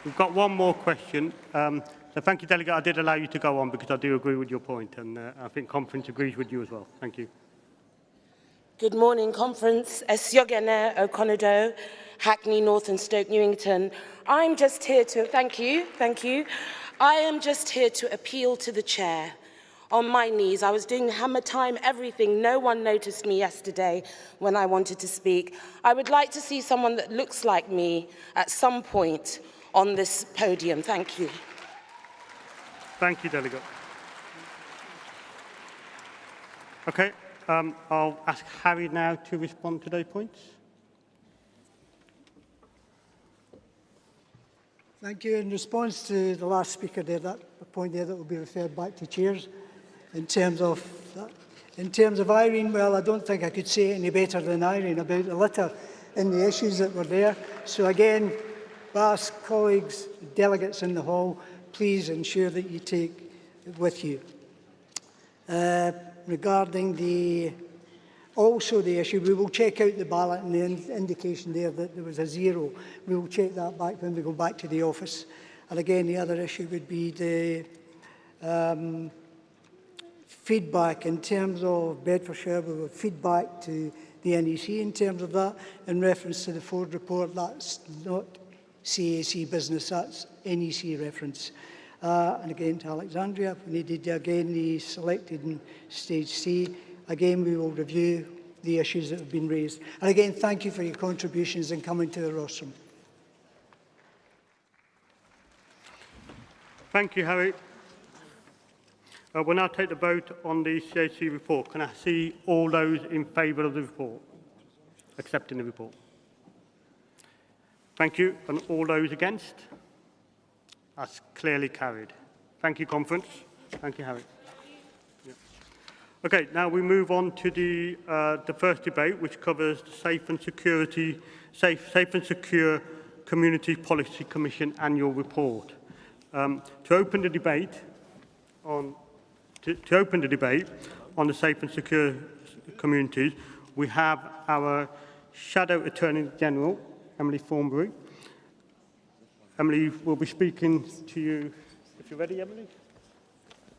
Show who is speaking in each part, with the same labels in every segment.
Speaker 1: We've got one more question. So thank you, Delegate. I did allow you to go on because I do agree with your point, and I think Conference agrees with you as well. Thank you.
Speaker 2: Good morning, Conference. Esiogene Okonodo, Hackney North and Stoke Newington. I'm just here to, thank you. I am just here to appeal to the Chair. On my knees, I was doing hammer time, everything. No one noticed me yesterday when I wanted to speak. I would like to see someone that looks like me at some point on this podium. Thank you.
Speaker 1: Thank you, Delegate. Okay, I'll ask Harry now to respond to those points.
Speaker 3: Thank you. In response to the last speaker there, that point there that will be referred back to chairs. In terms of Irene, well, I don't think I could say any better than Irene about the litter and the issues that were there. So again, I ask colleagues, delegates in the hall, please ensure that you take it with you. Regarding the issue, we will check out the ballot and the indication there that there was a 0. We will check that back when we go back to the office. And again, the other issue would be the feedback in terms of Bedfordshire. We will feedback to the NEC in terms of that. In reference to the Ford report, that's not CAC business, that's NEC reference. And again to Alexandria, we needed again the selected in stage C. Again, we will review the issues that have been raised. And again, thank you for your contributions in coming to the rostrum.
Speaker 1: Thank you, Harry. We'll now take the vote on the CAC report. Can I see all those in favour of the report? Accepting the report. Thank you. And all those against? That's clearly carried. Thank you, Conference. Thank you, Harry. Yeah. Okay, now we move on to the first debate, which covers the Safe and Secure Community Policy Commission annual report. To open the debate on the Safe and Secure Communities, we have our Shadow Attorney General, Emily Thornberry. Emily will be speaking to you. If you're ready, Emily?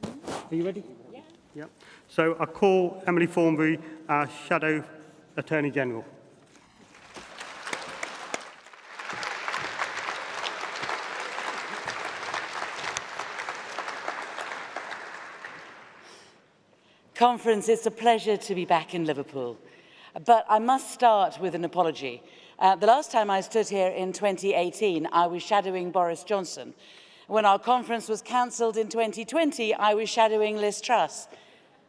Speaker 1: Are you ready? Yeah. Yeah. So I call Emily Thornberry, our Shadow Attorney General.
Speaker 4: Conference, it's a pleasure to be back in Liverpool. But I must start with an apology. The last time I stood here in 2018, I was shadowing Boris Johnson. When our conference was cancelled in 2020, I was shadowing Liz Truss.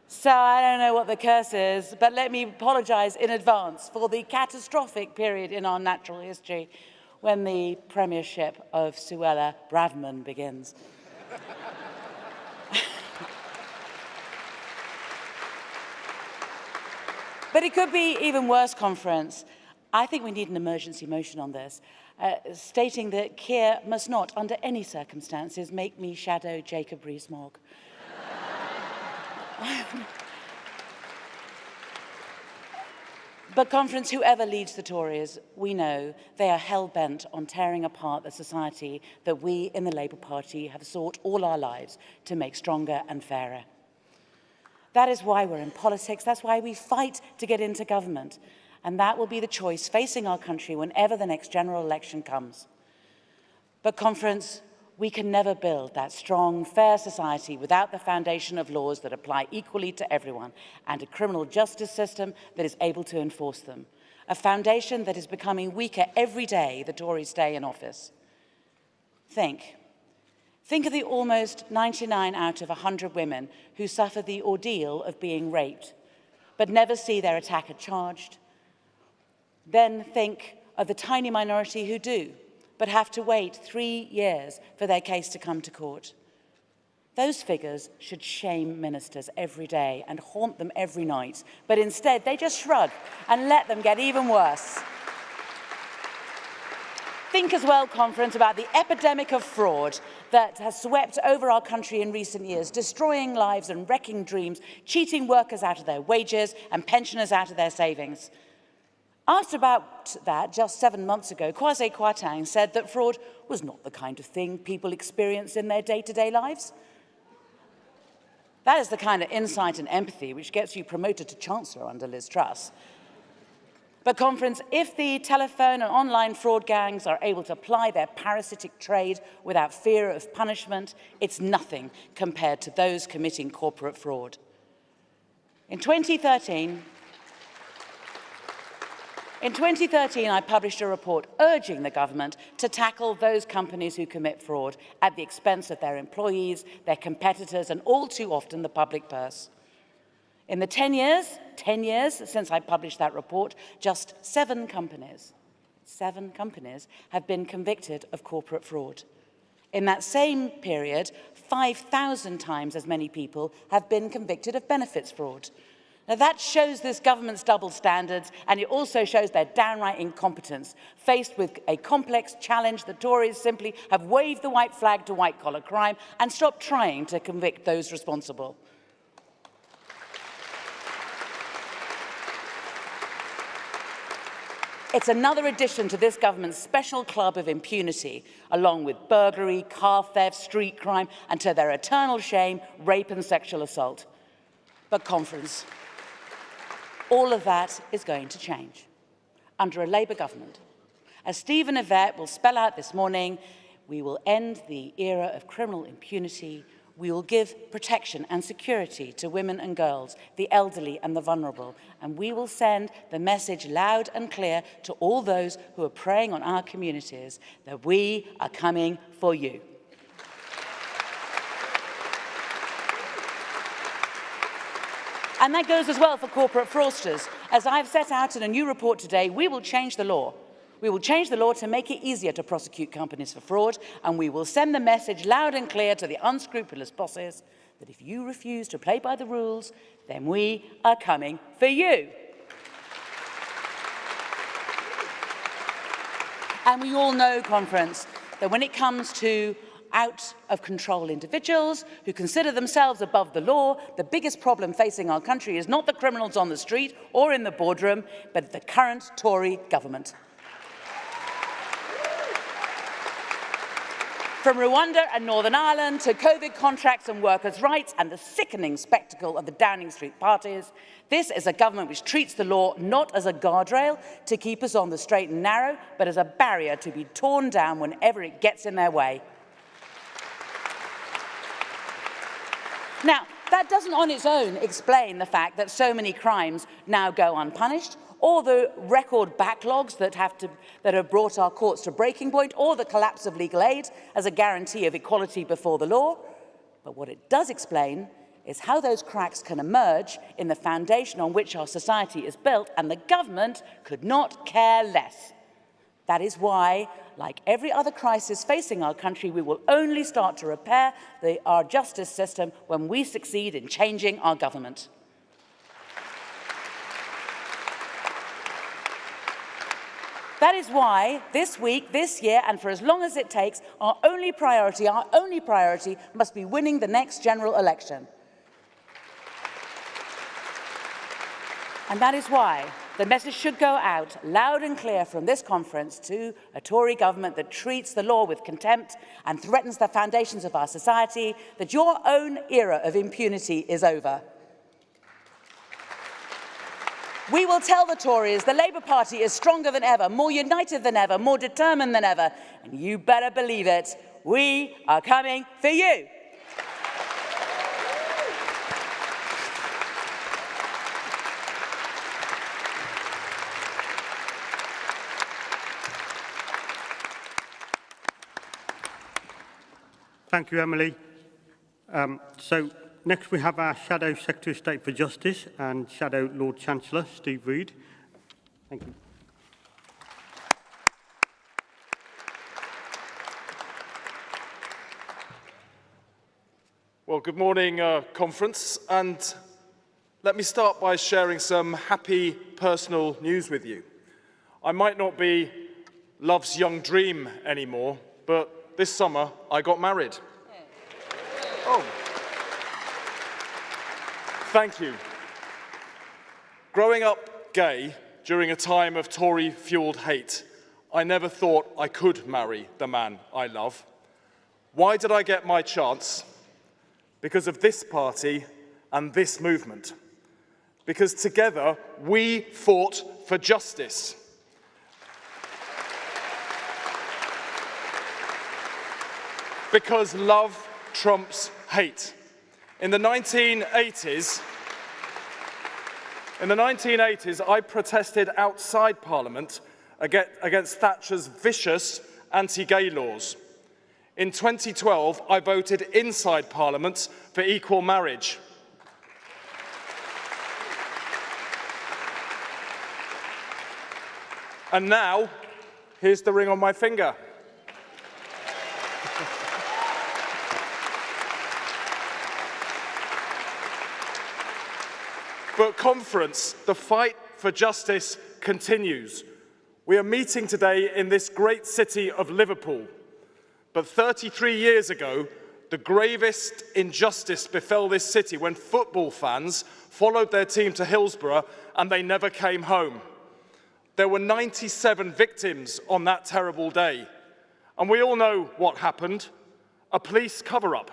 Speaker 4: So I don't know what the curse is, but let me apologise in advance for the catastrophic period in our natural history when the premiership of Suella Braverman begins. But it could be even worse, Conference. I think we need an emergency motion on this, stating that Keir must not, under any circumstances, make me shadow Jacob Rees-Mogg. But, Conference, whoever leads the Tories, we know they are hell-bent on tearing apart the society that we in the Labour Party have sought all our lives to make stronger and fairer. That is why we're in politics. That's why we fight to get into government. And that will be the choice facing our country whenever the next general election comes. But, Conference, we can never build that strong, fair society without the foundation of laws that apply equally to everyone and a criminal justice system that is able to enforce them. A foundation that is becoming weaker every day the Tories stay in office. Think of the almost 99 out of 100 women who suffer the ordeal of being raped, but never see their attacker charged. Then think of the tiny minority who do, but have to wait 3 years for their case to come to court. Those figures should shame ministers every day and haunt them every night, but instead they just shrug and let them get even worse. Think as well, Conference, about the epidemic of fraud that has swept over our country in recent years, destroying lives and wrecking dreams, cheating workers out of their wages and pensioners out of their savings. Asked about that just 7 months ago, Kwasi Kwarteng said that fraud was not the kind of thing people experience in their day-to-day lives. That is the kind of insight and empathy which gets you promoted to Chancellor under Liz Truss. But, Conference, if the telephone and online fraud gangs are able to ply their parasitic trade without fear of punishment, it's nothing compared to those committing corporate fraud. In 2013, I published a report urging the government to tackle those companies who commit fraud at the expense of their employees, their competitors, and all too often the public purse. In the 10 years since I published that report, just 7 companies have been convicted of corporate fraud. In that same period, 5,000 times as many people have been convicted of benefits fraud. Now, that shows this government's double standards, and it also shows their downright incompetence. Faced with a complex challenge, the Tories simply have waved the white flag to white-collar crime and stopped trying to convict those responsible. It's another addition to this government's special club of impunity, along with burglary, car theft, street crime, and to their eternal shame, rape and sexual assault. But, Conference, all of that is going to change under a Labour government. As Stephen Yvette will spell out this morning, we will end the era of criminal impunity. We will give protection and security to women and girls, the elderly and the vulnerable, and we will send the message loud and clear to all those who are preying on our communities that we are coming for you. And that goes as well for corporate fraudsters. As I've set out in a new report today, we will change the law. We will change the law to make it easier to prosecute companies for fraud, and we will send the message loud and clear to the unscrupulous bosses that if you refuse to play by the rules, then we are coming for you. And we all know, Conference, that when it comes to out-of-control individuals who consider themselves above the law, the biggest problem facing our country is not the criminals on the street or in the boardroom, but the current Tory government. From Rwanda and Northern Ireland to COVID contracts and workers' rights and the sickening spectacle of the Downing Street parties, this is a government which treats the law not as a guardrail to keep us on the straight and narrow, but as a barrier to be torn down whenever it gets in their way. Now, that doesn't on its own explain the fact that so many crimes now go unpunished, or the record backlogs that have brought our courts to breaking point, or the collapse of legal aid as a guarantee of equality before the law. But what it does explain is how those cracks can emerge in the foundation on which our society is built, and the government could not care less. That is why, like every other crisis facing our country, we will only start to repair our justice system when we succeed in changing our government. That is why this week, this year, and for as long as it takes, our only priority must be winning the next general election. And that is why the message should go out loud and clear from this conference to a Tory government that treats the law with contempt and threatens the foundations of our society, that your own era of impunity is over. We will tell the Tories the Labour Party is stronger than ever, more united than ever, more determined than ever, and you better believe it, we are coming for you.
Speaker 1: Thank you, Emily. So next we have our Shadow Secretary of State for Justice and Shadow Lord Chancellor, Steve Reid. Thank you.
Speaker 5: Well, good morning, Conference, and let me start by sharing some happy personal news with you. I might not be love's young dream anymore, but this summer I got married. Oh. Thank you. Growing up gay during a time of Tory-fuelled hate. I never thought I could marry the man I love. Why did I get my chance? Because of this party and this movement. Because together we fought for justice. Because love trumps hate. In the 1980s, I protested outside Parliament against Thatcher's vicious anti-gay laws. In 2012, I voted inside Parliament for equal marriage. And now, here's the ring on my finger. But conference, the fight for justice continues. We are meeting today in this great city of Liverpool. But 33 years ago, the gravest injustice befell this city when football fans followed their team to Hillsborough and they never came home. There were 97 victims on that terrible day. And we all know what happened. A police cover-up.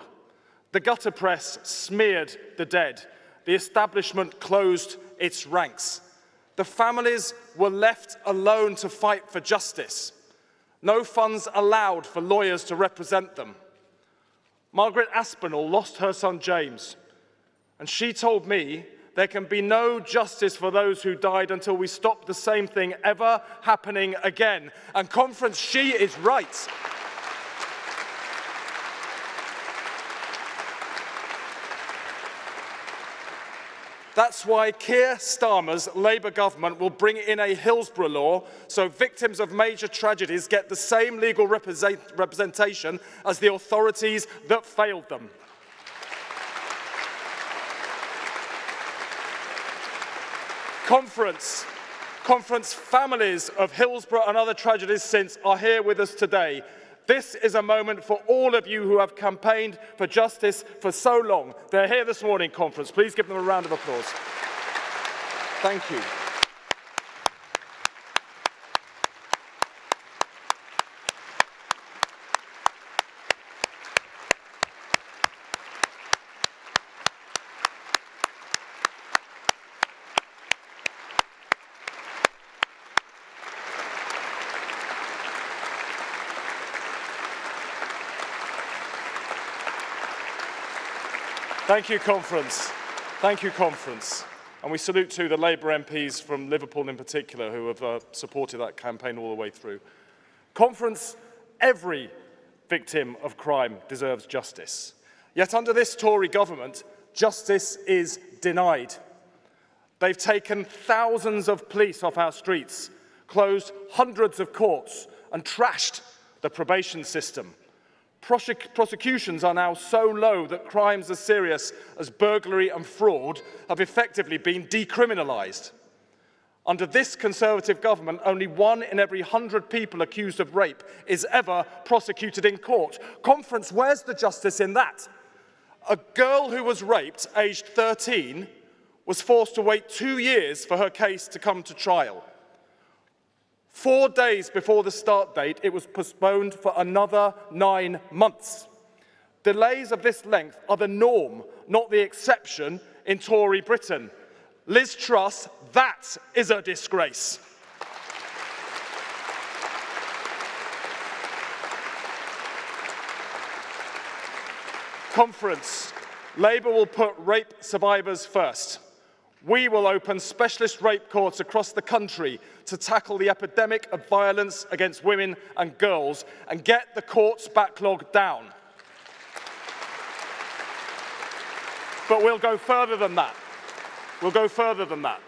Speaker 5: The gutter press smeared the dead. The establishment closed its ranks. The families were left alone to fight for justice. No funds allowed for lawyers to represent them. Margaret Aspinall lost her son James, and she told me there can be no justice for those who died until we stop the same thing ever happening again. And conference, she is right. That's why Keir Starmer's Labour government will bring in a Hillsborough law so victims of major tragedies get the same legal representation as the authorities that failed them. Conference families of Hillsborough and other tragedies since are here with us today. This is a moment for all of you who have campaigned for justice for so long. They're here this morning, conference. Please give them a round of applause. Thank you. Thank you, conference. Thank you, conference. And we salute to the Labour MPs from Liverpool in particular who have supported that campaign all the way through. Conference, every victim of crime deserves justice. Yet under this Tory government, justice is denied. They've taken thousands of police off our streets, closed hundreds of courts and trashed the probation system. Prosecutions are now so low that crimes as serious as burglary and fraud have effectively been decriminalised. Under this Conservative government, only 1 in every 100 people accused of rape is ever prosecuted in court. Conference, where's the justice in that? A girl who was raped, aged 13, was forced to wait 2 years for her case to come to trial. 4 days before the start date, it was postponed for another 9 months. Delays of this length are the norm, not the exception in Tory Britain. Liz Truss, that is a disgrace. Conference, Labour will put rape survivors first. We will open specialist rape courts across the country to tackle the epidemic of violence against women and girls and get the courts backlog down. But we'll go further than that. We'll go further than that.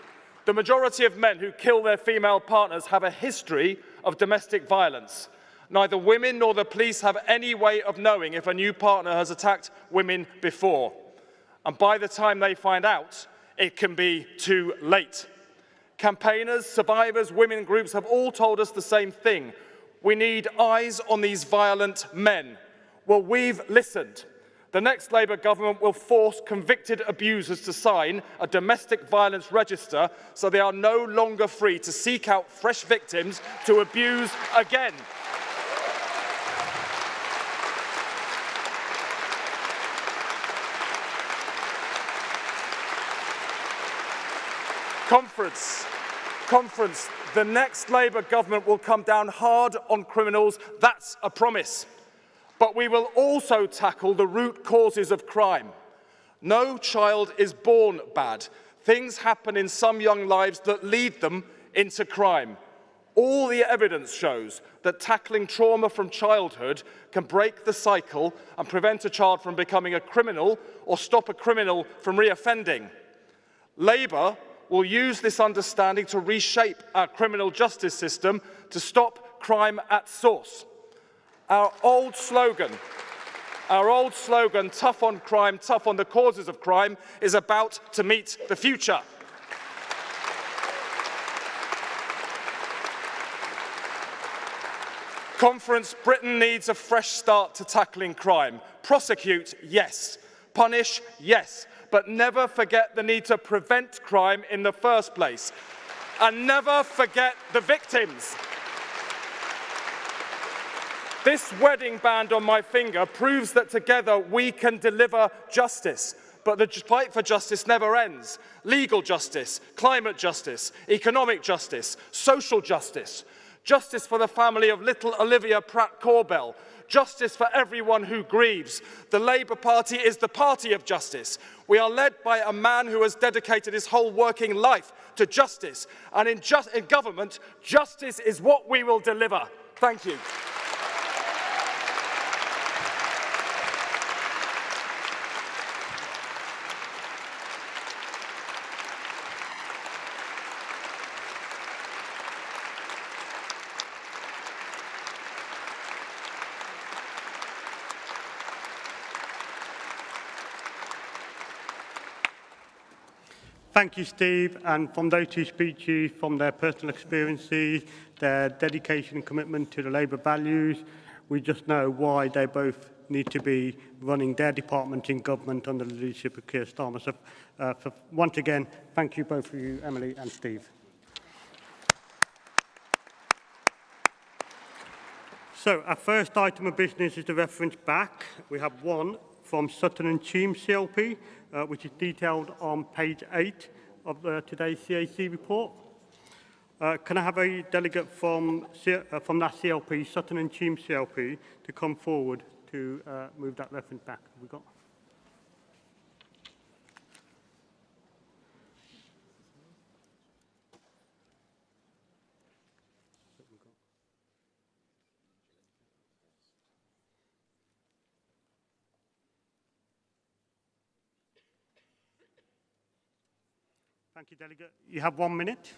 Speaker 5: The majority of men who kill their female partners have a history of domestic violence. Neither women nor the police have any way of knowing if a new partner has attacked women before. And by the time they find out, it can be too late. Campaigners, survivors, women groups have all told us the same thing. We need eyes on these violent men. Well, we've listened. The next Labour government will force convicted abusers to sign a domestic violence register so they are no longer free to seek out fresh victims to abuse again. Conference, the next Labour government will come down hard on criminals, that's a promise. But we will also tackle the root causes of crime. No child is born bad. Things happen in some young lives that lead them into crime. All the evidence shows that tackling trauma from childhood can break the cycle and prevent a child from becoming a criminal or stop a criminal from reoffending. Labour will use this understanding to reshape our criminal justice system to stop crime at source. Our old slogan, tough on crime, tough on the causes of crime, is about to meet the future. Conference, Britain needs a fresh start to tackling crime. Prosecute, yes. Punish, yes. But never forget the need to prevent crime in the first place. And never forget the victims. This wedding band on my finger proves that together we can deliver justice. But the fight for justice never ends. Legal justice, climate justice, economic justice, social justice. Justice for the family of little Olivia Pratt-Corbell. Justice for everyone who grieves. The Labour Party is the party of justice. We are led by a man who has dedicated his whole working life to justice. And in government, justice is what we will deliver. Thank you.
Speaker 1: Thank you, Steve. And from those who speak to you, from their personal experiences, their dedication and commitment to the Labour values, we just know why they both need to be running their department in government under the leadership of Keir Starmer. So, once again, thank you both of you, Emily and Steve. So, our first item of business is the reference back. We have one from Sutton and Cheam CLP, which is detailed on page 8 of today's CAC report. Can I have a delegate from that CLP, Sutton and Cheam CLP, to come forward to move that reference back? Have we got? Thank you, Delegate. You have 1 minute.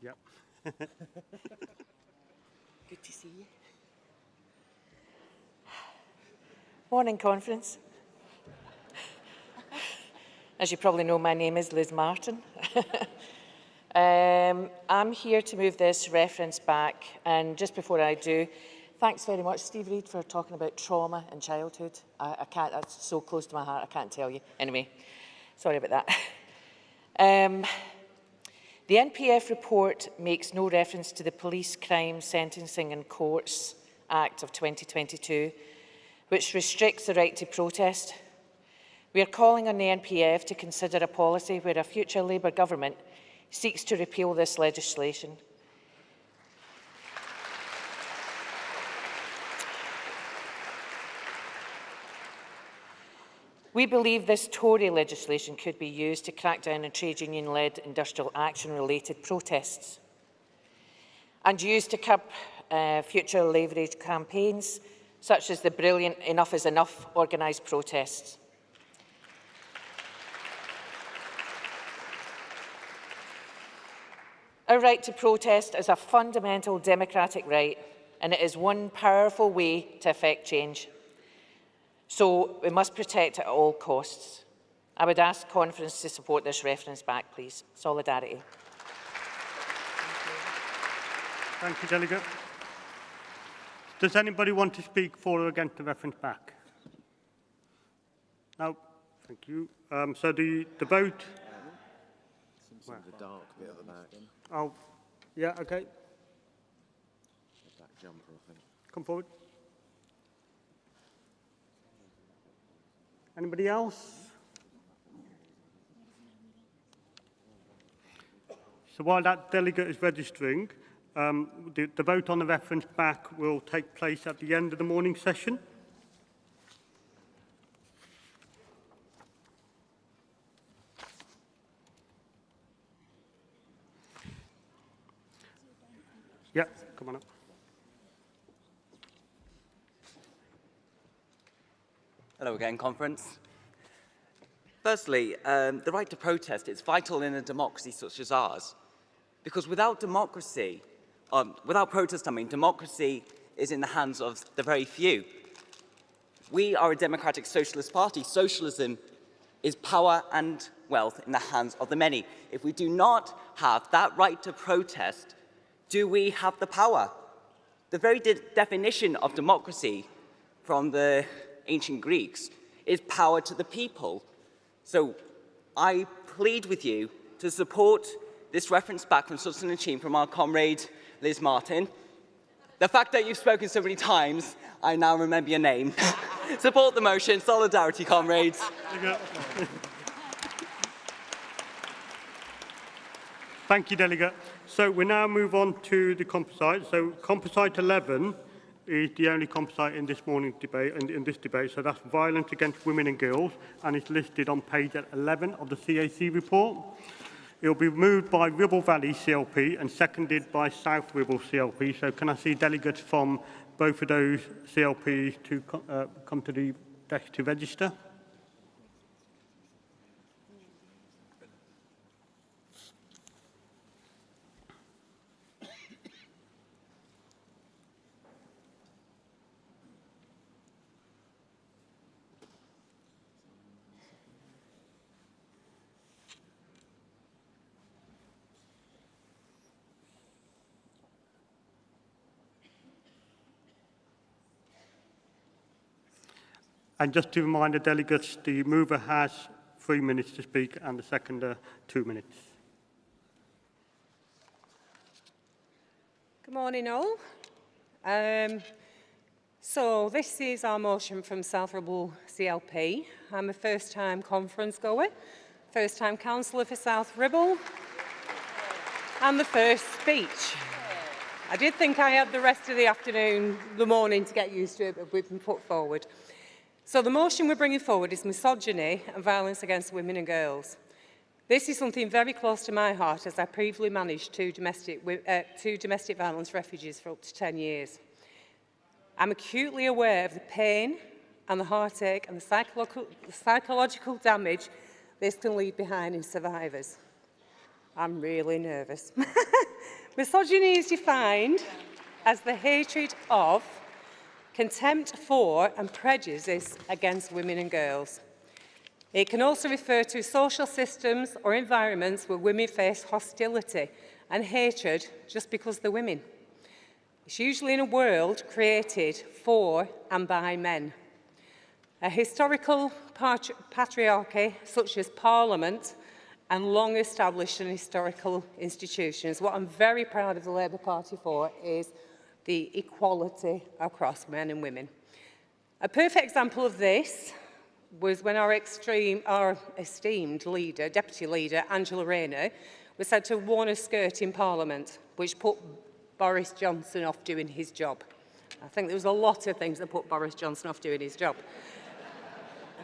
Speaker 1: Yep.
Speaker 6: Good to see you. Morning, Conference. As you probably know, my name is Liz Martin. I'm here to move this reference back, and just before I do, thanks very much, Steve Reid, for talking about trauma in childhood. I can't, that's so close to my heart, I can't tell you. Anyway, sorry about that. The NPF report makes no reference to the Police Crime Sentencing and Courts Act of 2022, which restricts the right to protest. We are calling on the NPF to consider a policy where a future Labour government seeks to repeal this legislation. We believe this Tory legislation could be used to crack down on trade union-led industrial action-related protests and used to curb future leverage campaigns, such as the brilliant Enough is Enough organised protests. Our right to protest is a fundamental democratic right, and it is one powerful way to effect change. So we must protect it at all costs. I would ask Conference to support this reference back, please. Solidarity.
Speaker 1: Thank you, Delegate. Does anybody want to speak for or against the reference back? No, thank you. So the vote...
Speaker 7: Seems in the dark bit at the back.
Speaker 1: Oh, yeah, okay.
Speaker 7: Black jumper, I think.
Speaker 1: Come forward. Anybody else? So while that delegate is registering, the vote on the reference back will take place at the end of the morning session. Yeah, come on up.
Speaker 8: Hello again, conference. Firstly, the right to protest is vital in a democracy such as ours, because without democracy, without protest, democracy is in the hands of the very few. We are a democratic socialist party. Socialism is power and wealth in the hands of the many. If we do not have that right to protest, do we have the power? The very definition of democracy from the ancient Greeks is power to the people. So I plead with you to support this reference back from Sutton and Sheen from our comrade Liz Martin. The fact that you've spoken so many times, I now remember your name. Support the motion. Solidarity, comrades.
Speaker 1: Thank you, Delegate. So we now move on to the composite. So composite 11 is the only composite in this morning's debate, in this debate. So that's violence against women and girls, and it's listed on page 11 of the CAC report. It will be moved by Ribble Valley CLP and seconded by South Ribble CLP. So can I see delegates from both of those CLPs to come to the desk to register? And just to remind the delegates, the mover has 3 minutes to speak and the seconder 2 minutes.
Speaker 9: Good morning all. So this is our motion from South Ribble CLP. I'm a first-time conference goer, first-time councillor for South Ribble, and the first speech. I did think I had the rest of the afternoon, the morning to get used to it, but we've been put forward. So the motion we're bringing forward is misogyny and violence against women and girls. This is something very close to my heart, as I previously managed two domestic violence refugees for up to 10 years. I'm acutely aware of the pain and the heartache and the psychological damage this can leave behind in survivors. I'm really nervous. Misogyny is defined as the hatred of, contempt for and prejudice against women and girls. It can also refer to social systems or environments where women face hostility and hatred just because they're women. It's usually in a world created for and by men. A historical patriarchy such as Parliament and long-established and historical institutions. What I'm very proud of the Labour Party for is the equality across men and women. A perfect example of this was when our esteemed leader, deputy leader, Angela Rayner, was said to have worn a skirt in Parliament, which put Boris Johnson off doing his job. I think there was a lot of things that put Boris Johnson off doing his job.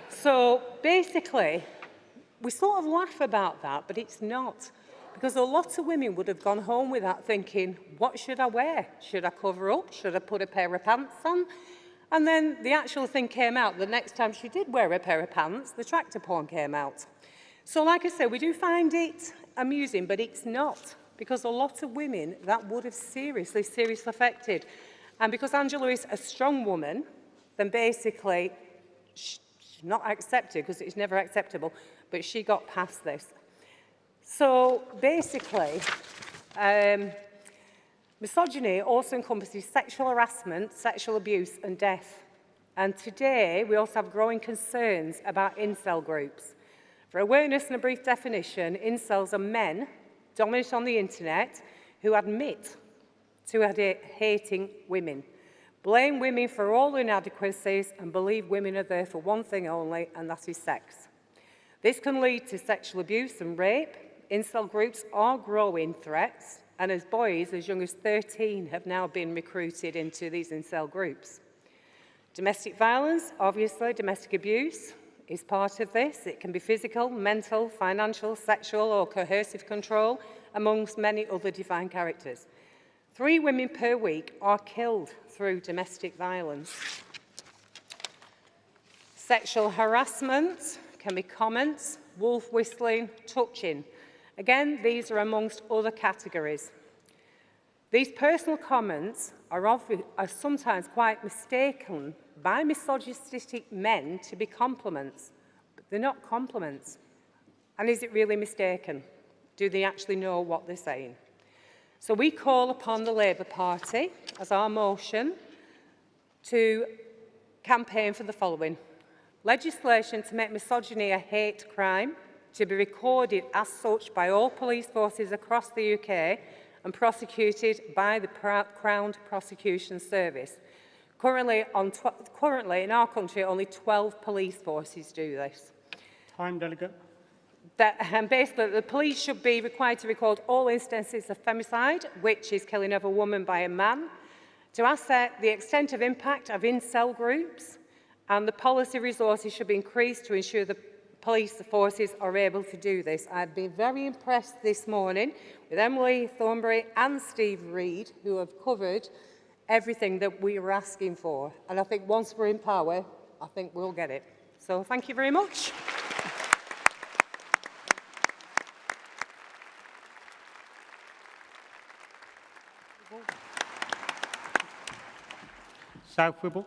Speaker 9: So basically, we sort of laugh about that, but it's not. Because a lot of women would have gone home with that thinking, what should I wear? Should I cover up? Should I put a pair of pants on? And then the actual thing came out. The next time she did wear a pair of pants, the tractor porn came out. So like I said, we do find it amusing, but it's not. Because a lot of women, that would have seriously affected. And because Angela is a strong woman, then basically, she's not accepted, because it's never acceptable, but she got past this. So basically, misogyny also encompasses sexual harassment, sexual abuse and death. And today, we also have growing concerns about incel groups. For awareness and a brief definition, incels are men, dominant on the internet, who admit to hating women, blame women for all inadequacies, and believe women are there for one thing only, and that is sex. This can lead to sexual abuse and rape. Incel groups are growing threats, and as boys as young as 13 have now been recruited into these incel groups. Domestic violence, obviously, domestic abuse is part of this. It can be physical, mental, financial, sexual or coercive control, amongst many other defined characters. 3 women per week are killed through domestic violence. Sexual harassment can be comments, wolf whistling, touching. Again, these are amongst other categories. These personal comments are sometimes quite mistaken by misogynistic men to be compliments, but they're not compliments. And is it really mistaken? Do they actually know what they're saying? So we call upon the Labour Party, as our motion, to campaign for the following. Legislation to make misogyny a hate crime, to be recorded as such by all police forces across the UK and prosecuted by the Crown Prosecution Service. Currently, in our country, only 12 police forces do this.
Speaker 1: Time, Delegate.
Speaker 9: Basically, the police should be required to record all instances of femicide, which is killing of a woman by a man, to assess the extent of impact of incel groups, and the policy resources should be increased to ensure the police forces are able to do this. I've been very impressed this morning with Emily Thornberry and Steve Reid, who have covered everything that we were asking for. And I think once we're in power, I think we'll get it. So thank you very much.
Speaker 1: South Whibble.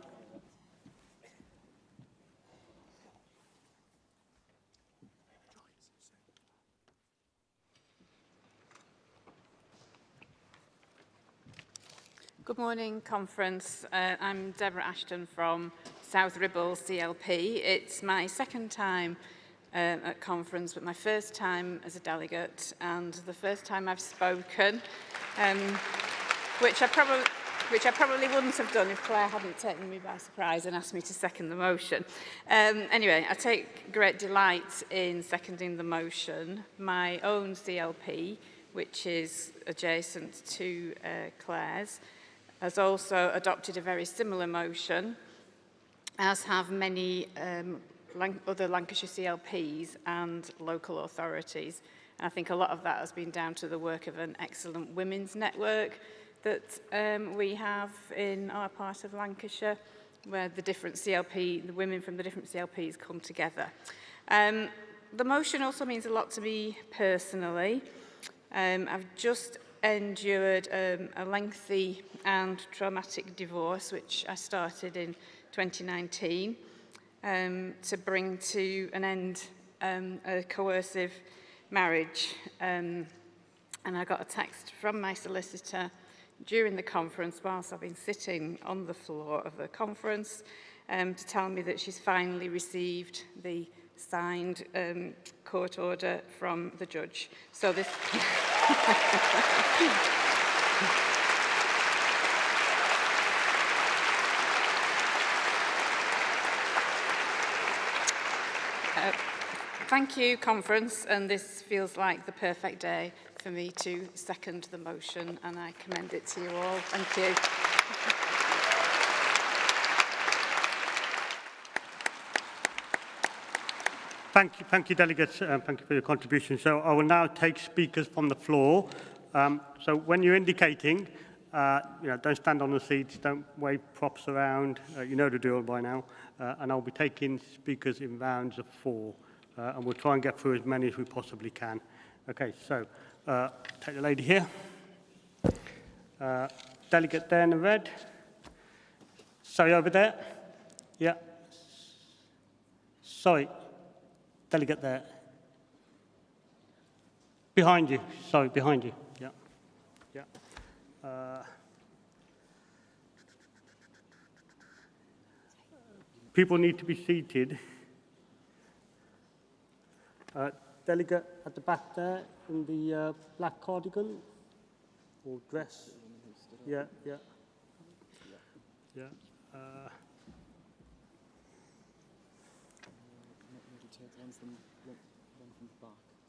Speaker 10: Good morning, Conference. I'm Deborah Ashton from South Ribble CLP. It's my second time at Conference, but my first time as a delegate and the first time I've spoken, which I probably wouldn't have done if Claire hadn't taken me by surprise and asked me to second the motion. Anyway, I take great delight in seconding the motion. My own CLP, which is adjacent to Claire's, has also adopted a very similar motion, as have many other Lancashire CLPs and local authorities. And I think a lot of that has been down to the work of an excellent women's network that we have in our part of Lancashire, where the women from the different CLPs come together. The motion also means a lot to me personally. I've just endured a lengthy and traumatic divorce, which I started in 2019 to bring to an end a coercive marriage. And I got a text from my solicitor during the conference whilst I've been sitting on the floor of the conference to tell me that she's finally received the signed court order from the judge. So this... Thank you, Conference, and this feels like the perfect day for me to second the motion, and I commend it to you all. Thank you.
Speaker 1: Thank you, delegates. Thank you for your contribution. So I will now take speakers from the floor. So when you're indicating, don't stand on the seats, don't wave props around. You know the drill by now. And I'll be taking speakers in rounds of 4. And we'll try and get through as many as we possibly can. Okay, so take the lady here. Delegate there in the red. Sorry, over there. Yeah. Sorry. Delegate there. Behind you. Sorry, behind you. Yeah. Yeah. People need to be seated. Delegate at the back there in the black cardigan or dress. Yeah, yeah. Yeah.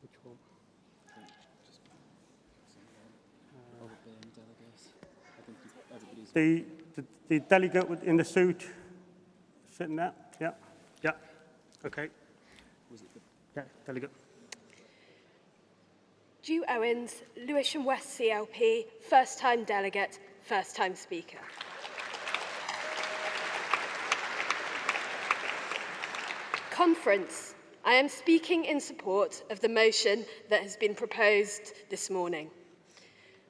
Speaker 1: Which one? The delegate in the suit sitting there. Yeah. Yeah. Okay. Yeah, delegate.
Speaker 11: Dew Owens, Lewisham West CLP, first-time delegate, first-time speaker. Conference. I am speaking in support of the motion that has been proposed this morning.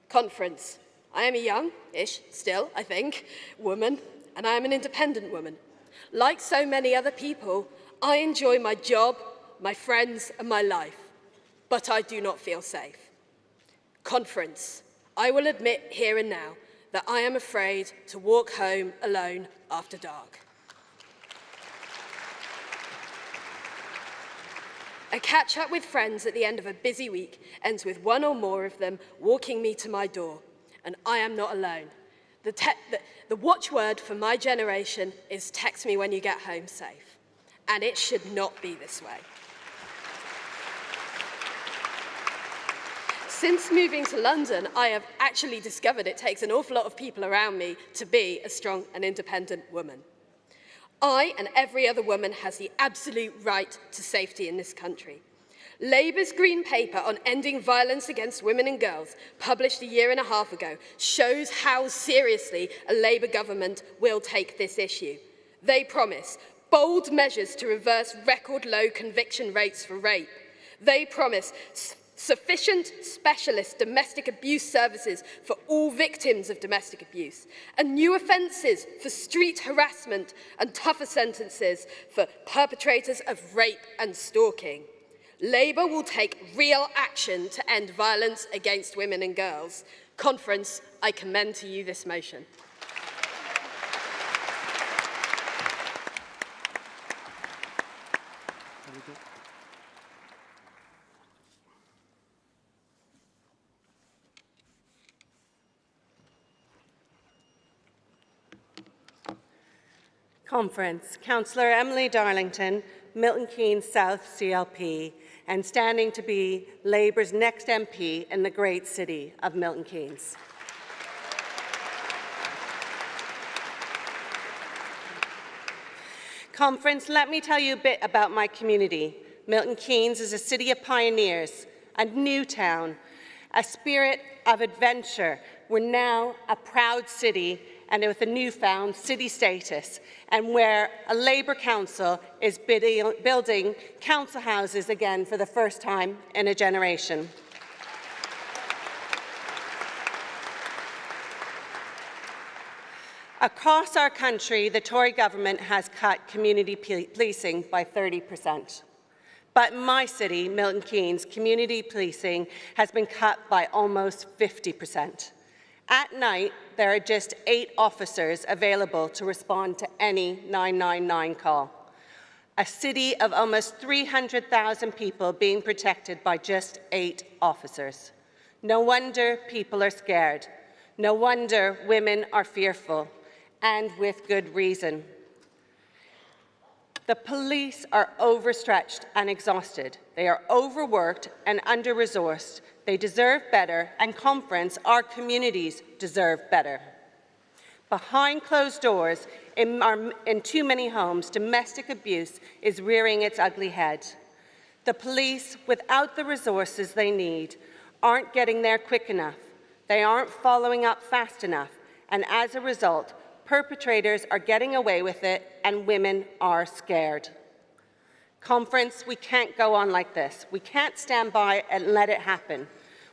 Speaker 11: Conference. I am a young-ish, still, I think, woman, and I am an independent woman. Like so many other people, I enjoy my job, my friends, and my life, but I do not feel safe. Conference. I will admit here and now that I am afraid to walk home alone after dark. A catch-up with friends at the end of a busy week ends with one or more of them walking me to my door, and I am not alone. The watchword for my generation is text me when you get home safe, and it should not be this way. Since moving to London, I have actually discovered it takes an awful lot of people around me to be a strong and independent woman. I and every other woman has the absolute right to safety in this country. Labour's Green Paper on ending violence against women and girls, published a year and a half ago, shows how seriously a Labour government will take this issue. They promise bold measures to reverse record-low conviction rates for rape. They promise sufficient specialist domestic abuse services for all victims of domestic abuse, and new offences for street harassment and tougher sentences for perpetrators of rape and stalking. Labour will take real action to end violence against women and girls. Conference, I commend to you this motion.
Speaker 12: Conference. Councillor Emily Darlington, Milton Keynes South CLP, and standing to be Labour's next MP in the great city of Milton Keynes. Conference, let me tell you a bit about my community. Milton Keynes is a city of pioneers, a new town, a spirit of adventure. We're now a proud city and with a newfound city status, and where a Labour council is building council houses again for the first time in a generation. Across our country, the Tory government has cut community policing by 30%. But in my city, Milton Keynes, community policing has been cut by almost 50%. At night, there are just 8 officers available to respond to any 999 call. A city of almost 300,000 people being protected by just 8 officers. No wonder people are scared. No wonder women are fearful, and with good reason. The police are overstretched and exhausted. They are overworked and under-resourced. They deserve better, and Conference, our communities, deserve better. Behind closed doors, in too many homes, domestic abuse is rearing its ugly head. The police, without the resources they need, aren't getting there quick enough. They aren't following up fast enough, and as a result, perpetrators are getting away with it, and women are scared. Conference, we can't go on like this. We can't stand by and let it happen.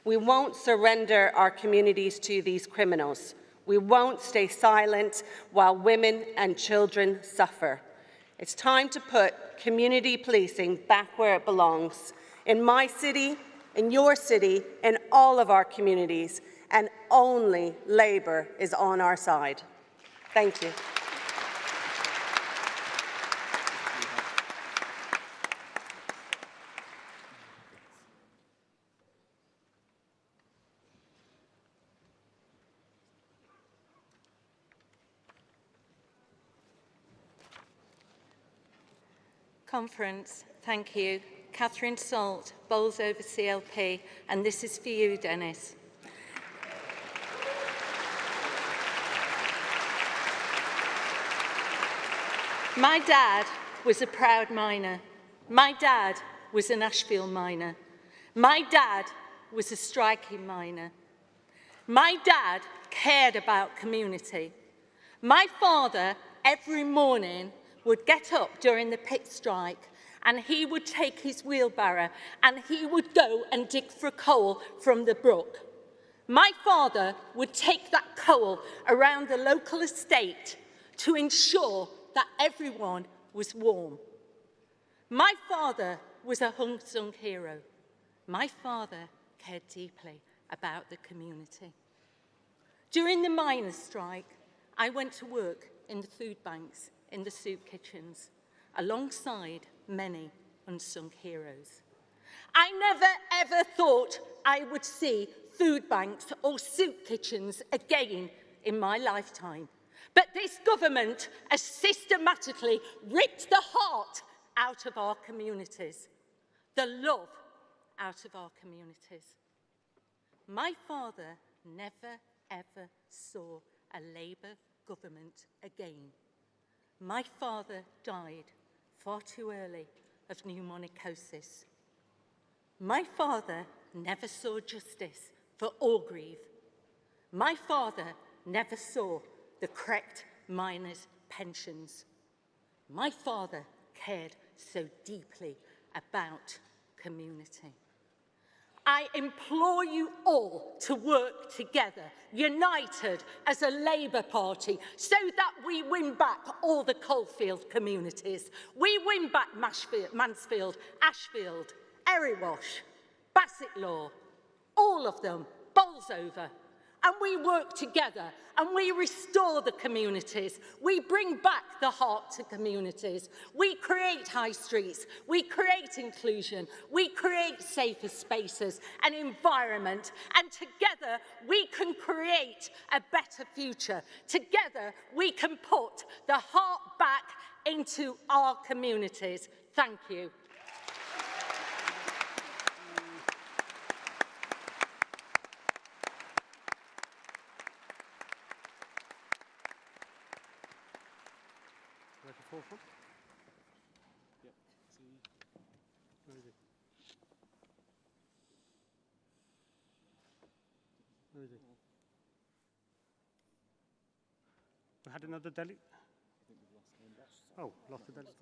Speaker 12: We won't surrender our communities to these criminals. We won't stay silent while women and children suffer. It's time to put community policing back where it belongs. In my city, in your city, in all of our communities, and only Labour is on our side. Thank you.
Speaker 13: Conference, thank you. Catherine Salt, Bowls over CLP, and this is for you, Dennis. My dad was a proud miner. My dad was an Ashfield miner. My dad was a striking miner. My dad cared about community. My father, every morning, would get up during the pit strike and he would take his wheelbarrow and he would go and dig for coal from the brook. My father would take that coal around the local estate to ensure that everyone was warm. My father was a unsung hero. My father cared deeply about the community. During the miners' strike, I went to work in the food banks, in the soup kitchens, alongside many unsung heroes. I never ever thought I would see food banks or soup kitchens again in my lifetime. But this government has systematically ripped the heart out of our communities, the love out of our communities. My father never ever saw a Labour government again. My father died far too early of pneumonicosis. My father never saw justice for Orgreave. My father never saw the correct miners' pensions. My father cared so deeply about community. I implore you all to work together, united as a Labour Party, so that we win back all the coalfield communities. We win back Mansfield, Ashfield, Erewash, Bassetlaw, all of them, Bolsover. And we work together and we restore the communities. We bring back the heart to communities. We create high streets. We create inclusion. We create safer spaces and environment. And together we can create a better future. Together we can put the heart back into our communities. Thank you.
Speaker 1: Yep. Where is it? Where is it? We had another delegate. Oh, lost the delegate.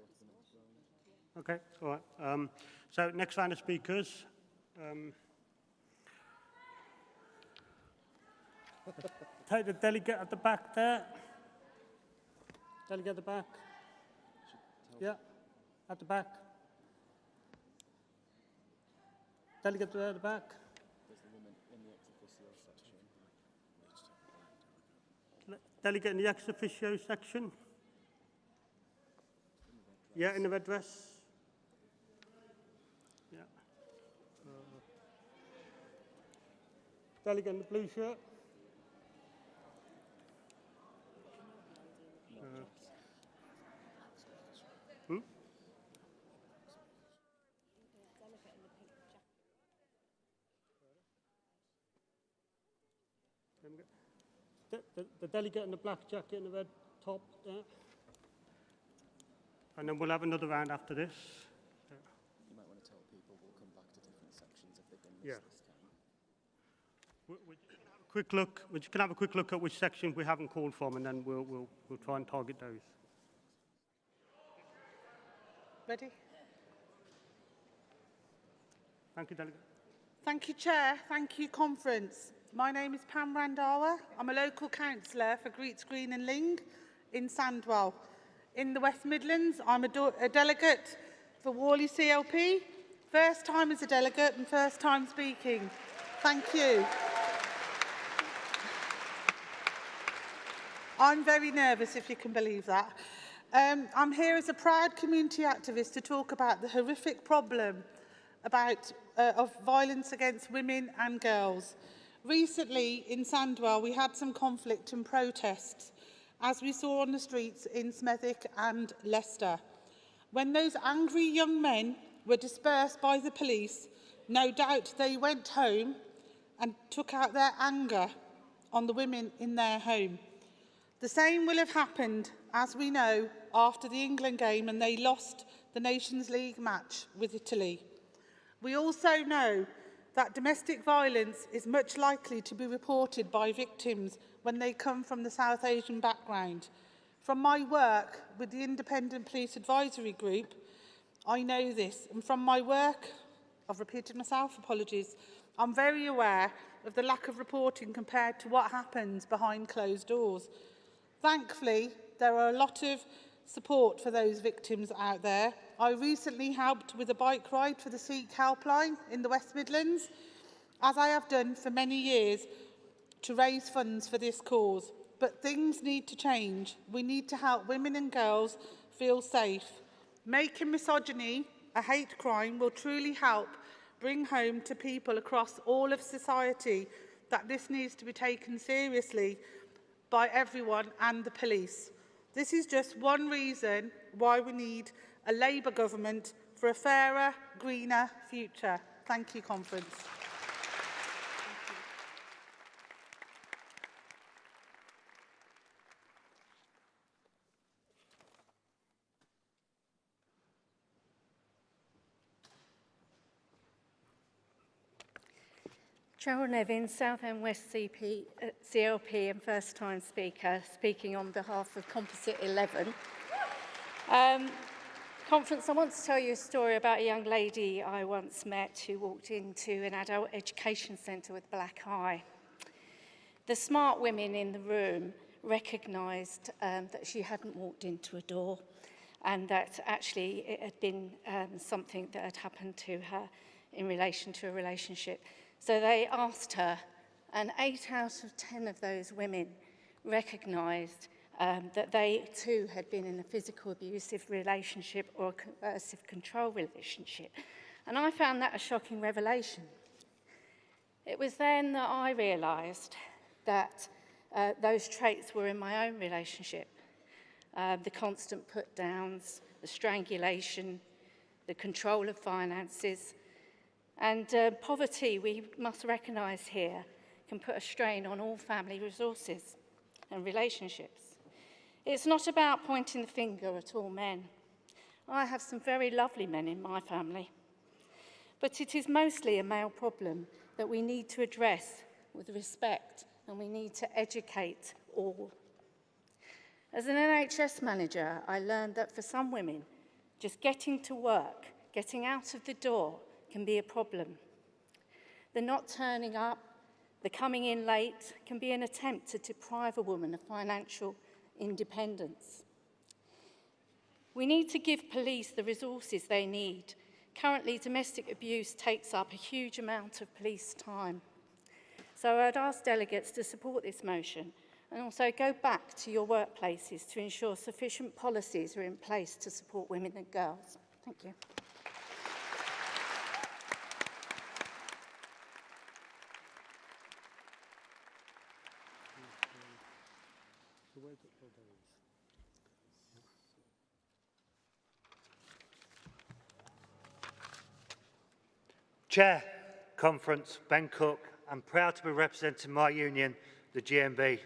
Speaker 1: Okay, all right. So next round of speakers. Take the delegate at the back there. Delegate at the back. Yeah, at the back. Delegate at the back.
Speaker 7: There's the woman in the ex-officio section.
Speaker 1: Delegate in the ex-officio section. Yeah, in the red dress. Yeah. Delegate in the blue shirt. The delegate in the black jacket and the red top there. And then we'll have another round after this.
Speaker 7: You might want to tell people we'll come back to different sections if they've been missed this time.
Speaker 1: We can have a quick look at which sections we haven't called from, and then we'll try and target those.
Speaker 14: Ready?
Speaker 1: Thank you, Delegate.
Speaker 14: Thank you, Chair. Thank you, Conference. My name is Pam Randhawa. I'm a local councillor for Greets Green and Ling in Sandwell. In the West Midlands, I'm a delegate for Worley CLP. First time as a delegate and first time speaking. Thank you. I'm very nervous, if you can believe that. I'm here as a proud community activist to talk about the horrific problem of violence against women and girls. Recently, in Sandwell, we had some conflict and protests, as we saw on the streets in Smethwick and Leicester. When those angry young men were dispersed by the police, no doubt they went home and took out their anger on the women in their home. The same will have happened, as we know, after the England game and they lost the Nations League match with Italy. We also know that domestic violence is much likely to be reported by victims when they come from the South Asian background. From my work with the Independent Police Advisory Group, I know this, and from my work, I've repeated myself, apologies, I'm very aware of the lack of reporting compared to what happens behind closed doors. Thankfully, there are a lot of support for those victims out there. I recently helped with a bike ride for the Sikh helpline in the West Midlands, as I have done for many years, to raise funds for this cause. But things need to change. We need to help women and girls feel safe. Making misogyny a hate crime will truly help bring home to people across all of society that this needs to be taken seriously by everyone and the police. This is just one reason why we need a Labour government for a fairer, greener future. Thank you, Conference.
Speaker 15: Cheryl Nevin, Southend West CLP and first-time speaker, speaking on behalf of Composite 11. Conference, I want to tell you a story about a young lady I once met who walked into an adult education centre with a black eye. The smart women in the room recognised that she hadn't walked into a door and that actually it had been something that had happened to her in relation to a relationship. So they asked her, and 8 out of 10 of those women recognised that they too had been in a physical abusive relationship or a coercive control relationship. And I found that a shocking revelation. It was then that I realised that those traits were in my own relationship. The constant put-downs, the strangulation, the control of finances, and poverty, we must recognise here, can put a strain on all family resources and relationships. It's not about pointing the finger at all men. I have some very lovely men in my family. But it is mostly a male problem that we need to address with respect, and we need to educate all. As an NHS manager, I learned that for some women, just getting to work, getting out of the door, can be a problem. The not turning up, the coming in late can be an attempt to deprive a woman of financial independence. We need to give police the resources they need. Currently, domestic abuse takes up a huge amount of police time. So I'd ask delegates to support this motion and also go back to your workplaces to ensure sufficient policies are in place to support women and girls. Thank you.
Speaker 16: Chair, Conference, Ben Cook. I'm proud to be representing my union, the GMB.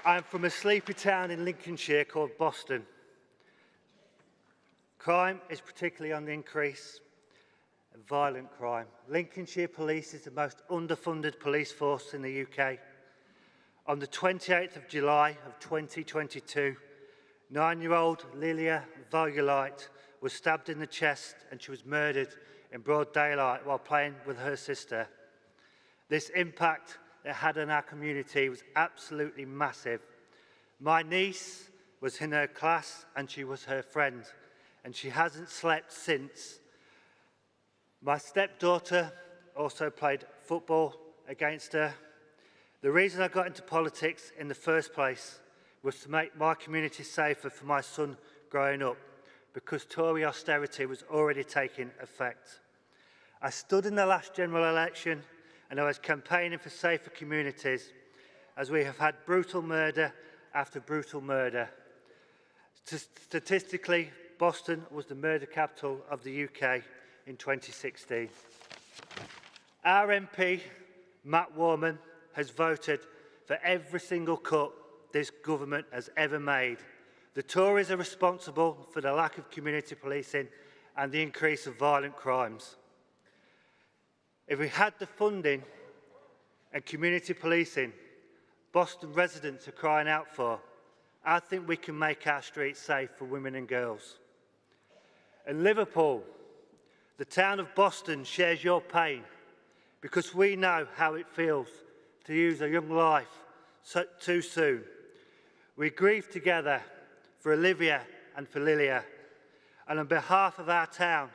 Speaker 16: I'm from a sleepy town in Lincolnshire called Boston. Crime is particularly on the increase, violent crime. Lincolnshire Police is the most underfunded police force in the UK. On the 28th of July of 2022, 9-year-old Lilia Vogulite was stabbed in the chest and she was murdered in broad daylight while playing with her sister. This impact it had on our community was absolutely massive. My niece was in her class and she was her friend, and she hasn't slept since. My stepdaughter also played football against her. The reason I got into politics in the first place was to make my community safer for my son growing up, because Tory austerity was already taking effect. I stood in the last general election and I was campaigning for safer communities, as we have had brutal murder after brutal murder. Statistically, Boston was the murder capital of the UK in 2016. Our MP, Matt Warman, has voted for every single cut this government has ever made. The Tories are responsible for the lack of community policing and the increase of violent crimes. If we had the funding and community policing Boston residents are crying out for, I think we can make our streets safe for women and girls. And Liverpool, the town of Boston, shares your pain because we know how it feels to lose a young life too soon. We grieve together for Olivia and for Lilia. And on behalf of our town,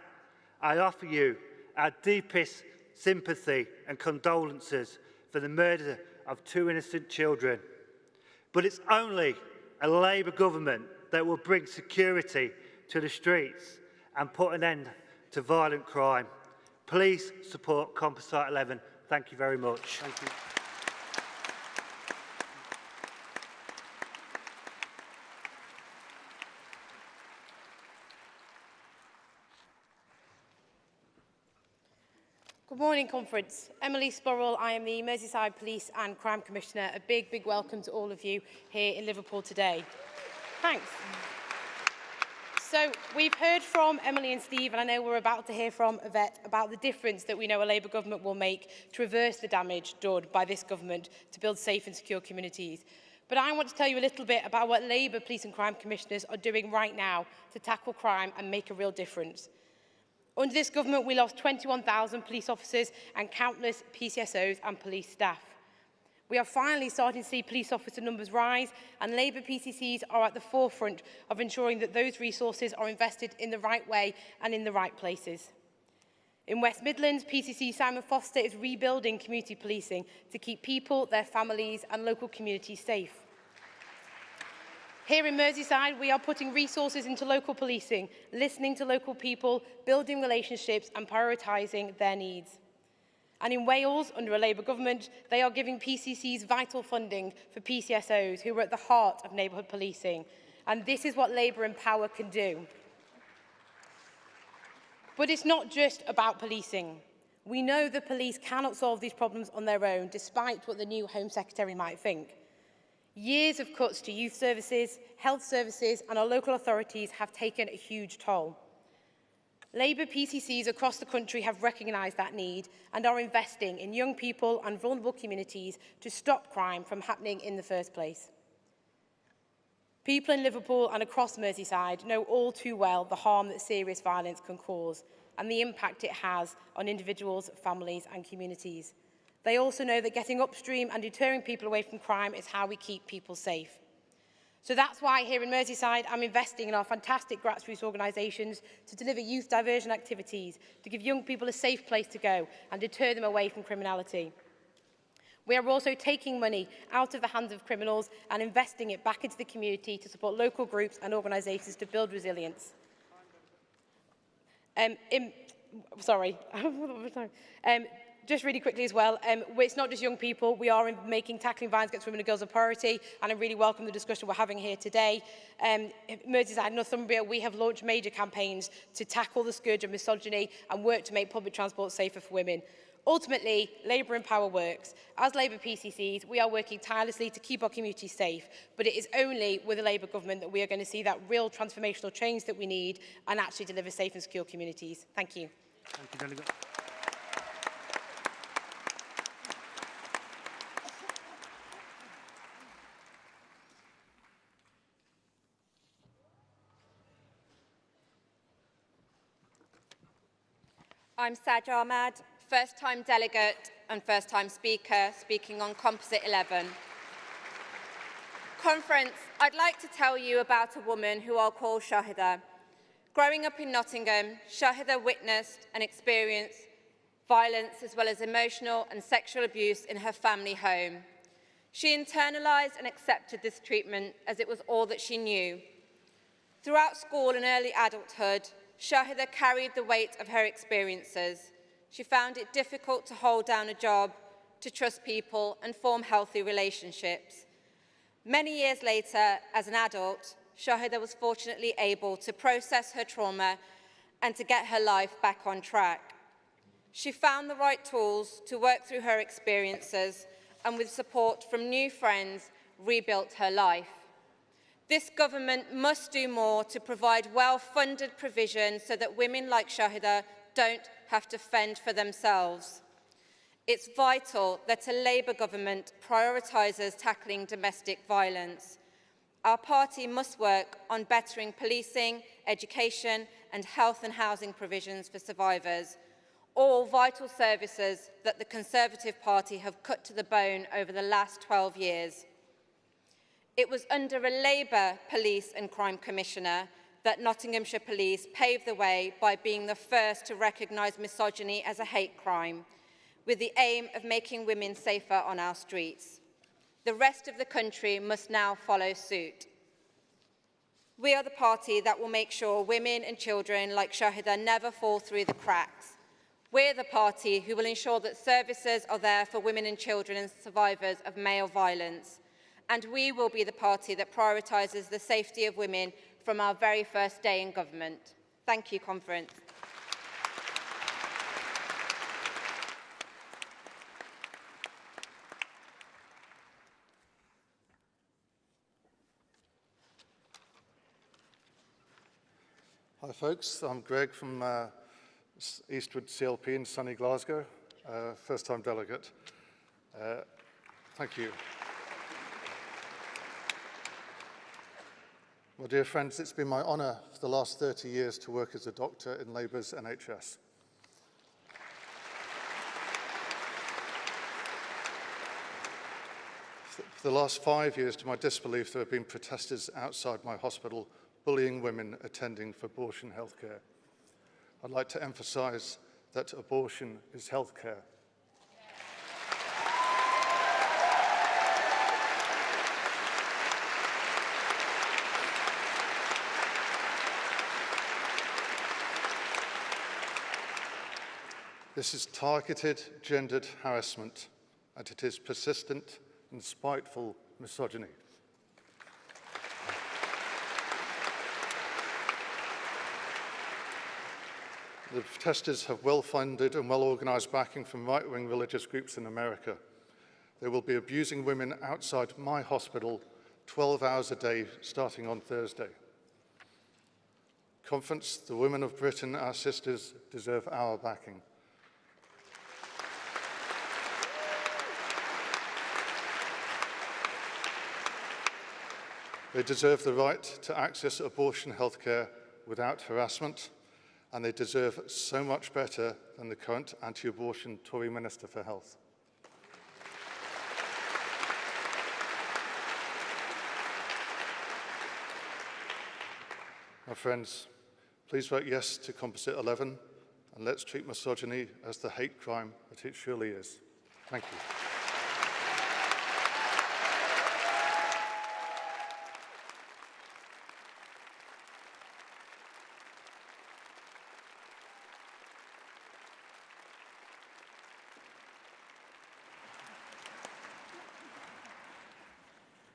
Speaker 16: I offer you our deepest sympathy and condolences for the murder of 2 innocent children. But it's only a Labour government that will bring security to the streets and put an end to violent crime. Please support Composite 11. Thank you very much. Thank you.
Speaker 17: Good morning, Conference. Emily Sporrell, I am the Merseyside Police and Crime Commissioner. A big, big welcome to all of you here in Liverpool today. Thanks. So we've heard from Emily and Steve, and I know we're about to hear from Yvette about the difference that we know a Labour government will make to reverse the damage done by this government to build safe and secure communities. But I want to tell you a little bit about what Labour Police and Crime Commissioners are doing right now to tackle crime and make a real difference. Under this government, we lost 21,000 police officers and countless PCSOs and police staff. We are finally starting to see police officer numbers rise, and Labour PCCs are at the forefront of ensuring that those resources are invested in the right way and in the right places. In West Midlands, PCC Simon Foster is rebuilding community policing to keep people, their families and local communities safe. Here in Merseyside, we are putting resources into local policing, listening to local people, building relationships and prioritising their needs. And in Wales, under a Labour government, they are giving PCCs vital funding for PCSOs who are at the heart of neighbourhood policing. And this is what Labour in power can do. But it's not just about policing. We know the police cannot solve these problems on their own, despite what the new Home Secretary might think. Years of cuts to youth services, health services and our local authorities have taken a huge toll. Labour PCCs across the country have recognised that need and are investing in young people and vulnerable communities to stop crime from happening in the first place. People in Liverpool and across Merseyside know all too well the harm that serious violence can cause and the impact it has on individuals, families and communities. They also know that getting upstream and deterring people away from crime is how we keep people safe. So that's why here in Merseyside, I'm investing in our fantastic grassroots organisations to deliver youth diversion activities, to give young people a safe place to go and deter them away from criminality. We are also taking money out of the hands of criminals and investing it back into the community to support local groups and organisations to build resilience. Just really quickly as well, it's not just young people. We are making tackling violence against women and girls a priority, and I really welcome the discussion we're having here today. Merseyside and Northumbria, we have launched major campaigns to tackle the scourge of misogyny and work to make public transport safer for women. Ultimately, Labour in power works. As Labour PCCs, we are working tirelessly to keep our communities safe, but it is only with a Labour government that we are going to see that real transformational change that we need and actually deliver safe and secure communities. Thank you.
Speaker 1: Thank you, Delegate.
Speaker 18: I'm Sajja Ahmad, first-time delegate and first-time speaker, speaking on Composite 11. Conference, I'd like to tell you about a woman who I'll call Shahida. Growing up in Nottingham, Shahida witnessed and experienced violence as well as emotional and sexual abuse in her family home. She internalised and accepted this treatment as it was all that she knew. Throughout school and early adulthood, Shahida carried the weight of her experiences. She found it difficult to hold down a job, to trust people and form healthy relationships. Many years later, as an adult, Shahida was fortunately able to process her trauma and to get her life back on track. She found the right tools to work through her experiences and with support from new friends, rebuilt her life. This government must do more to provide well-funded provision so that women like Shahida don't have to fend for themselves. It's vital that a Labour government prioritises tackling domestic violence. Our party must work on bettering policing, education and health and housing provisions for survivors, all vital services that the Conservative Party have cut to the bone over the last 12 years. It was under a Labour Police and Crime Commissioner that Nottinghamshire Police paved the way by being the first to recognise misogyny as a hate crime, with the aim of making women safer on our streets. The rest of the country must now follow suit. We are the party that will make sure women and children like Shahida never fall through the cracks. We're the party who will ensure that services are there for women and children and survivors of male violence. And we will be the party that prioritises the safety of women from our very first day in government. Thank you, Conference.
Speaker 19: Hi folks, I'm Greg from Eastwood CLP in sunny Glasgow, first-time delegate. Thank you. Well, dear friends, it's been my honour for the last 30 years to work as a doctor in Labour's NHS. For the last 5 years, to my disbelief, there have been protesters outside my hospital bullying women attending for abortion healthcare. I'd like to emphasise that abortion is healthcare. This is targeted gendered harassment, and it is persistent and spiteful misogyny. The protesters have well-funded and well-organised backing from right-wing religious groups in America. They will be abusing women outside my hospital 12 hours a day, starting on Thursday. Conference, the women of Britain, our sisters, deserve our backing. They deserve the right to access abortion healthcare without harassment, and they deserve so much better than the current anti-abortion Tory Minister for Health. My friends, please vote yes to Composite 11, and let's treat misogyny as the hate crime that it surely is. Thank you.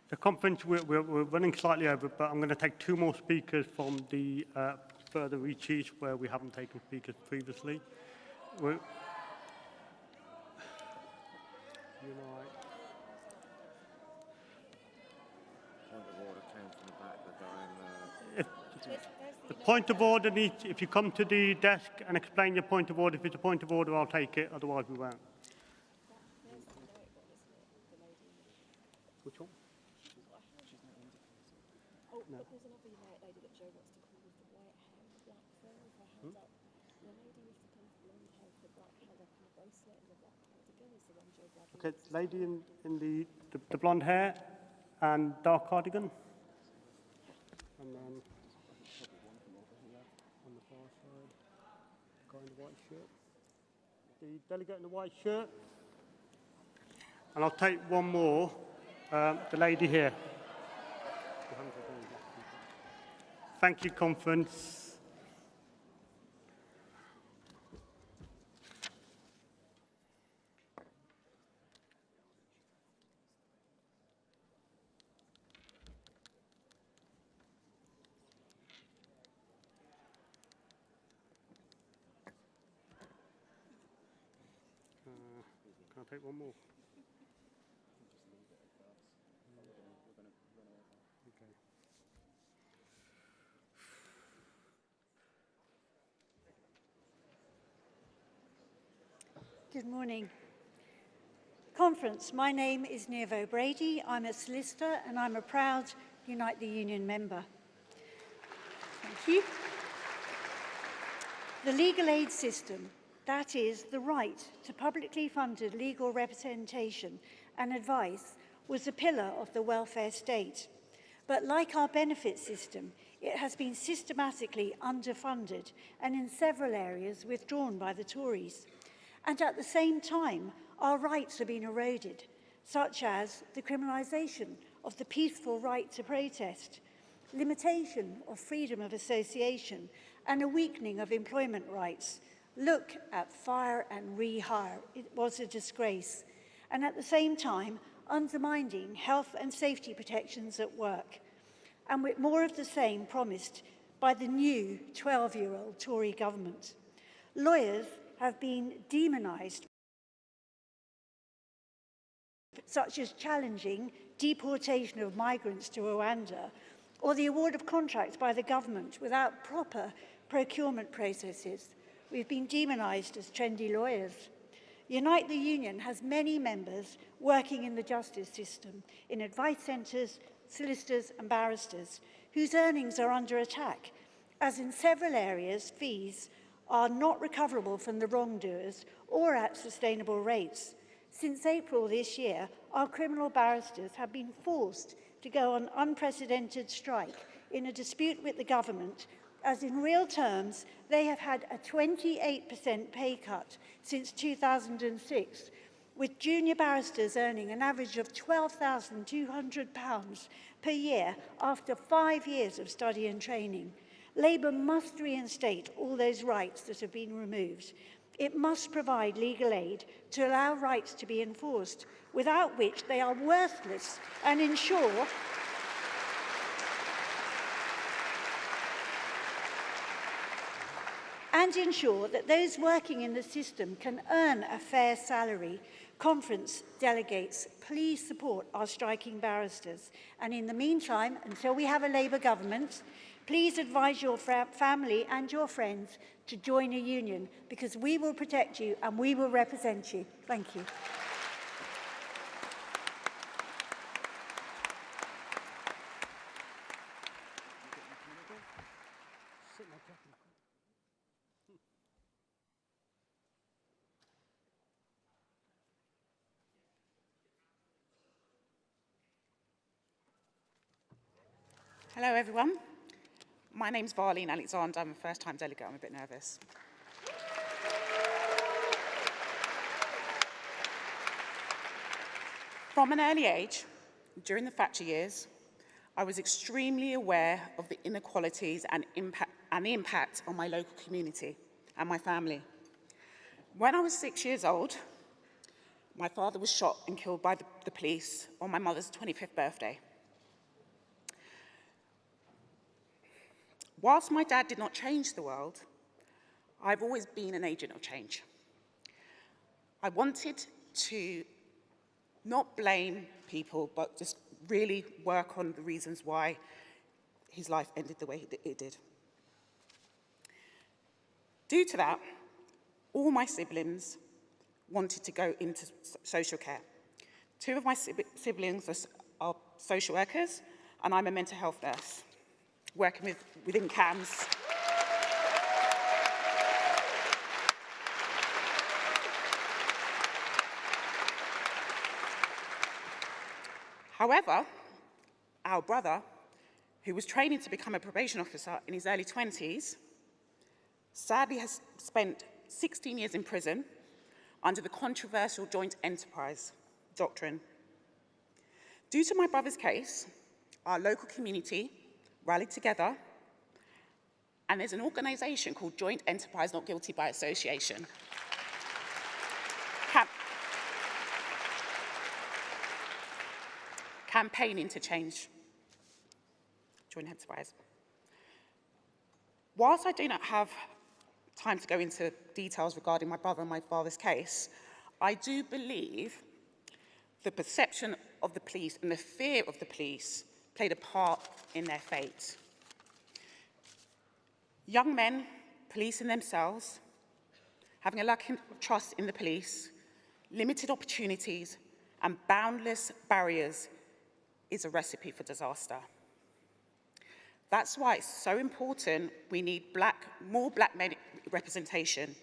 Speaker 1: The conference, we're running slightly over, but I'm going to take two more speakers from the further reaches where we haven't taken speakers previously. The point of order needs, if you come to the desk and explain your point of order, if it's a point of order, I'll take it, otherwise we won't. Which one? No. But there's another lady that Joe wants to call with the white hair and the black fur with her hand up. The lady with the kind of blonde hair with the black hair up and the bracelet and the black cardigan is the one Joe Bradley. Okay, lady in the blonde hair and dark cardigan. And then on the far side, the guy in the white shirt. The delegate in the white shirt. And I'll take one more, the lady here. Thank you, Conference. I'll take one more. Okay.
Speaker 20: Good morning. Conference, my name is Nevo Brady. I'm a solicitor and I'm a proud Unite the Union member. Thank you. The legal aid system, that is, the right to publicly funded legal representation and advice, was a pillar of the welfare state. But like our benefit system, it has been systematically underfunded and in several areas withdrawn by the Tories. And at the same time, our rights have been eroded, such as the criminalisation of the peaceful right to protest, limitation of freedom of association, and a weakening of employment rights. Look at fire and rehire. It was a disgrace. And at the same time, undermining health and safety protections at work. And with more of the same promised by the new 12-year-old Tory government. Lawyers have been demonised, such as challenging deportation of migrants to Rwanda, or the award of contracts by the government without proper procurement processes. We've been demonised as trendy lawyers. Unite the Union has many members working in the justice system, in advice centres, solicitors and barristers, whose earnings are under attack, as in several areas fees are not recoverable from the wrongdoers or at sustainable rates. Since April this year, our criminal barristers have been forced to go on unprecedented strike in a dispute with the government, as in real terms, they have had a 28% pay cut since 2006, with junior barristers earning an average of £12,200 per year after 5 years of study and training. Labour must reinstate all those rights that have been removed. It must provide legal aid to allow rights to be enforced, without which they are worthless, and ensure that those working in the system can earn a fair salary. Conference delegates, please support our striking barristers. And in the meantime, until we have a Labour government, please advise your family and your friends to join a union, because we will protect you and we will represent you. Thank you.
Speaker 21: Hello, everyone. My name's Varlene Alexander. I'm a first-time delegate. I'm a bit nervous. From an early age, during the Thatcher years, I was extremely aware of the inequalities and the impact on my local community and my family. When I was 6 years old, my father was shot and killed by the police on my mother's 25th birthday. Whilst my dad did not change the world, I've always been an agent of change. I wanted to not blame people, but just really work on the reasons why his life ended the way it did. Due to that, all my siblings wanted to go into social care. 2 of my siblings are social workers, and I'm a mental health nurse, working within CAMS. However, our brother, who was training to become a probation officer in his early 20s, sadly has spent 16 years in prison under the controversial joint enterprise doctrine. Due to my brother's case, our local community rallied together, and there's an organisation called Joint Enterprise Not Guilty by Association. Campaigning to change Joint Enterprise. Whilst I do not have time to go into details regarding my brother and my father's case, I do believe the perception of the police and the fear of the police played a part in their fate. Young men policing themselves, having a lack of trust in the police, limited opportunities, and boundless barriers is a recipe for disaster. That's why it's so important we need more black men representation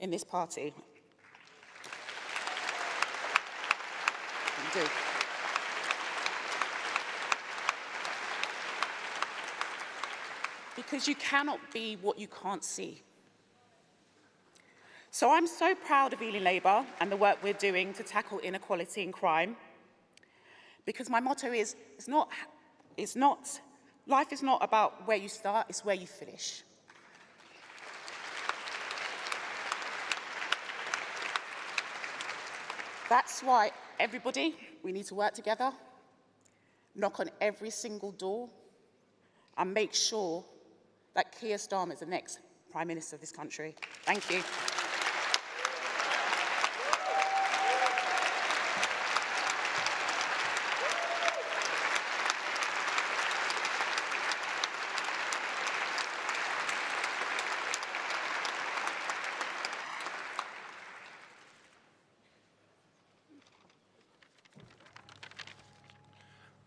Speaker 21: in this party. We do. Because you cannot be what you can't see. So I'm so proud of Ealing Labour and the work we're doing to tackle inequality and crime, because my motto is, life is not about where you start, it's where you finish. That's why everybody, we need to work together, knock on every single door, and make sure that Keir Starmer is the next Prime Minister of this country. Thank you.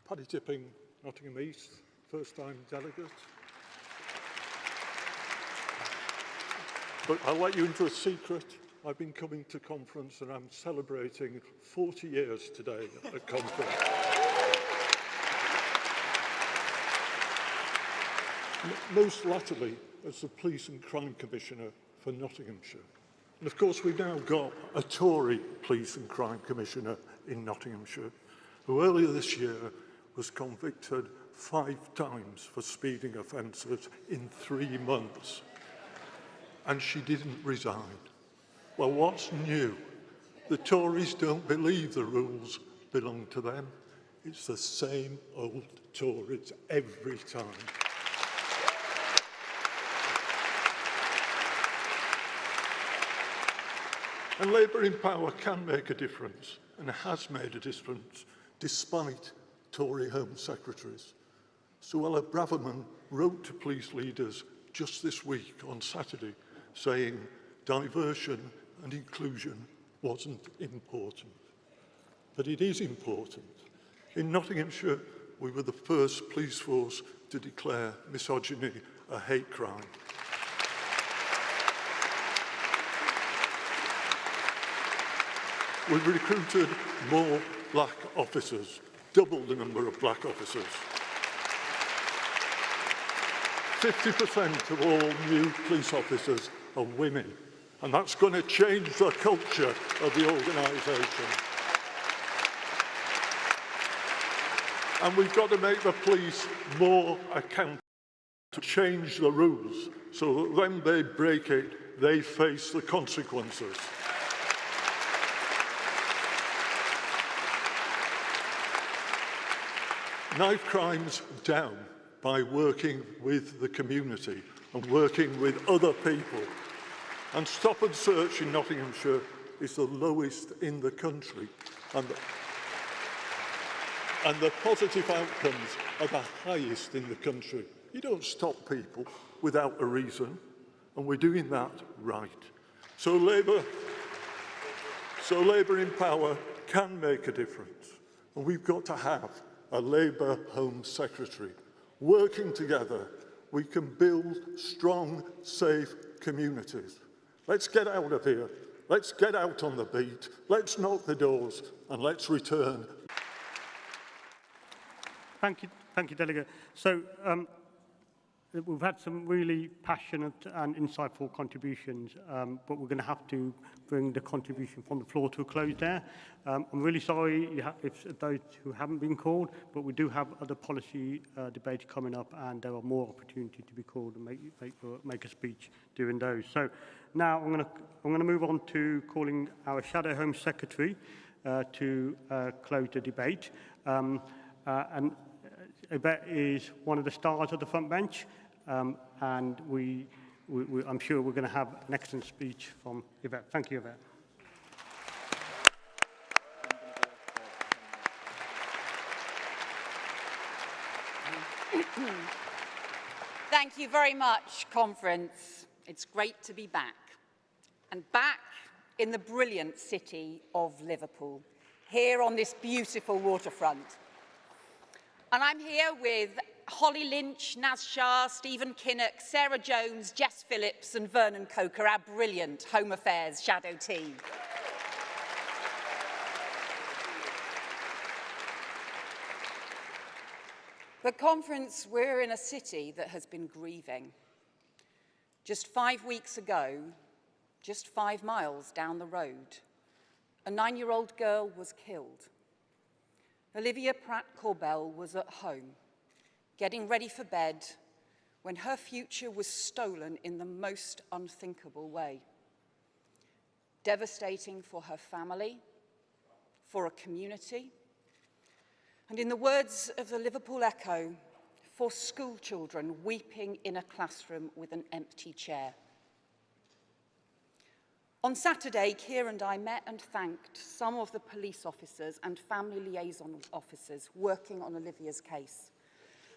Speaker 2: Paddy Tipping, Nottingham East, first-time delegate. But I'll let you into a secret. I've been coming to conference and I'm celebrating 40 years today at conference. Most latterly as the Police and Crime Commissioner for Nottinghamshire. And of course we've now got a Tory Police and Crime Commissioner in Nottinghamshire, who earlier this year was convicted 5 times for speeding offences in 3 months. And she didn't resign. Well, what's new? The Tories don't believe the rules belong to them. It's the same old Tories every time. And Labour in power can make a difference, and has made a difference, despite Tory Home Secretaries. Suella Braverman wrote to police leaders just this week on Saturday saying diversion and inclusion wasn't important. But it is important. In Nottinghamshire, we were the first police force to declare misogyny a hate crime. We've recruited more black officers, double the number of black officers. 50% of all new police officers are women, and that's going to change the culture of the organisation. And we've got to make the police more accountable, to change the rules so that when they break it, they face the consequences. Knife crime's down by working with the community and working with other people. And stop and search in Nottinghamshire is the lowest in the country. And the positive outcomes are the highest in the country. You don't stop people without a reason, and we're doing that right. So Labour in power can make a difference, and we've got to have a Labour Home Secretary. Working together, we can build strong, safe communities. Let's get out of here. Let's get out on the beat. Let's knock the doors, and let's return.
Speaker 1: Thank you, Delegate. So we've had some really passionate and insightful contributions, but we're going to have to bring the contribution from the floor to a close there. I'm really sorry if those who haven't been called, but we do have other policy debates coming up, and there are more opportunities to be called and make a speech during those. So now I'm going to move on to calling our Shadow Home Secretary to close the debate. And Yvette is one of the stars of the front bench, and I'm sure we're going to have an excellent speech from Yvette. Thank you, Yvette.
Speaker 3: Thank you very much, Conference. It's great to be back. And back in the brilliant city of Liverpool, here on this beautiful waterfront. And I'm here with Holly Lynch, Naz Shah, Stephen Kinnock, Sarah Jones, Jess Phillips and Vernon Coker, our brilliant Home Affairs shadow team. The Conference, we're in a city that has been grieving. Just 5 weeks ago, just 5 miles down the road, a 9-year-old girl was killed. Olivia Pratt-Corbell was at home, getting ready for bed, when her future was stolen in the most unthinkable way. Devastating for her family, for a community, and in the words of the Liverpool Echo, for school children weeping in a classroom with an empty chair. On Saturday, Keir and I met and thanked some of the police officers and family liaison officers working on Olivia's case.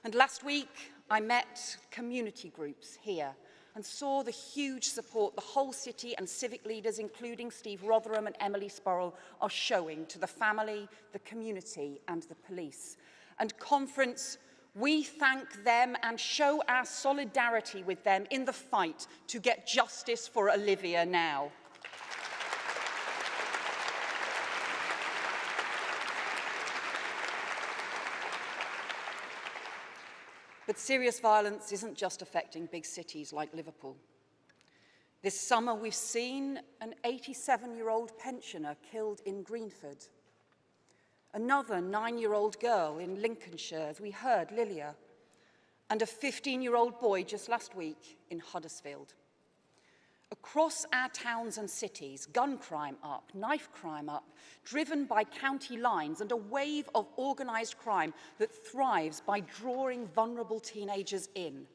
Speaker 3: And last week, I met community groups here and saw the huge support the whole city and civic leaders, including Steve Rotherham and Emily Sporrell, are showing to the family, the community and the police. And Conference, we thank them and show our solidarity with them in the fight to get justice for Olivia now. But serious violence isn't just affecting big cities like Liverpool. This summer we've seen an 87-year-old pensioner killed in Greenford. Another 9-year-old girl in Lincolnshire, as we heard, Lilia. And a 15-year-old boy just last week in Huddersfield. Across our towns and cities, gun crime up, knife crime up, driven by county lines and a wave of organised crime that thrives by drawing vulnerable teenagers in.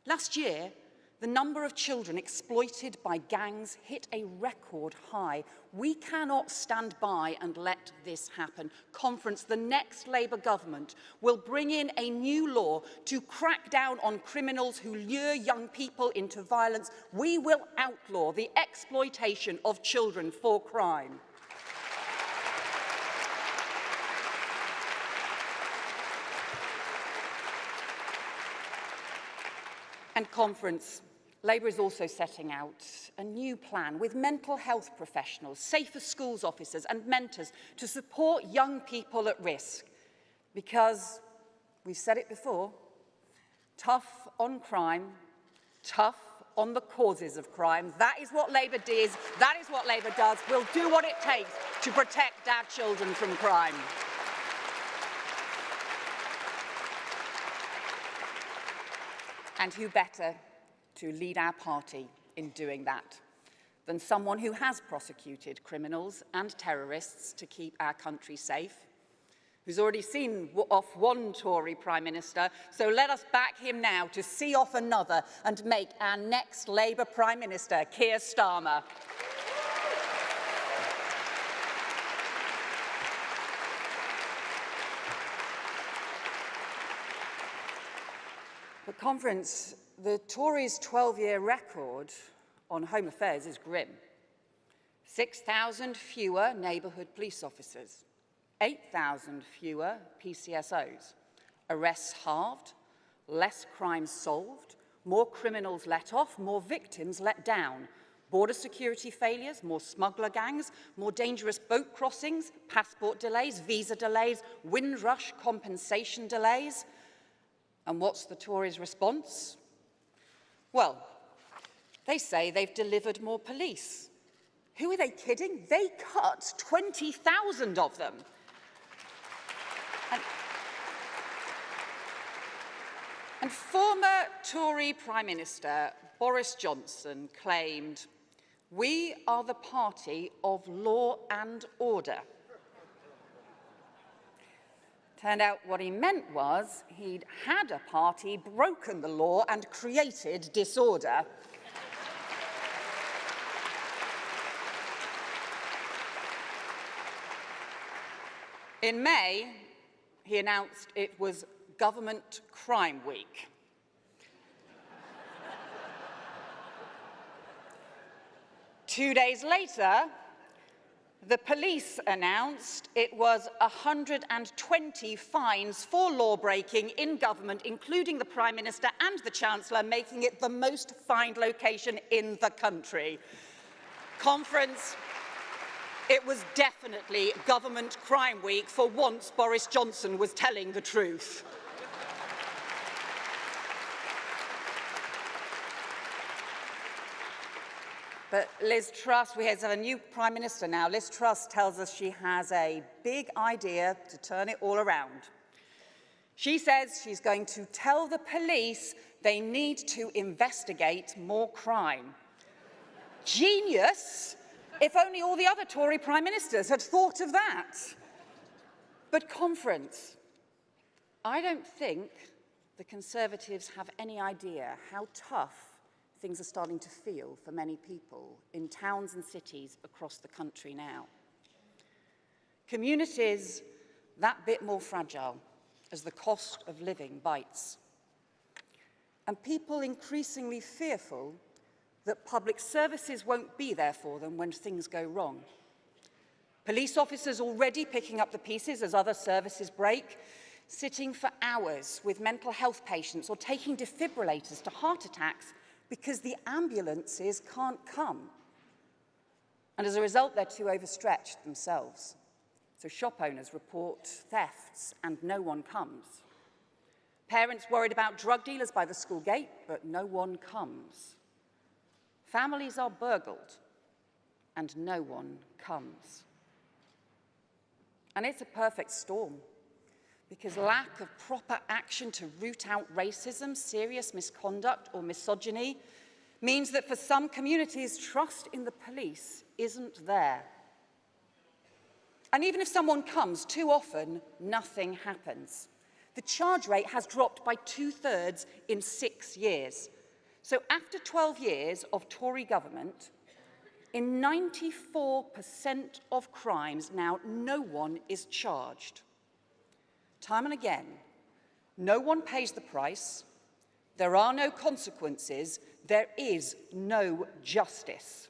Speaker 3: Last year, the number of children exploited by gangs hit a record high. We cannot stand by and let this happen. Conference, the next Labour government will bring in a new law to crack down on criminals who lure young people into violence. We will outlaw the exploitation of children for crime. And Conference, Labour is also setting out a new plan with mental health professionals, safer schools officers and mentors to support young people at risk. Because, we've said it before, tough on crime, tough on the causes of crime. That is what Labour does. That is what Labour does. We'll do what it takes to protect our children from crime. And who better to lead our party in doing that than someone who has prosecuted criminals and terrorists to keep our country safe, who's already seen off one Tory Prime Minister, so let us back him now to see off another and make our next Labour Prime Minister Keir Starmer. But Conference, the Tories' 12-year record on Home Affairs is grim. 6,000 fewer neighbourhood police officers, 8,000 fewer PCSOs, arrests halved, less crimes solved, more criminals let off, more victims let down, border security failures, more smuggler gangs, more dangerous boat crossings, passport delays, visa delays, Windrush compensation delays. And what's the Tories' response? Well, they say they've delivered more police. Who are they kidding? They cut 20,000 of them. And former Tory Prime Minister Boris Johnson claimed, "We are the party of law and order." Turned out what he meant was he'd had a party, broken the law and created disorder. In May, he announced it was Government Crime Week. Two days later, the police announced it was 120 fines for law-breaking in government, including the Prime Minister and the Chancellor, making it the most fined location in the country. Conference, it was definitely Government Crime Week. For once, Boris Johnson was telling the truth. But Liz Truss, we have a new Prime Minister now. Liz Truss tells us she has a big idea to turn it all around. She says she's going to tell the police they need to investigate more crime. Genius! If only all the other Tory Prime Ministers had thought of that. But Conference, I don't think the Conservatives have any idea how tough things are starting to feel for many people in towns and cities across the country now. Communities that bit more fragile as the cost of living bites. And people increasingly fearful that public services won't be there for them when things go wrong. Police officers already picking up the pieces as other services break, sitting for hours with mental health patients or taking defibrillators to heart attacks because the ambulances can't come. And as a result, they're too overstretched themselves. So shop owners report thefts and no one comes. Parents worried about drug dealers by the school gate, but no one comes. Families are burgled and no one comes. And it's a perfect storm, because lack of proper action to root out racism, serious misconduct or misogyny means that for some communities, trust in the police isn't there. And even if someone comes, too often, nothing happens. The charge rate has dropped by 2/3 in 6 years. So after 12 years of Tory government, in 94% of crimes now, no one is charged. Time and again, no one pays the price, there are no consequences, there is no justice.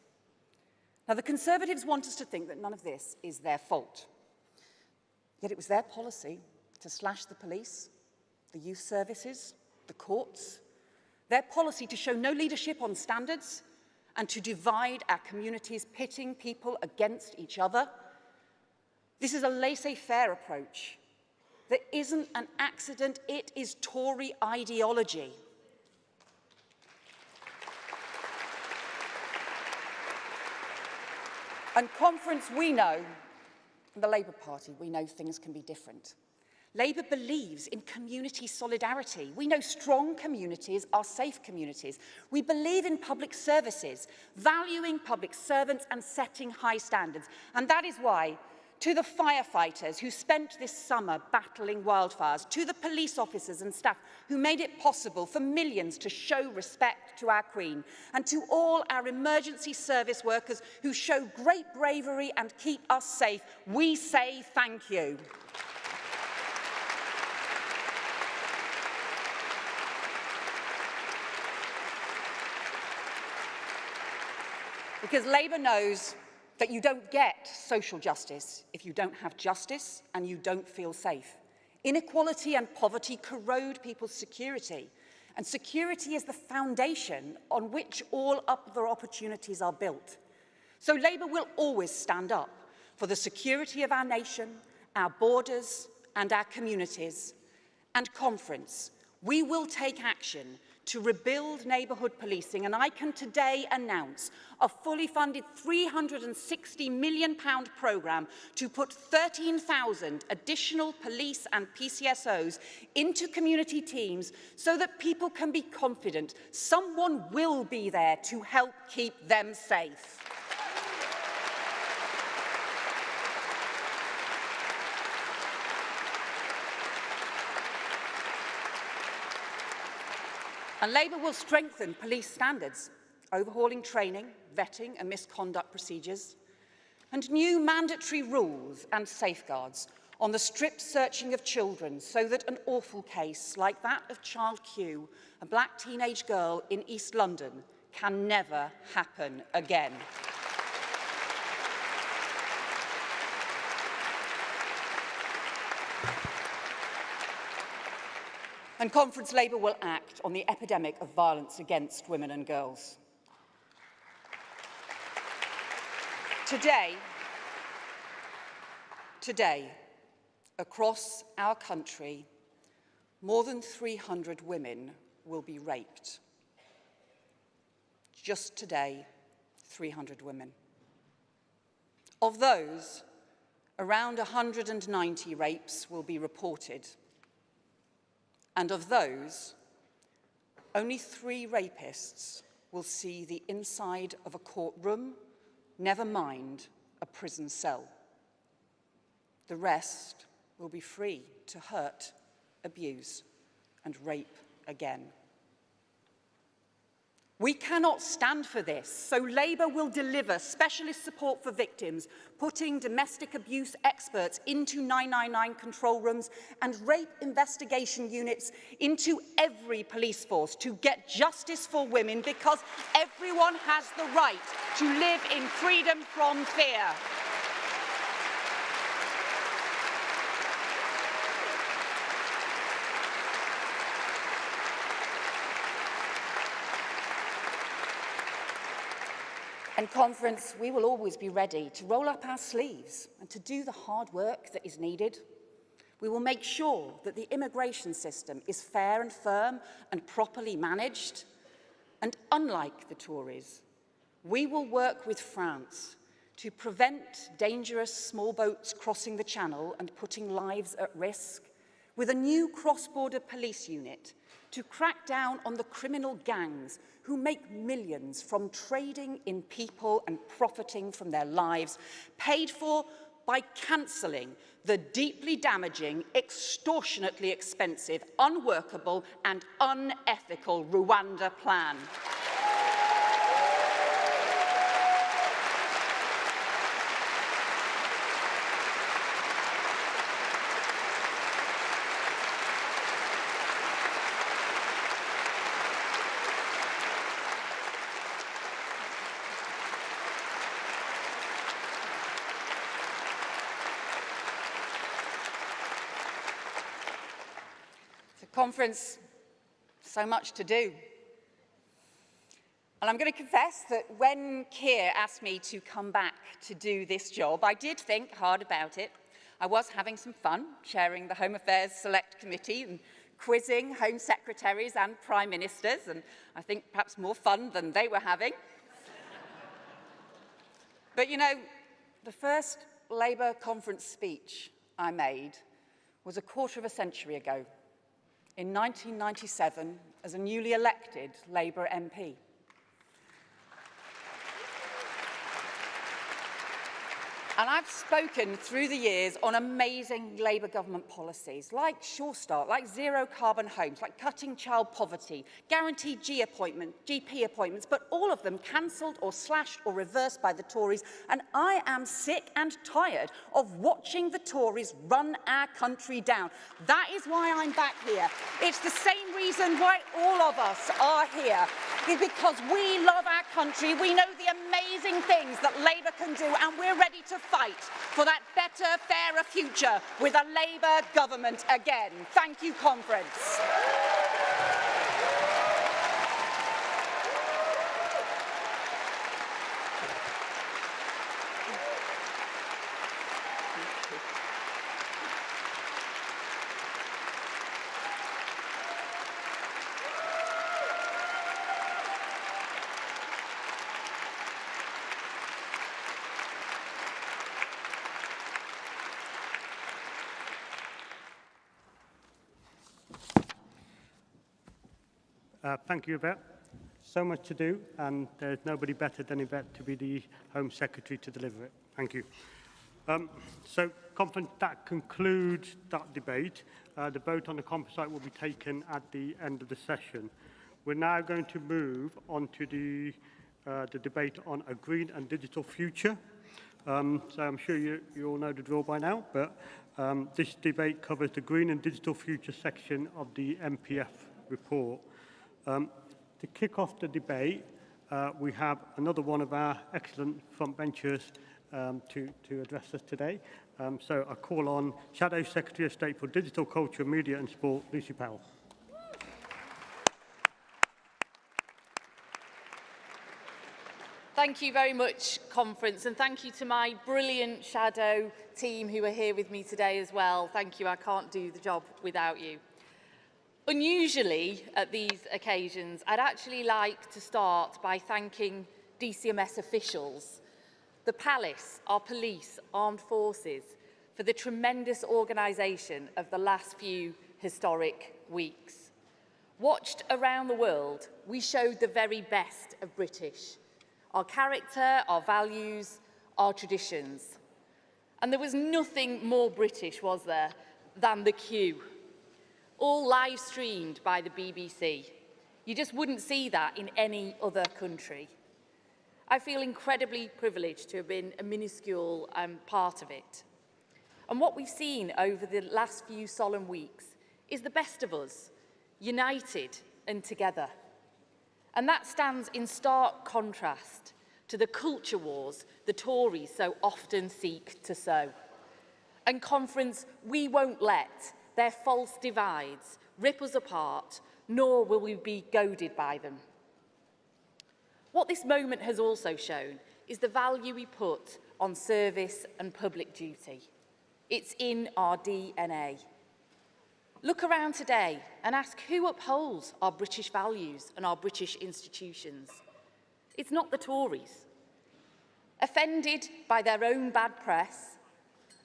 Speaker 3: Now, the Conservatives want us to think that none of this is their fault. Yet it was their policy to slash the police, the youth services, the courts, their policy to show no leadership on standards and to divide our communities, pitting people against each other. This is a laissez-faire approach that isn't an accident, it is Tory ideology. And Conference, we know, the Labour Party, we know things can be different. Labour believes in community solidarity. We know strong communities are safe communities. We believe in public services, valuing public servants and setting high standards. And that is why, to the firefighters who spent this summer battling wildfires, to the police officers and staff who made it possible for millions to show respect to our Queen, and to all our emergency service workers who show great bravery and keep us safe, we say thank you. Because Labour knows that you don't get social justice if you don't have justice and you don't feel safe. Inequality and poverty corrode people's security, and security is the foundation on which all other opportunities are built. So Labour will always stand up for the security of our nation, our borders and our communities. And Conference, we will take action to rebuild neighbourhood policing, and I can today announce a fully funded £360 million programme to put 13,000 additional police and PCSOs into community teams so that people can be confident someone will be there to help keep them safe. And Labour will strengthen police standards, overhauling training, vetting and misconduct procedures, and new mandatory rules and safeguards on the strip searching of children so that an awful case like that of Child Q, a black teenage girl in East London, can never happen again. And Conference Labour will act on the epidemic of violence against women and girls. Today, across our country, more than 300 women will be raped. Just today, 300 women. Of those, around 190 rapes will be reported. And of those, only 3 rapists will see the inside of a courtroom, never mind a prison cell. The rest will be free to hurt, abuse, and rape again. We cannot stand for this, so Labour will deliver specialist support for victims, putting domestic abuse experts into 999 control rooms and rape investigation units into every police force to get justice for women, because everyone has the right to live in freedom from fear. And Conference, we will always be ready to roll up our sleeves and to do the hard work that is needed. We will make sure that the immigration system is fair and firm and properly managed. And unlike the Tories, we will work with France to prevent dangerous small boats crossing the Channel and putting lives at risk, with a new cross-border police unit to crack down on the criminal gangs who make millions from trading in people and profiting from their lives, paid for by cancelling the deeply damaging, extortionately expensive, unworkable and unethical Rwanda plan. Conference, so much to do. And I'm going to confess that when Keir asked me to come back to do this job, I did think hard about it. I was having some fun chairing the Home Affairs Select Committee and quizzing Home Secretaries and Prime Ministers, and I think perhaps more fun than they were having. But you know, the first Labour conference speech I made was a quarter of a century ago, in 1997, as a newly elected Labour MP. And I've spoken through the years on amazing Labour government policies, like Sure Start, like zero carbon homes, like cutting child poverty, guaranteed GP appointments, but all of them cancelled or slashed or reversed by the Tories. And I am sick and tired of watching the Tories run our country down. That is why I'm back here. It's the same reason why all of us are here. It's because we love our country, we know the amazing things that Labour can do, and we're ready to fight for that better, fairer future with a Labour government again. Thank you, Conference.
Speaker 1: Thank you, Yvette. So much to do, and there's nobody better than Yvette to be the Home Secretary to deliver it. Thank you. So, Conference, that concludes that debate. The vote on the composite will be taken at the end of the session. We're now going to move on to the debate on a green and digital future. So I'm sure you all know the drill by now, but This debate covers the Green and Digital Future section of the MPF report. To kick off the debate, we have another one of our excellent frontbenchers to address us today. So I call on Shadow Secretary of State for Digital Culture, Media and Sport, Lucy Powell.
Speaker 6: Thank you very much, Conference, and thank you to my brilliant shadow team who are here with me today as well. Thank you, I can't do the job without you. Unusually, at these occasions, I'd actually like to start by thanking DCMS officials, the Palace, our police, armed forces, for the tremendous organisation of the last few historic weeks. Watched around the world, we showed the very best of British. Our character, our values, our traditions. And there was nothing more British, was there, than the queue. All live streamed by the BBC. You just wouldn't see that in any other country. I feel incredibly privileged to have been a minuscule part of it. And what we've seen over the last few solemn weeks is the best of us, united and together. And that stands in stark contrast to the culture wars the Tories so often seek to sow. And Conference, we won't let their false divides rip us apart, nor will we be goaded by them. What this moment has also shown is the value we put on service and public duty. It's in our DNA. Look around today and ask who upholds our British values and our British institutions. It's not the Tories. Offended by their own bad press,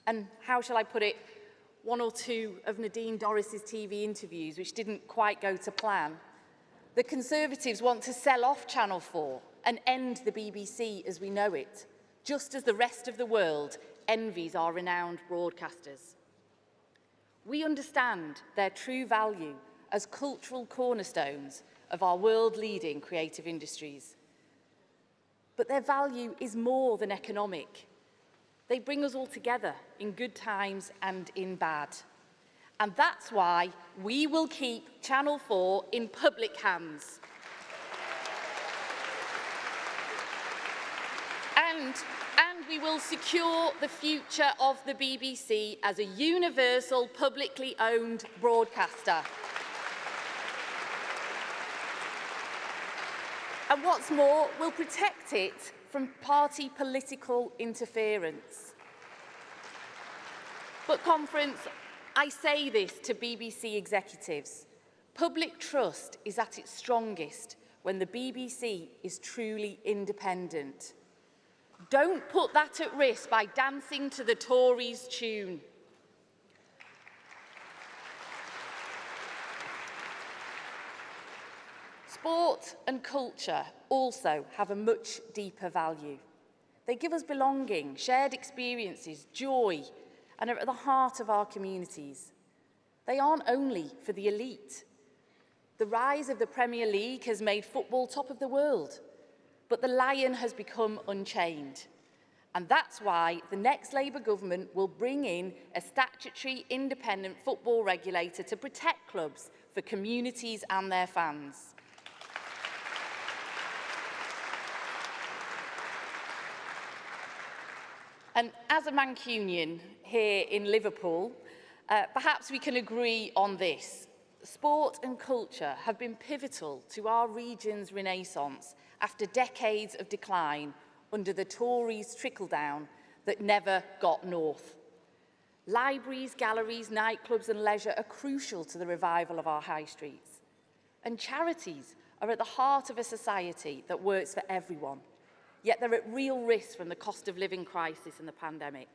Speaker 6: and how shall I put it, one or two of Nadine Dorris's TV interviews which didn't quite go to plan, the Conservatives want to sell off Channel 4 and end the BBC as we know it, just as the rest of the world envies our renowned broadcasters. We understand their true value as cultural cornerstones of our world-leading creative industries. But their value is more than economic. They bring us all together in good times and in bad. And that's why we will keep Channel 4 in public hands. And we will secure the future of the BBC as a universal, publicly owned broadcaster. And what's more, we'll protect it from party political interference. But Conference, I say this to BBC executives. Public trust is at its strongest when the BBC is truly independent. Don't put that at risk by dancing to the Tories' tune. Sport and culture also have a much deeper value. They give us belonging, shared experiences, joy, and are at the heart of our communities. They aren't only for the elite. The rise of the Premier League has made football top of the world, but the lion has become unchained. And that's why the next Labour government will bring in a statutory independent football regulator to protect clubs for communities and their fans. And as a Mancunian here in Liverpool, perhaps we can agree on this. Sport and culture have been pivotal to our region's renaissance after decades of decline under the Tories' trickle-down that never got north. Libraries, galleries, nightclubs and leisure are crucial to the revival of our high streets. And charities are at the heart of a society that works for everyone, yet they're at real risk from the cost of living crisis and the pandemic.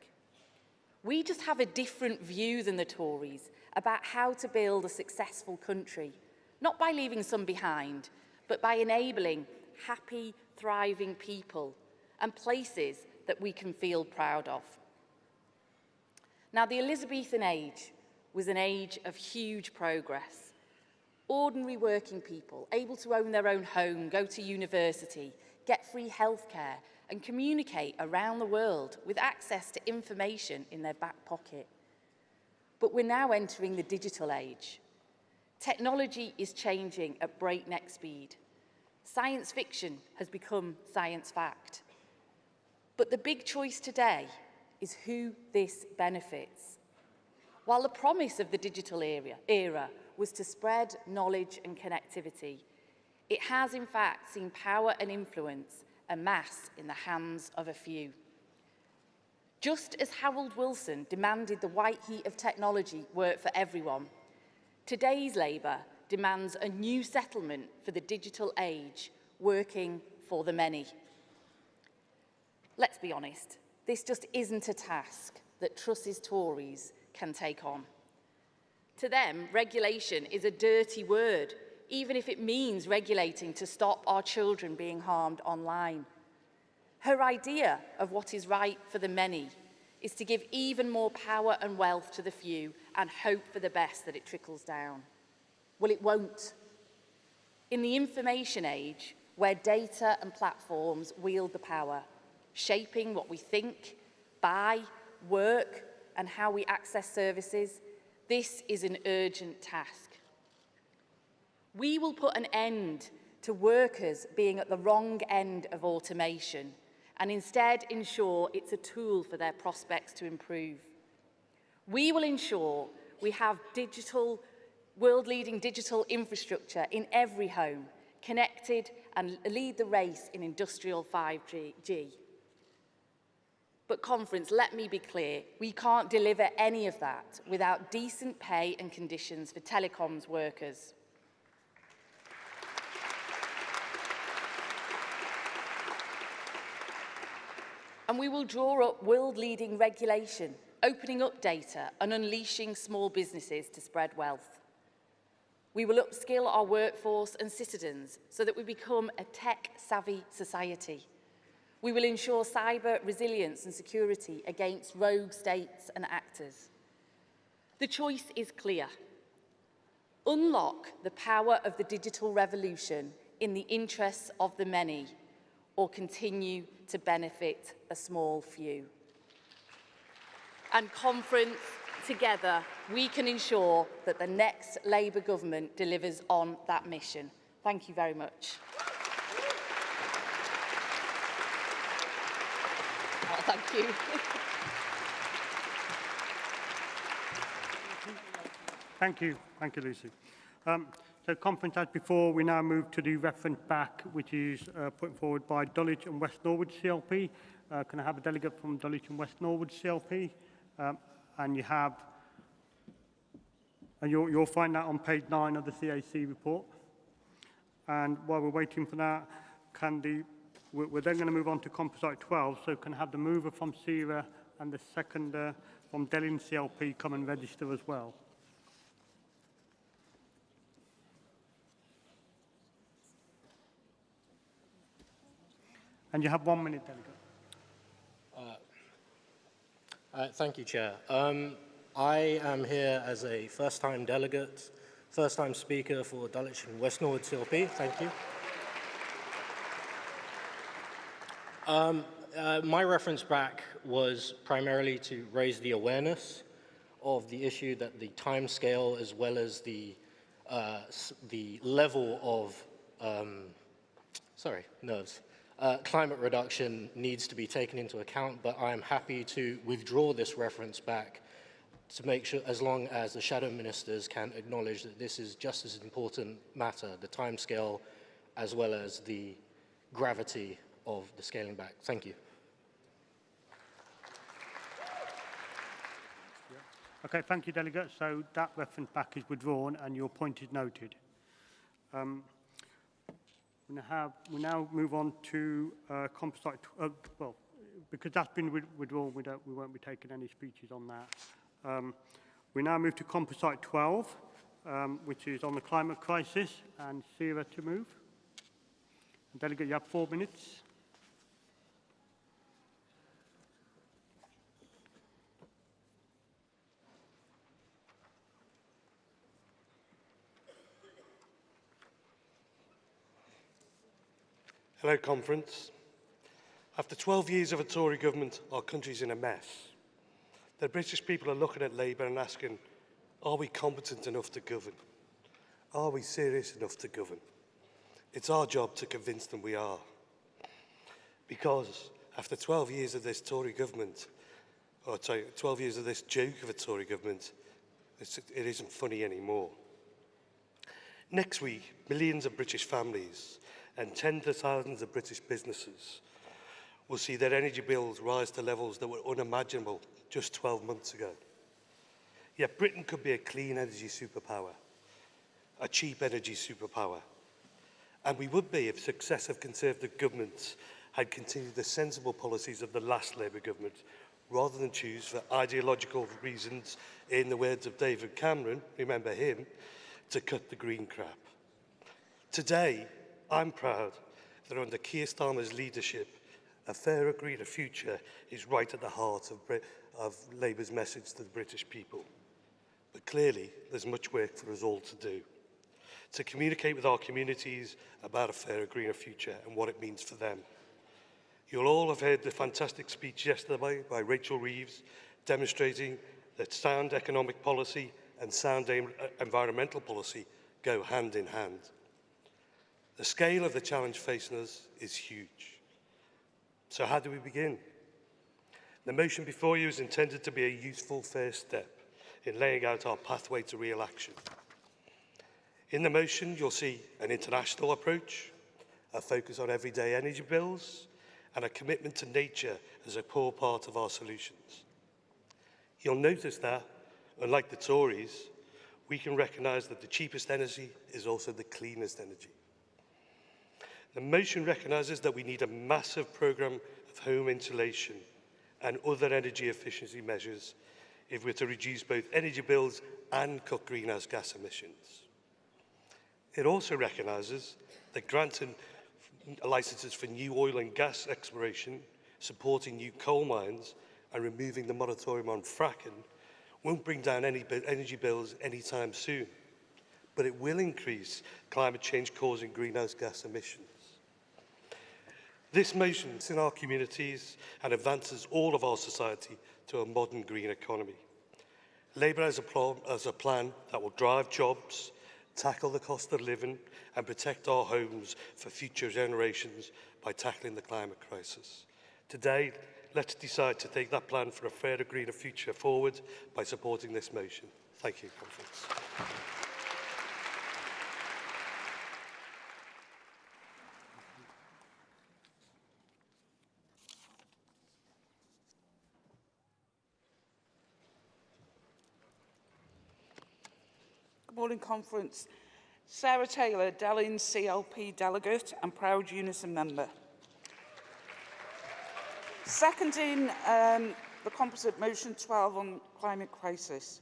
Speaker 6: We just have a different view than the Tories about how to build a successful country, not by leaving some behind, but by enabling happy, thriving people and places that we can feel proud of. Now, the Elizabethan age was an age of huge progress. Ordinary working people able to own their own home, go to university, get free healthcare and communicate around the world with access to information in their back pocket.
Speaker 4: But we're now entering the digital age. Technology is changing at breakneck speed. Science fiction has become science fact. But the big choice today is who this benefits. While the promise of the digital era was to spread knowledge and connectivity, it has in fact seen power and influence amass in the hands of a few. Just as Harold Wilson demanded the white heat of technology work for everyone, today's Labour demands a new settlement for the digital age, working for the many. Let's be honest, this just isn't a task that Truss's Tories can take on. To them, regulation is a dirty word, even if it means regulating to stop our children being harmed online. Her idea of what is right for the many is to give even more power and wealth to the few and hope for the best that it trickles down. Well, it won't. In the information age, where data and platforms wield the power, shaping what we think, buy, work, and how we access services, this is an urgent task. We will put an end to workers being at the wrong end of automation and instead ensure it's a tool for their prospects to improve. We will ensure we have world-leading digital infrastructure in every home, connected, and lead the race in industrial 5G. But conference, let me be clear, we can't deliver any of that without decent pay and conditions for telecoms workers. And we will draw up world-leading regulation, opening up data and unleashing small businesses to spread wealth. We will upskill our workforce and citizens so that we become a tech-savvy society. We will ensure cyber resilience and security against rogue states and actors. The choice is clear. Unlock the power of the digital revolution in the interests of the many, or continue to benefit a small few. And conference, together, we can ensure that the next Labour government delivers on that mission. Thank you very much. Oh, thank you.
Speaker 1: Thank you, Lucy. So conference as before, we now move to the reference back, which is put forward by Dulwich and West Norwood CLP. Can I have a delegate from Dulwich and West Norwood CLP? And you have, and you'll find that on page 9 of the CAC report. And while we're waiting for that, we're then going to move on to composite 12. So can I have the mover from SERA and the seconder from Delin CLP come and register as well? And you have 1 minute, delegate.
Speaker 22: Thank you, Chair. I am here as a first-time delegate, first-time speaker for Dulwich and West Norwood CLP. Thank you. My reference back was primarily to raise the awareness of the issue that the timescale as well as the level of, climate reduction needs to be taken into account, but I am happy to withdraw this reference back to make sure, as long as the shadow ministers can acknowledge that this is just as important matter, the timescale as well as the gravity of the scaling back. Thank you.
Speaker 1: Okay, thank you, delegate. So that reference back is withdrawn and your point is noted. We now move on to composite. Well, because that's been withdrawn, we won't be taking any speeches on that. We now move to composite 12, which is on the climate crisis, and SERA to move. Delegate, you have 4 minutes.
Speaker 23: Hello, conference. After 12 years of a Tory government, our country's in a mess.
Speaker 5: The British people are looking at Labour and asking, are we competent enough to govern? Are we serious enough to govern? It's our job to convince them we are. Because after 12 years of this Tory government, 12 years of this joke of a Tory government, it isn't funny anymore. Next week, millions of British families and tens of thousands of British businesses will see their energy bills rise to levels that were unimaginable just 12 months ago. Yet Britain could be a clean energy superpower, a cheap energy superpower. And we would be if successive Conservative governments had continued the sensible policies of the last Labour government, rather than choose for ideological reasons, in the words of David Cameron, remember him, to cut the green crap. Today, I'm proud that under Keir Starmer's leadership, a fairer, greener future is right at the heart of Labour's message to the British people. But clearly, there's much work for us all to do, to communicate with our communities about a fairer, greener future and what it means for them. You'll all have heard the fantastic speech yesterday by Rachel Reeves, demonstrating that sound economic policy and sound environmental policy go hand in hand. The scale of the challenge facing us is huge. So how do we begin? The motion before you is intended to be a useful first step in laying out our pathway to real action. In the motion, you'll see an international approach, a focus on everyday energy bills, and a commitment to nature as a core part of our solutions. You'll notice that, unlike the Tories, we can recognise that the cheapest energy is also the cleanest energy. The motion recognises that we need a massive programme of home insulation and other energy efficiency measures if we're to reduce both energy bills and cut greenhouse gas emissions. It also recognises that granting licences for new oil and gas exploration, supporting new coal mines and removing the moratorium on fracking won't bring down any energy bills anytime soon, but it will increase climate change causing greenhouse gas emissions. This motion is in our communities and advances all of our society to a modern green economy. Labour has a plan that will drive jobs, tackle the cost of living and protect our homes for future generations by tackling the climate crisis. Today, let's decide to take that plan for a fairer, greener future forward by supporting this motion. Thank you, Conference.
Speaker 21: Good morning, Conference. Sarah Taylor, Dellin CLP delegate and proud Unison member. Seconding the composite motion 12 on climate crisis.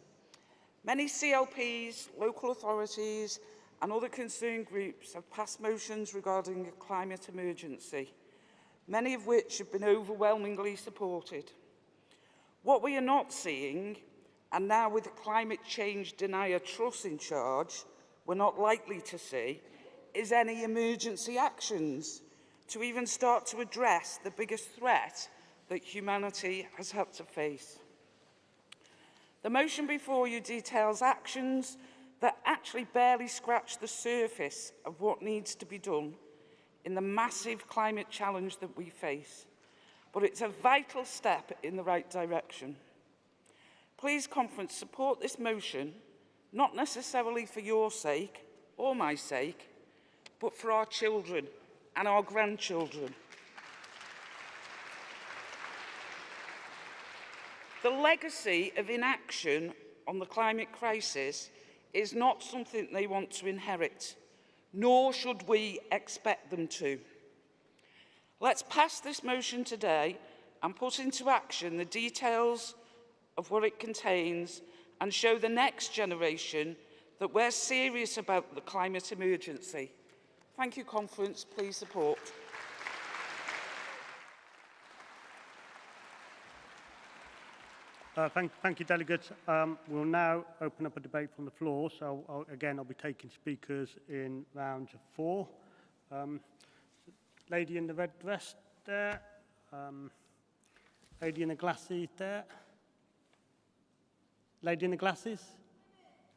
Speaker 21: Many CLPs, local authorities and other concerned groups have passed motions regarding a climate emergency, many of which have been overwhelmingly supported. What we are not seeing, and now with the climate change denier Truss in charge, we're not likely to see, is any emergency actions to even start to address the biggest threat that humanity has had to face. The motion before you details actions that actually barely scratch the surface of what needs to be done in the massive climate challenge that we face, but it's a vital step in the right direction. Please, Conference, support this motion, not necessarily for your sake or my sake, but for our children and our grandchildren. The legacy of inaction on the climate crisis is not something they want to inherit, nor should we expect them to. Let's pass this motion today and put into action the details of what it contains and show the next generation that we're serious about the climate emergency. Thank you, Conference. Please support.
Speaker 1: Thank you, Delegate. We'll now open up a debate from the floor. So, I'll be taking speakers in rounds of 4. Lady in the red dress there. Lady in the glasses there. Lady in the glasses?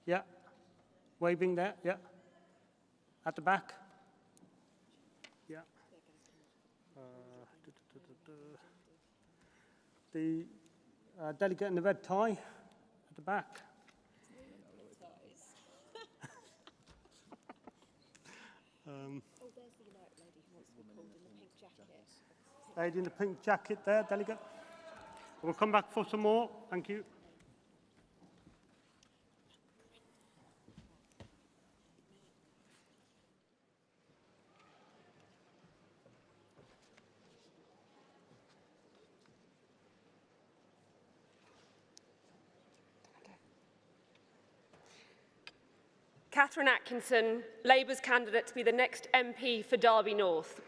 Speaker 1: Yeah. Waving there? Yeah. At the back? Yeah. The delegate in the red tie at the back. Lady in the pink jacket there, delegate. We'll come back for some more. Thank you.
Speaker 11: Catherine Atkinson, Labour's candidate to be the next MP for Derby North.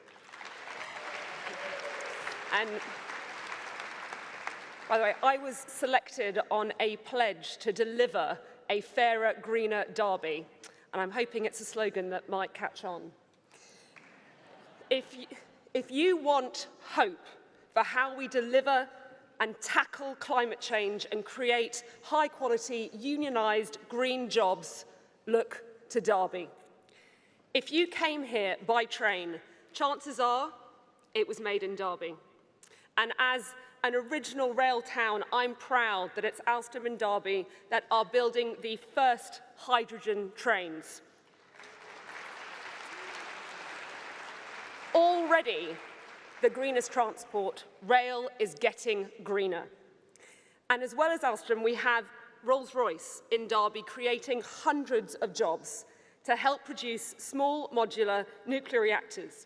Speaker 11: And by the way, I was selected on a pledge to deliver a fairer, greener Derby, and I'm hoping it's a slogan that might catch on. If you want hope for how we deliver and tackle climate change and create high-quality, unionised green jobs, look to Derby. If you came here by train, chances are it was made in Derby. And as an original rail town, I'm proud that it's Alstom and Derby that are building the first hydrogen trains. Already, the greenest transport, rail, is getting greener. And as well as Alstom, we have Rolls-Royce in Derby creating hundreds of jobs to help produce small modular nuclear reactors.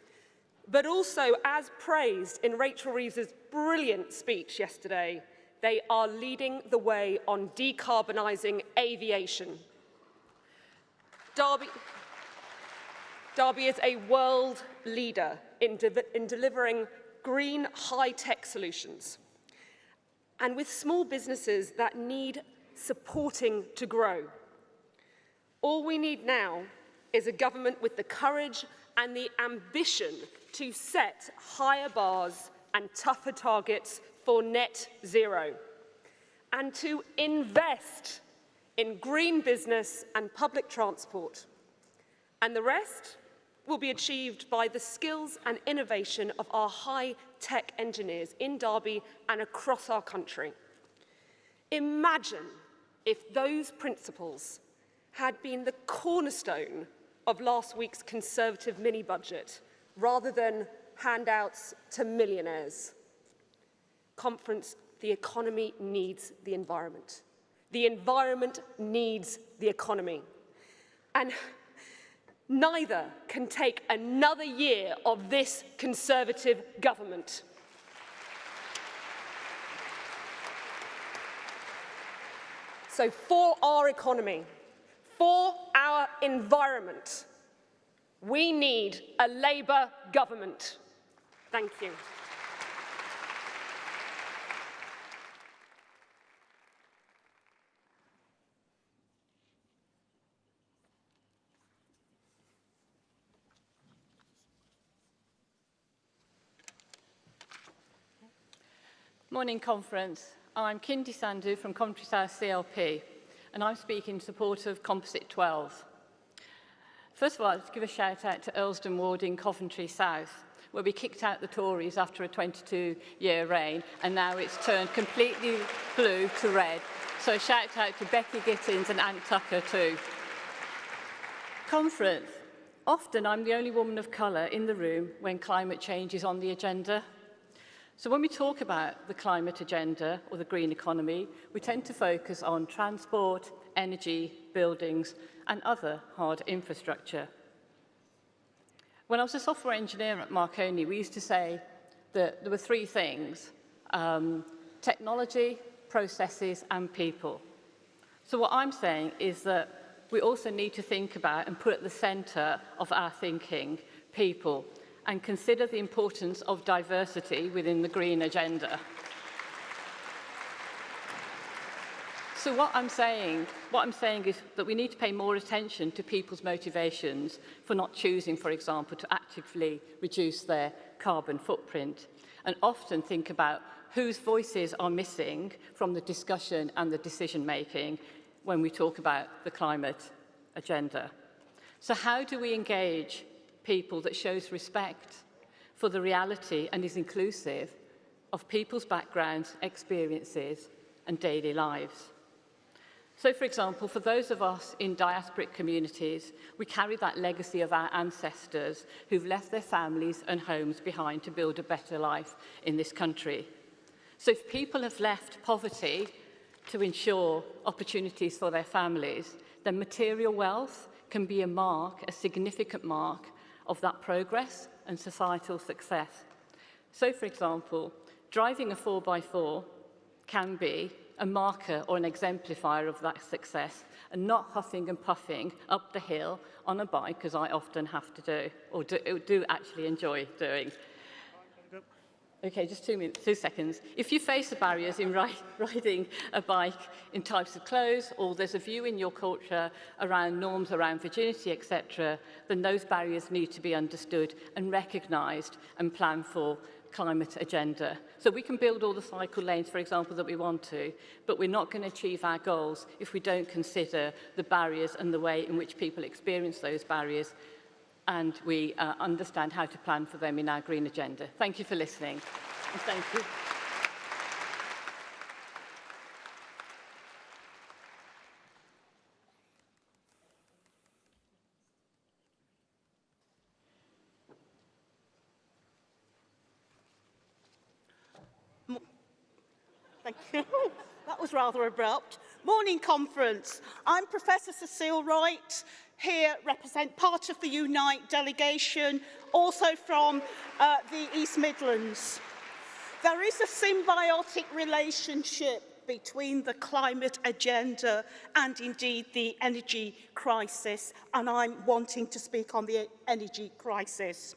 Speaker 11: But also, as praised in Rachel Reeves' brilliant speech yesterday, they are leading the way on decarbonising aviation. Derby is a world leader in delivering green high-tech solutions. And with small businesses that need supporting to grow. All we need now is a government with the courage and the ambition to set higher bars and tougher targets for net zero, and to invest in green business and public transport. And the rest will be achieved by the skills and innovation of our high-tech engineers in Derby and across our country. Imagine if those principles had been the cornerstone of last week's Conservative mini-budget, rather than handouts to millionaires. Conference, the economy needs the environment. The environment needs the economy. And neither can take another year of this Conservative government. So for our economy, for our environment, we need a Labour government. Thank you.
Speaker 10: Morning, Conference. I'm Kindy Sandhu from Coventry South CLP, and I'm speaking in support of Composite 12. First of all, I'd like to give a shout out to Earlsdon Ward in Coventry South, where we kicked out the Tories after a 22-year reign, and now it's turned completely blue to red. So a shout out to Becky Gittins and Ant Tucker too. Conference. Often I'm the only woman of colour in the room when climate change is on the agenda. So when we talk about the climate agenda or the green economy, we tend to focus on transport, energy, buildings and other hard infrastructure. When I was a software engineer at Marconi, we used to say that there were three things: technology, processes and people. So what I'm saying is that we also need to think about and put at the centre of our thinking people, and consider the importance of diversity within the green agenda.
Speaker 8: So what I'm saying is that we need to pay more attention to people's motivations for not choosing, for example, to actively reduce their carbon footprint, and often think about whose voices are missing from the discussion and the decision-making when we talk about the climate agenda. So how do we engage people that shows respect for the reality and is inclusive of people's backgrounds, experiences, and daily lives? So, for example, for those of us in diasporic communities, we carry that legacy of our ancestors who've left their families and homes behind to build a better life in this country. So if people have left poverty to ensure opportunities for their families, then material wealth can be a significant mark of that progress and societal success. So, for example, driving a 4x4 can be a marker or an exemplifier of that success, and not huffing and puffing up the hill on a bike, as I often have to do, or do actually enjoy doing. Okay, just 2 seconds. If you face the barriers in riding a bike in types of clothes, or there's a view in your culture around norms around virginity, etc., then those barriers need to be understood and recognised and planned for climate agenda. So we can build all the cycle lanes, for example, that we want to, but we're not going to achieve our goals if we don't consider the barriers and the way in which people experience those barriers, and we understand how to plan for them in our green agenda. Thank you for listening. And thank you.
Speaker 9: Thank you. That was rather abrupt. Morning conference. I'm Professor Cecile Wright, here represent part of the Unite delegation, also from the East Midlands. There is a symbiotic relationship between the climate agenda and indeed the energy crisis, and I'm wanting to speak on the energy crisis.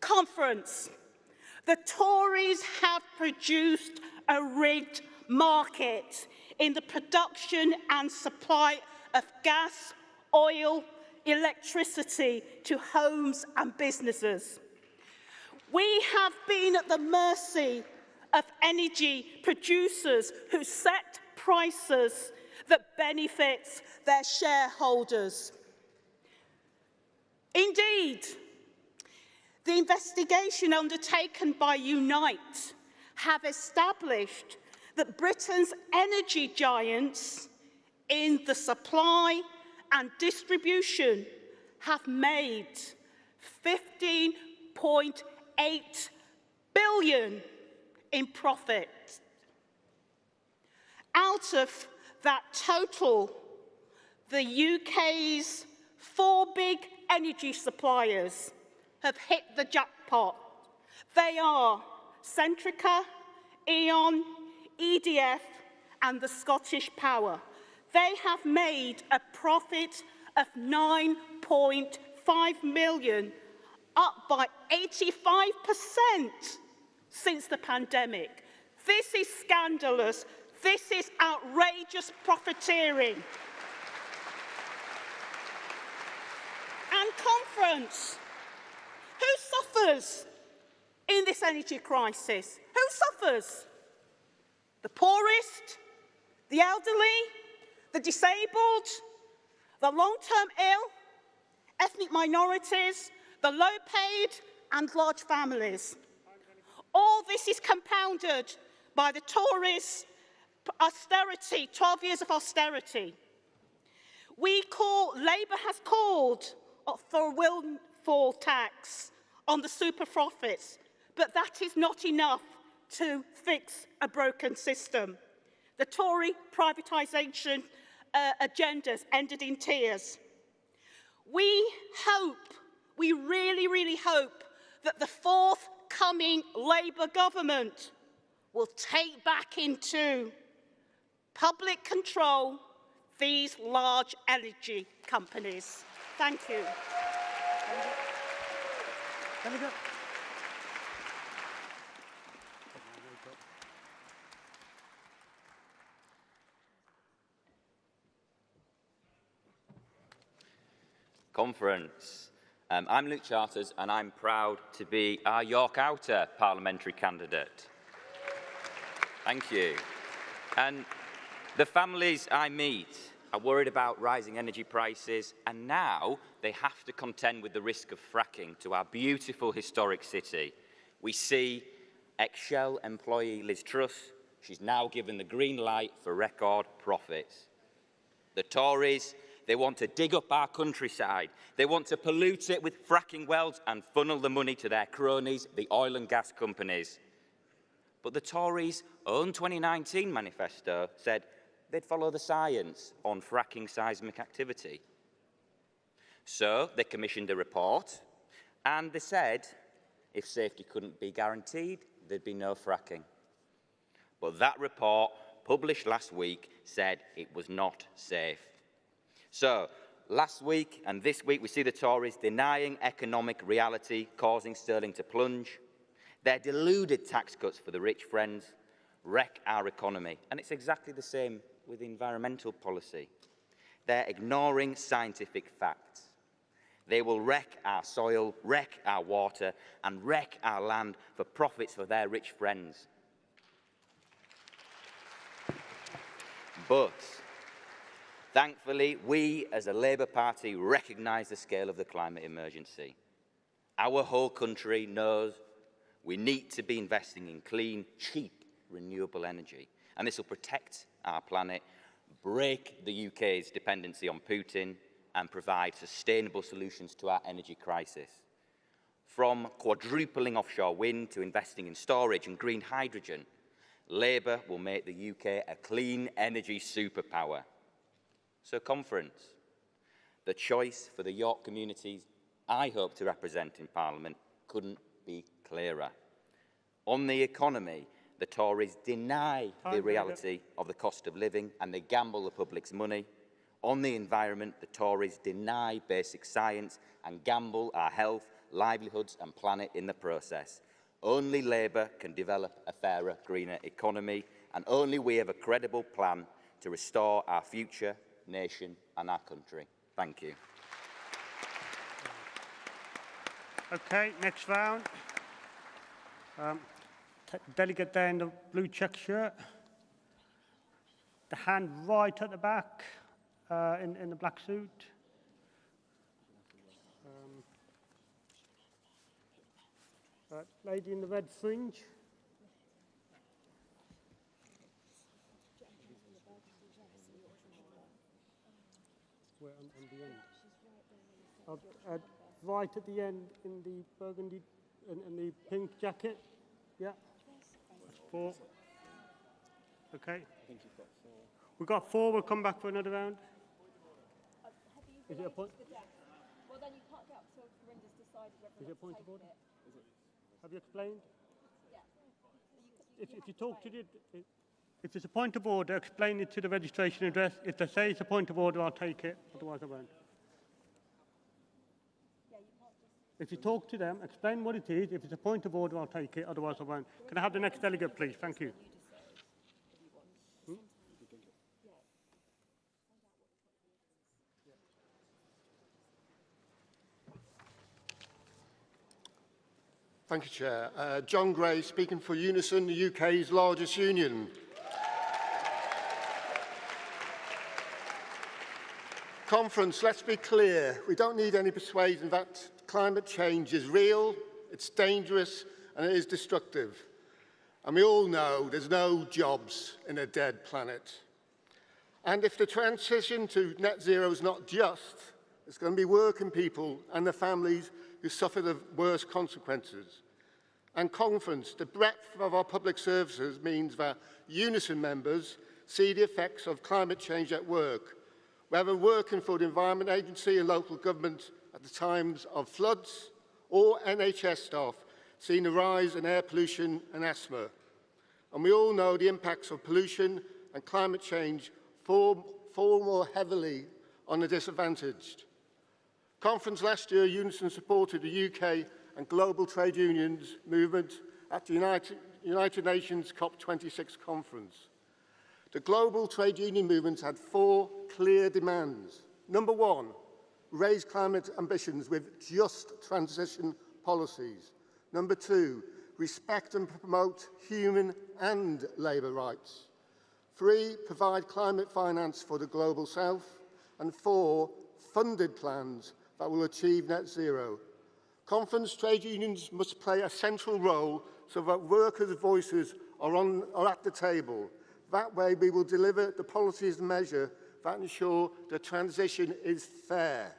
Speaker 9: Conference. The Tories have produced a rigged market in the production and supply of gas, oil, electricity to homes and businesses. We have been at the mercy of energy producers who set prices that benefits their shareholders. Indeed, the investigation undertaken by Unite have established that Britain's energy giants in the supply and distribution have made 15.8 billion in profit. Out of that total, the UK's 4 big energy suppliers have hit the jackpot. They are Centrica, E.ON, EDF and the Scottish Power. They have made a profit of 9.5 million, up by 85% since the pandemic. This is scandalous. This is outrageous profiteering. And conference. Who suffers in this energy crisis? Who suffers? The poorest, the elderly, the disabled, the long-term ill, ethnic minorities, the low-paid and large families. All this is compounded by the Tories' austerity, 12 years of austerity. Labour has called for a windfall tax on the super profits, but that is not enough to fix a broken system. The Tory privatisation agendas ended in tears. We really, really hope that the forthcoming Labour government will take back into public control these large energy companies. Thank you.
Speaker 12: Conference. I'm Luke Charters and I'm proud to be our York Outer parliamentary candidate. Thank you. And the families I meet are worried about rising energy prices, and now they have to contend with the risk of fracking to our beautiful historic city. We see ex-Shell employee Liz Truss. She's now given the green light for record profits. The Tories, they want to dig up our countryside. They want to pollute it with fracking wells and funnel the money to their cronies, the oil and gas companies. But the Tories' own 2019 manifesto said they'd follow the science on fracking seismic activity. So they commissioned a report, and they said if safety couldn't be guaranteed, there'd be no fracking. But that report, published last week, said it was not safe. So last week and this week, we see the Tories denying economic reality, causing sterling to plunge. Their deluded tax cuts for the rich friends wreck our economy, and it's exactly the same with environmental policy. They're ignoring scientific facts. They will wreck our soil, wreck our water, and wreck our land for profits for their rich friends. But thankfully, we as a Labour Party recognise the scale of the climate emergency. Our whole country knows we need to be investing in clean, cheap, renewable energy. And this will protect our planet, break the UK's dependency on Putin, and provide sustainable solutions to our energy crisis. From quadrupling offshore wind to investing in storage and green hydrogen, Labour will make the UK a clean energy superpower. So, Conference, the choice for the York communities I hope to represent in Parliament couldn't be clearer. On the economy, the Tories deny the reality of the cost of living and they gamble the public's money. On the environment, the Tories deny basic science and gamble our health, livelihoods and planet in the process. Only Labour can develop a fairer, greener economy, and only we have a credible plan to restore our future, nation and our country. Thank you.
Speaker 1: Okay, next round. Delegate there in the blue check shirt. The hand right at the back in the black suit. Lady in the red fringe. Where on the end? Right at the end in the burgundy and the pink jacket. Yeah. That's 4. Okay.
Speaker 7: I think you've got 4.
Speaker 1: We've got 4. We'll come back for another round. Is it a point?
Speaker 13: Well, then you can't get up till Corinda's decided whether
Speaker 1: Is it a point of order?
Speaker 13: Is it?
Speaker 1: Have you explained?
Speaker 13: Yeah.
Speaker 1: If you talk to if it's a point of order, explain it to the registration address. If they say it's a point of order, I'll take it. Otherwise, I won't. If you talk to them, explain what it is. If it's a point of order, I'll take it. Otherwise, I won't. Can I have the next delegate, please? Thank you.
Speaker 23: Thank you, Chair. John Gray, speaking for Unison, the UK's largest union. Conference, let's be clear. We don't need any persuasion that climate change is real, it's dangerous, and it is destructive. And we all know there's no jobs in a dead planet. And if the transition to net zero is not just, it's going to be working people and their families who suffer the worst consequences. And Conference, the breadth of our public services means that Unison members see the effects of climate change at work, whether working for the Environment Agency and local government at the times of floods, or NHS staff seeing a rise in air pollution and asthma. And we all know the impacts of pollution and climate change fall more heavily on the disadvantaged. Conference last year, Unison supported the UK and global trade unions movement at the United Nations COP26 conference. The global trade union movement had 4 clear demands. Number 1, raise climate ambitions with just transition policies. Number 2, respect and promote human and labour rights. 3, provide climate finance for the Global South. And 4, funded plans that will achieve net zero. Conference trade unions must play a central role so that workers' voices are at the table. That way we will deliver the policies and measures that ensure the transition is fair.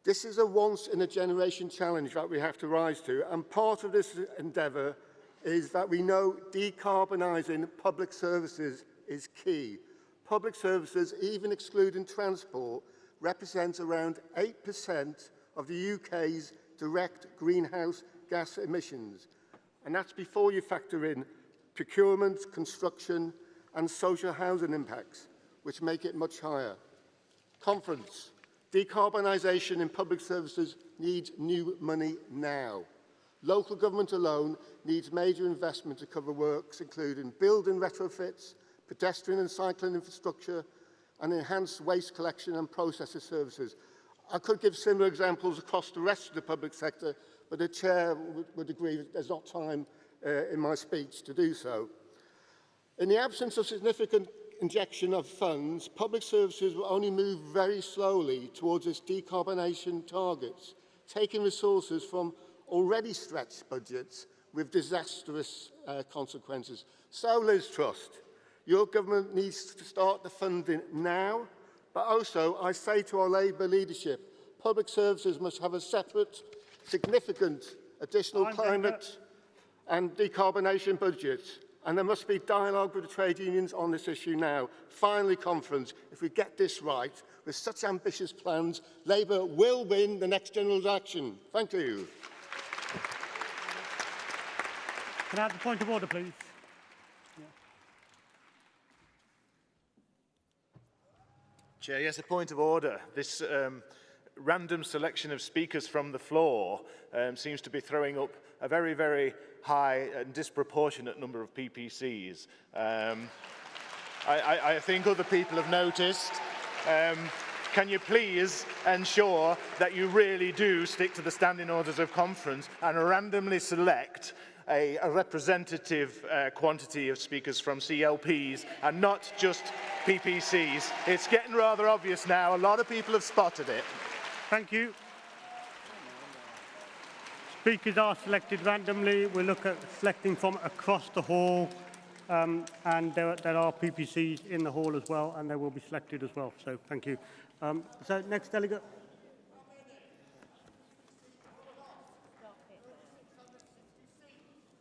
Speaker 23: This is a once-in-a-generation challenge that we have to rise to, and part of this endeavour is that we know decarbonising public services is key. Public services, even excluding transport, represents around 8% of the UK's direct greenhouse gas emissions. And that's before you factor in procurement, construction and social housing impacts, which make it much higher. Conference. Decarbonisation in public services needs new money now. Local government alone needs major investment to cover works including building retrofits, pedestrian and cycling infrastructure and enhanced waste collection and processing services. I could give similar examples across the rest of the public sector, but the Chair would agree that there's not time in my speech to do so. In the absence of significant injection of funds, public services will only move very slowly towards its decarbonisation targets, taking resources from already stretched budgets with disastrous consequences. So, Liz Truss, your government needs to start the funding now, but also I say to our Labour leadership, public services must have a separate, significant additional climate and decarbonisation budget. And there must be dialogue with the trade unions on this issue now. Finally, Conference, if we get this right, with such ambitious plans, Labour will win the next general election. Thank you.
Speaker 1: Can I have the point of order, please?
Speaker 14: Chair, yes, a point of order. This random selection of speakers from the floor seems to be throwing up a very, very high and disproportionate number of PPCs. I think other people have noticed. Can you please ensure that you really do stick to the standing orders of conference and randomly select a representative quantity of speakers from CLPs and not just PPCs? It's getting rather obvious now. A lot of people have spotted it.
Speaker 1: Thank you. Speakers are selected randomly. We'll look at selecting from across the hall, and there are PPCs in the hall as well, and they will be selected as well. So thank you. So next delegate.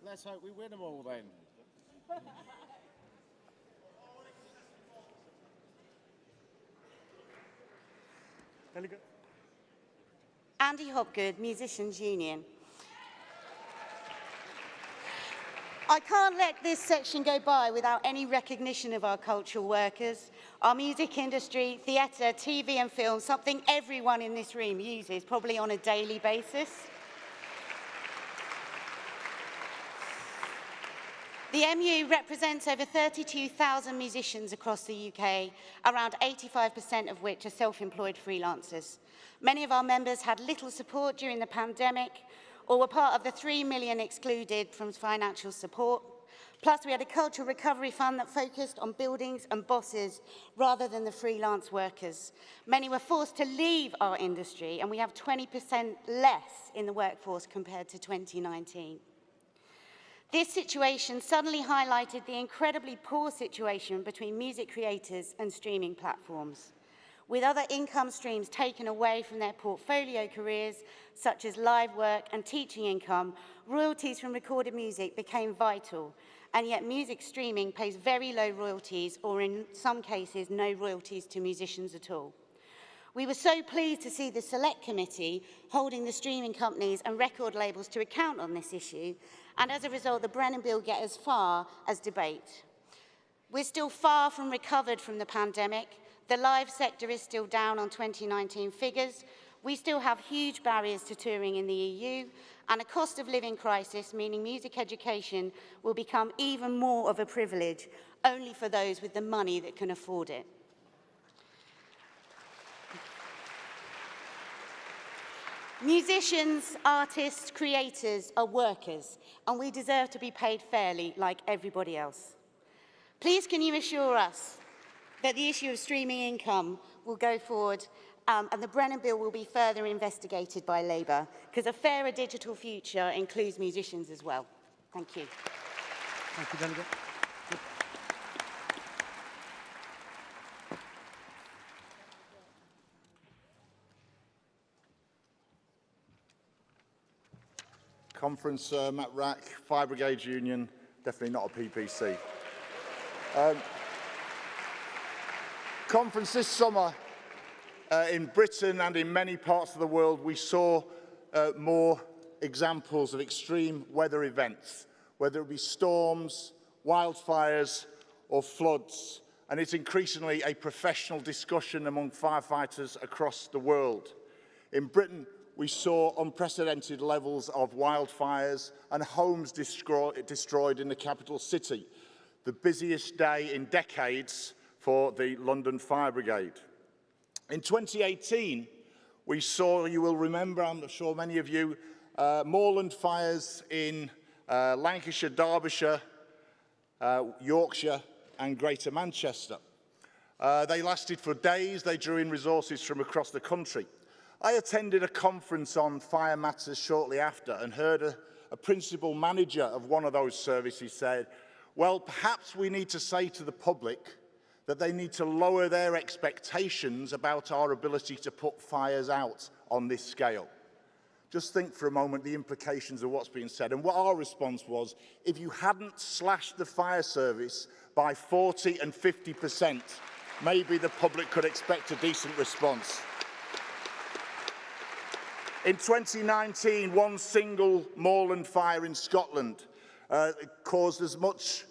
Speaker 7: Let's hope we win them all then.
Speaker 1: Delegate.
Speaker 15: Andy Hopgood, Musicians Union. I can't let this section go by without any recognition of our cultural workers, our music industry, theatre, TV and film, something everyone in this room uses, probably on a daily basis. The MU represents over 32,000 musicians across the UK, around 85% of which are self-employed freelancers. Many of our members had little support during the pandemic, or were part of the 3 million excluded from financial support. Plus, we had a cultural recovery fund that focused on buildings and bosses rather than the freelance workers. Many were forced to leave our industry, and we have 20% less in the workforce compared to 2019. This situation suddenly highlighted the incredibly poor situation between music creators and streaming platforms. With other income streams taken away from their portfolio careers, such as live work and teaching income, royalties from recorded music became vital, and yet music streaming pays very low royalties, or in some cases, no royalties to musicians at all. We were so pleased to see the Select Committee holding the streaming companies and record labels to account on this issue, and as a result, the Brennan Bill get as far as debate. We're still far from recovered from the pandemic. The live sector is still down on 2019 figures. We still have huge barriers to touring in the EU, and a cost of living crisis, meaning music education will become even more of a privilege only for those with the money that can afford it. Musicians, artists, creators are workers, and we deserve to be paid fairly like everybody else. Please can you assure us that the issue of streaming income will go forward and the Brennan Bill will be further investigated by Labour, because a fairer digital future includes musicians as well. Thank you.
Speaker 1: Thank you, Delegate.
Speaker 16: Conference, Matt Rack, Fire Brigade Union, definitely not a PPC. Conference this summer in Britain and in many parts of the world, we saw more examples of extreme weather events, whether it be storms, wildfires or floods, and it's increasingly a professional discussion among firefighters across the world. In Britain, we saw unprecedented levels of wildfires and homes destroyed in the capital city, the busiest day in decades for the London Fire Brigade. In 2018, we saw, you will remember, I'm sure many of you, moorland fires in Lancashire, Derbyshire, Yorkshire and Greater Manchester. They lasted for days, they drew in resources from across the country. I attended a conference on fire matters shortly after and heard a principal manager of one of those services said, well, perhaps we need to say to the public that they need to lower their expectations about our ability to put fires out on this scale. Just think for a moment the implications of what's being said. And what our response was, if you hadn't slashed the fire service by 40 and 50%, maybe the public could expect a decent response. In 2019, one single moorland fire in Scotland caused as much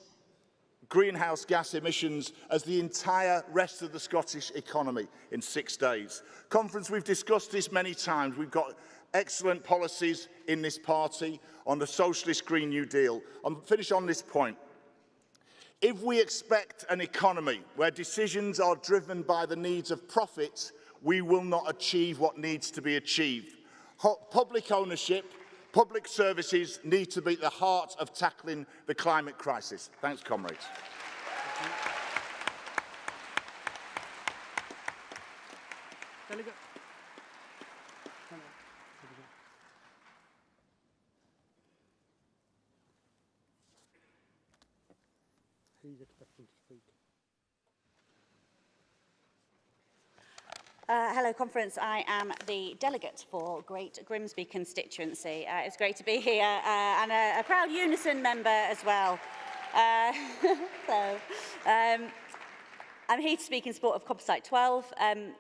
Speaker 16: greenhouse gas emissions as the entire rest of the Scottish economy in 6 days. Conference, we've discussed this many times. We've got excellent policies in this party on the Socialist Green New Deal. I'll finish on this point. If we expect an economy where decisions are driven by the needs of profit, we will not achieve what needs to be achieved. Public ownership, public services need to be at the heart of tackling the climate crisis. Thanks, comrades.
Speaker 1: Delegate. Who's expecting to speak?
Speaker 17: Hello, Conference. I am the delegate for Great Grimsby constituency. It's great to be here and a proud Unison member as well. I'm here to speak in support of Composite 12.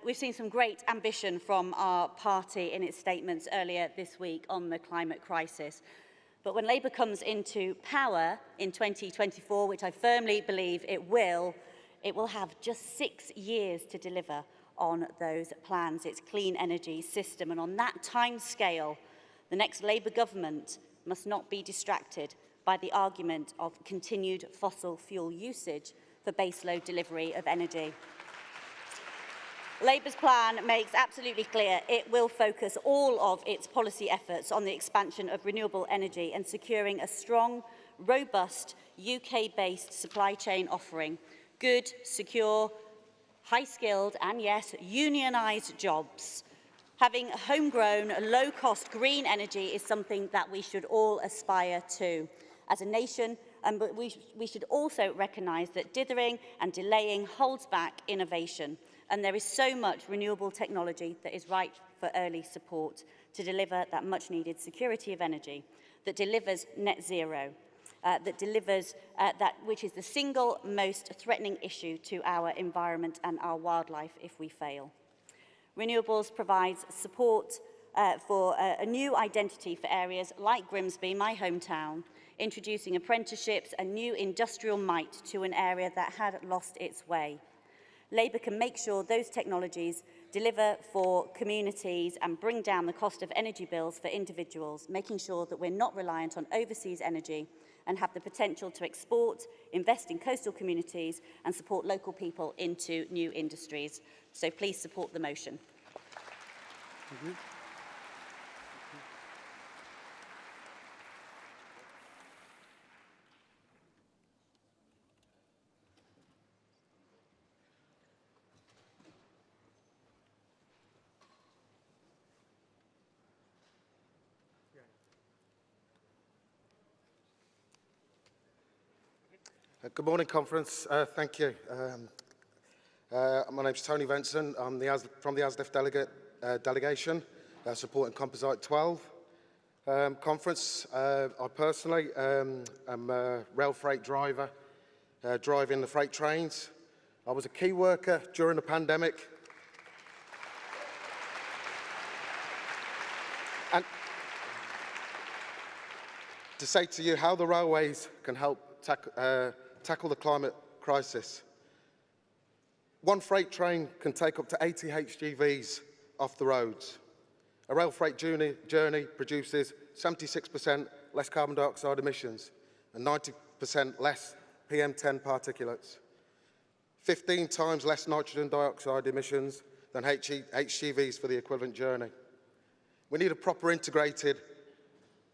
Speaker 17: We've seen some great ambition from our party in its statements earlier this week on the climate crisis. But when Labour comes into power in 2024, which I firmly believe it will have just 6 years to deliver on those plans, its clean energy system. And on that time scale, the next Labour government must not be distracted by the argument of continued fossil fuel usage for baseload delivery of energy. Labour's plan makes absolutely clear it will focus all of its policy efforts on the expansion of renewable energy and securing a strong, robust UK-based supply chain offering good, secure, high-skilled and, yes, unionised jobs. Having homegrown, low-cost green energy is something that we should all aspire to as a nation, but we should also recognise that dithering and delaying holds back innovation, and there is so much renewable technology that is ripe for early support to deliver that much-needed security of energy, that delivers net zero, that delivers that which is the single most threatening issue to our environment and our wildlife if we fail. Renewables provides support for a new identity for areas like Grimsby, my hometown, introducing apprenticeships and new industrial might to an area that had lost its way. Labour can make sure those technologies deliver for communities and bring down the cost of energy bills for individuals, making sure that we're not reliant on overseas energy and have the potential to export, invest in coastal communities and support local people into new industries. So please support the motion.
Speaker 1: Thank you.
Speaker 18: Good morning, conference. Thank you. My name's Tony Venson. I'm from the ASDEF delegation, supporting Composite 12. Conference, I personally am a rail freight driver, driving the freight trains. I was a key worker during the pandemic. And to say to you how the railways can help tackle the climate crisis. One freight train can take up to 80 HGVs off the roads. A rail freight journey produces 76% less carbon dioxide emissions and 90% less PM10 particulates. 15 times less nitrogen dioxide emissions than HGVs for the equivalent journey. We need a proper integrated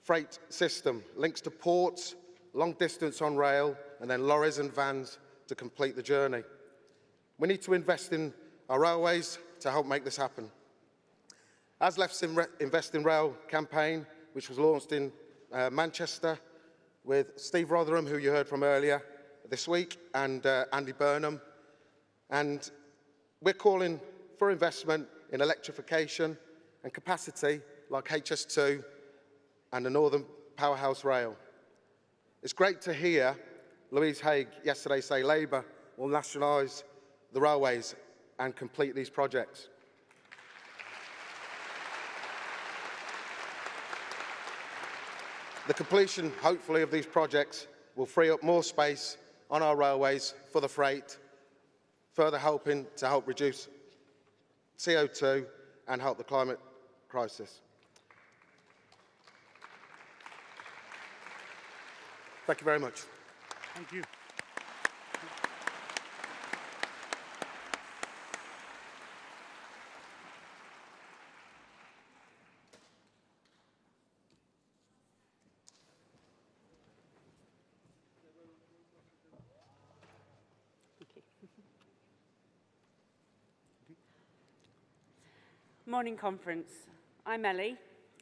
Speaker 18: freight system, links to ports, long distance on rail, and then lorries and vans to complete the journey. We need to invest in our railways to help make this happen. ASLEF's Invest in Rail campaign, which was launched in Manchester with Steve Rotherham, who you heard from earlier this week, and Andy Burnham. And we're calling for investment in electrification and capacity like HS2 and the Northern Powerhouse Rail. It's great to hear Louise Haigh yesterday say Labour will nationalise the railways and complete these projects. The completion, hopefully, of these projects will free up more space on our railways for the freight, further helping to help reduce CO2 and help the climate crisis. Thank you very much.
Speaker 1: Thank you.
Speaker 19: Morning, conference. I'm Ellie,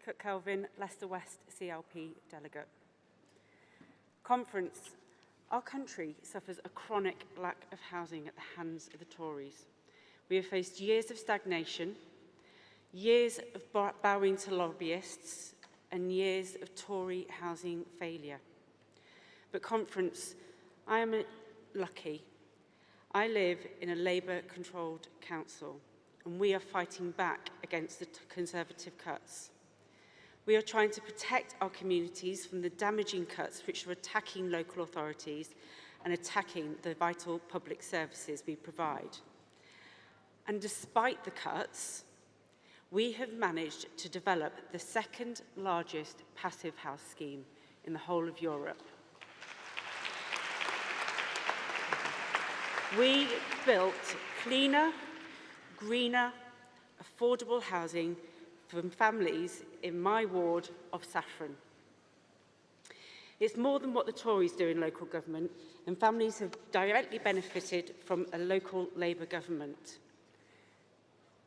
Speaker 19: Cook Kelvin, Leicester West CLP delegate. Conference, our country suffers a chronic lack of housing at the hands of the Tories. We have faced years of stagnation, years of bowing to lobbyists, and years of Tory housing failure. But conference, I am lucky. I live in a Labour-controlled council, and we are fighting back against the Conservative cuts. We are trying to protect our communities from the damaging cuts which are attacking local authorities and attacking the vital public services we provide. And despite the cuts, we have managed to develop the second largest passive house scheme in the whole of Europe. We built cleaner, greener, affordable housing for families in my ward of Saffron. It's more than what the Tories do in local government, and families have directly benefited from a local Labour government.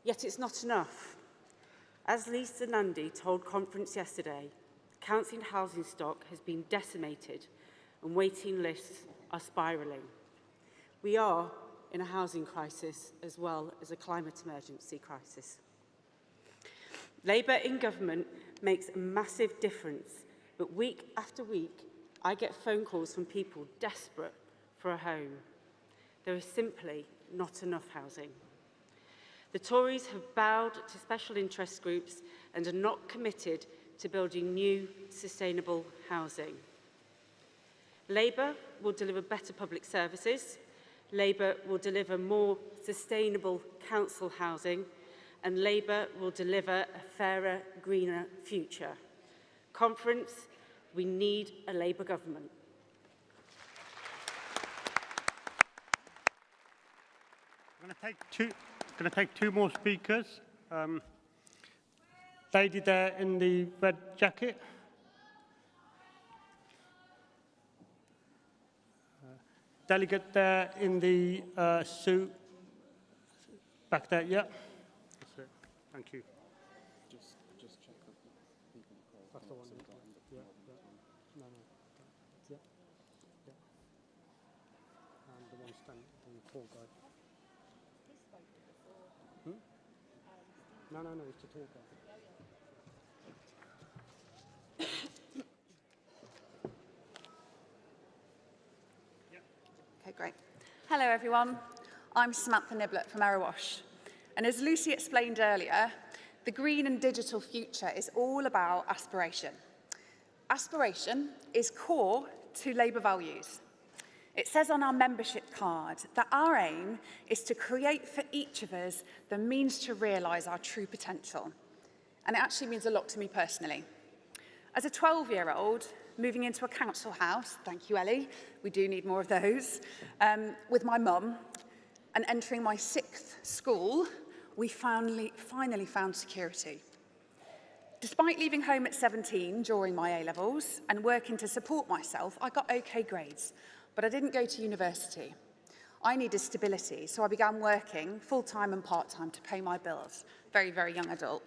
Speaker 19: Yet it's not enough. As Lisa Nundy told conference yesterday, council housing stock has been decimated and waiting lists are spiralling. We are in a housing crisis as well as a climate emergency crisis. Labour in government makes a massive difference, but week after week, I get phone calls from people desperate for a home. There is simply not enough housing. The Tories have bowed to special interest groups and are not committed to building new, sustainable housing. Labour will deliver better public services, Labour will deliver more sustainable council housing, and Labour will deliver a fairer, greener future. Conference, we need a Labour government.
Speaker 1: I'm going to take two more speakers. Lady there in the red jacket. Delegate there in the suit. Back there, yeah. That's it. Thank you.
Speaker 7: Just check that the people call.
Speaker 1: That's the one. Yeah. No. Yeah. the one standing, the tall guy. Hmm? No, it's the tall guy.
Speaker 2: Okay, great. Hello, everyone. I'm Samantha Niblett from Erewash. And as Lucy explained earlier, the green and digital future is all about aspiration. Aspiration is core to Labour values. It says on our membership card that our aim is to create for each of us the means to realise our true potential. And it actually means a lot to me personally. As a 12-year-old, moving into a council house, thank you, Ellie, we do need more of those, with my mum, and entering my 6th school, we finally found security. Despite leaving home at 17 during my A-levels and working to support myself, I got okay grades, but I didn't go to university. I needed stability, so I began working full-time and part-time to pay my bills. Very, very young adult.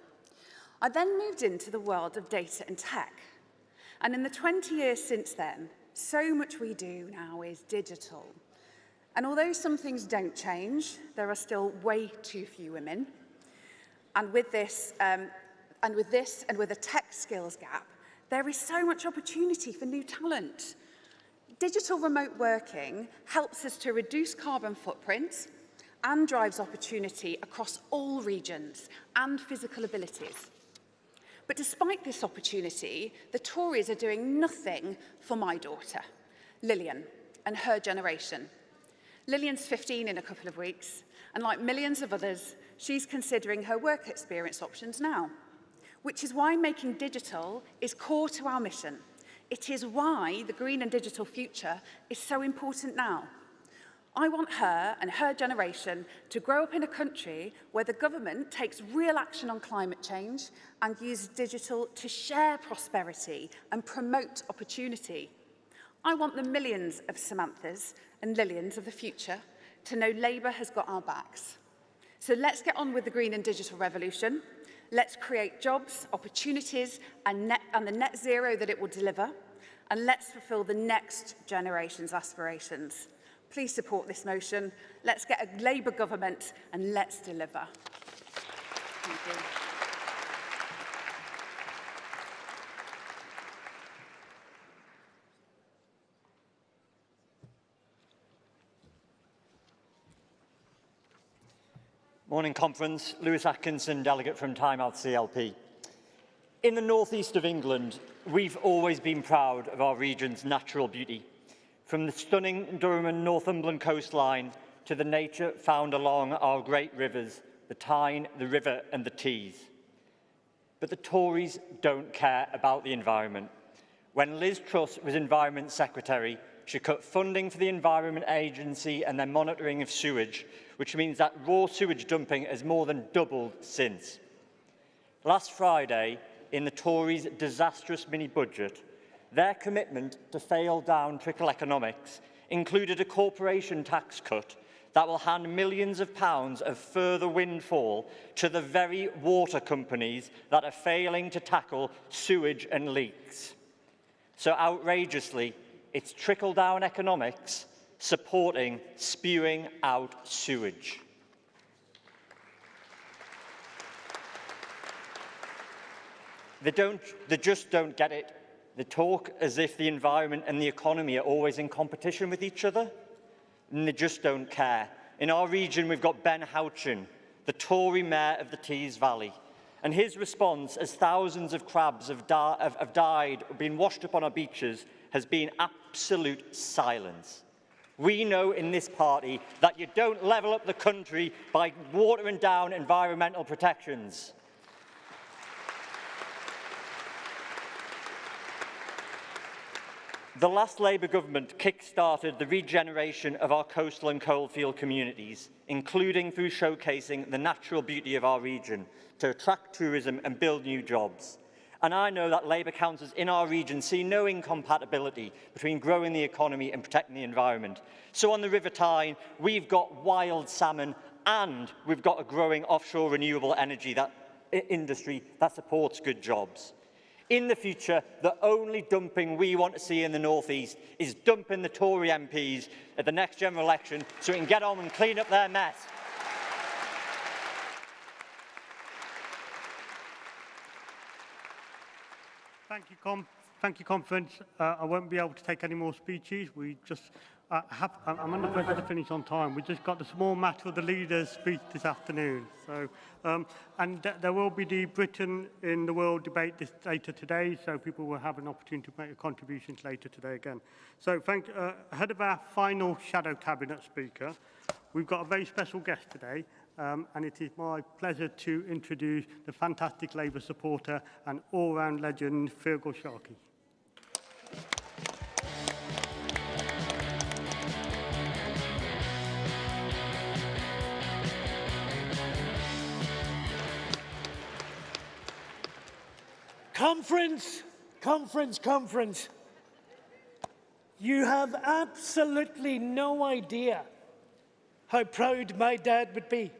Speaker 2: I then moved into the world of data and tech. And in the 20 years since then, so much we do now is digital. And although some things don't change, there are still way too few women. And with this, and with a tech skills gap, there is so much opportunity for new talent. Digital remote working helps us to reduce carbon footprint and drives opportunity across all regions and physical abilities. But despite this opportunity, the Tories are doing nothing for my daughter, Lillian, and her generation. Lillian's 15 in a couple of weeks, and like millions of others, she's considering her work experience options now, which is why making digital is core to our mission. It is why the green and digital future is so important now. I want her and her generation to grow up in a country where the government takes real action on climate change and uses digital to share prosperity and promote opportunity. I want the millions of Samanthas and Lillians of the future to know Labour has got our backs. So let's get on with the green and digital revolution. Let's create jobs, opportunities, and the net zero that it will deliver. And let's fulfil the next generation's aspirations. Please support this motion. Let's get a Labour government and let's deliver. Thank you.
Speaker 3: Morning Conference, Lewis Atkinson, delegate from Tynemouth CLP. In the northeast of England, we've always been proud of our region's natural beauty. From the stunning Durham and Northumberland coastline to the nature found along our great rivers, the Tyne, the River and the Tees. But the Tories don't care about the environment. When Liz Truss was Environment Secretary, she cut funding for the Environment Agency and their monitoring of sewage, which means that raw sewage dumping has more than doubled since. Last Friday, in the Tories' disastrous mini-budget, their commitment to fail-down trickle economics included a corporation tax cut that will hand millions of pounds of further windfall to the very water companies that are failing to tackle sewage and leaks. So outrageously, it's trickle-down economics supporting spewing out sewage. They just don't get it. They talk as if the environment and the economy are always in competition with each other, and they just don't care. In our region, we've got Ben Houchin, the Tory mayor of the Tees Valley, and his response, as thousands of crabs have died or been washed up on our beaches, has been absolute silence. We know in this party that you don't level up the country by watering down environmental protections. The last Labour government kick-started the regeneration of our coastal and coalfield communities, including through showcasing the natural beauty of our region to attract tourism and build new jobs. And I know that Labour councillors in our region see no incompatibility between growing the economy and protecting the environment. So on the River Tyne, we've got wild salmon and we've got a growing offshore renewable energy industry that supports good jobs. In the future, the only dumping we want to see in the North East is dumping the Tory MPs at the next general election so we can get on and clean up their mess.
Speaker 1: Thank you, Conference. I won't be able to take any more speeches. We just I'm under pressure to finish on time. We just got the small matter of the leaders' speech this afternoon. So, there will be the Britain in the World debate later today, so people will have an opportunity to make a contribution later today again. So, ahead of our final shadow cabinet speaker, we've got a very special guest today. And it is my pleasure to introduce the fantastic Labour supporter and all-round legend, Feargal Sharkey.
Speaker 4: Conference. You have absolutely no idea how proud my dad would be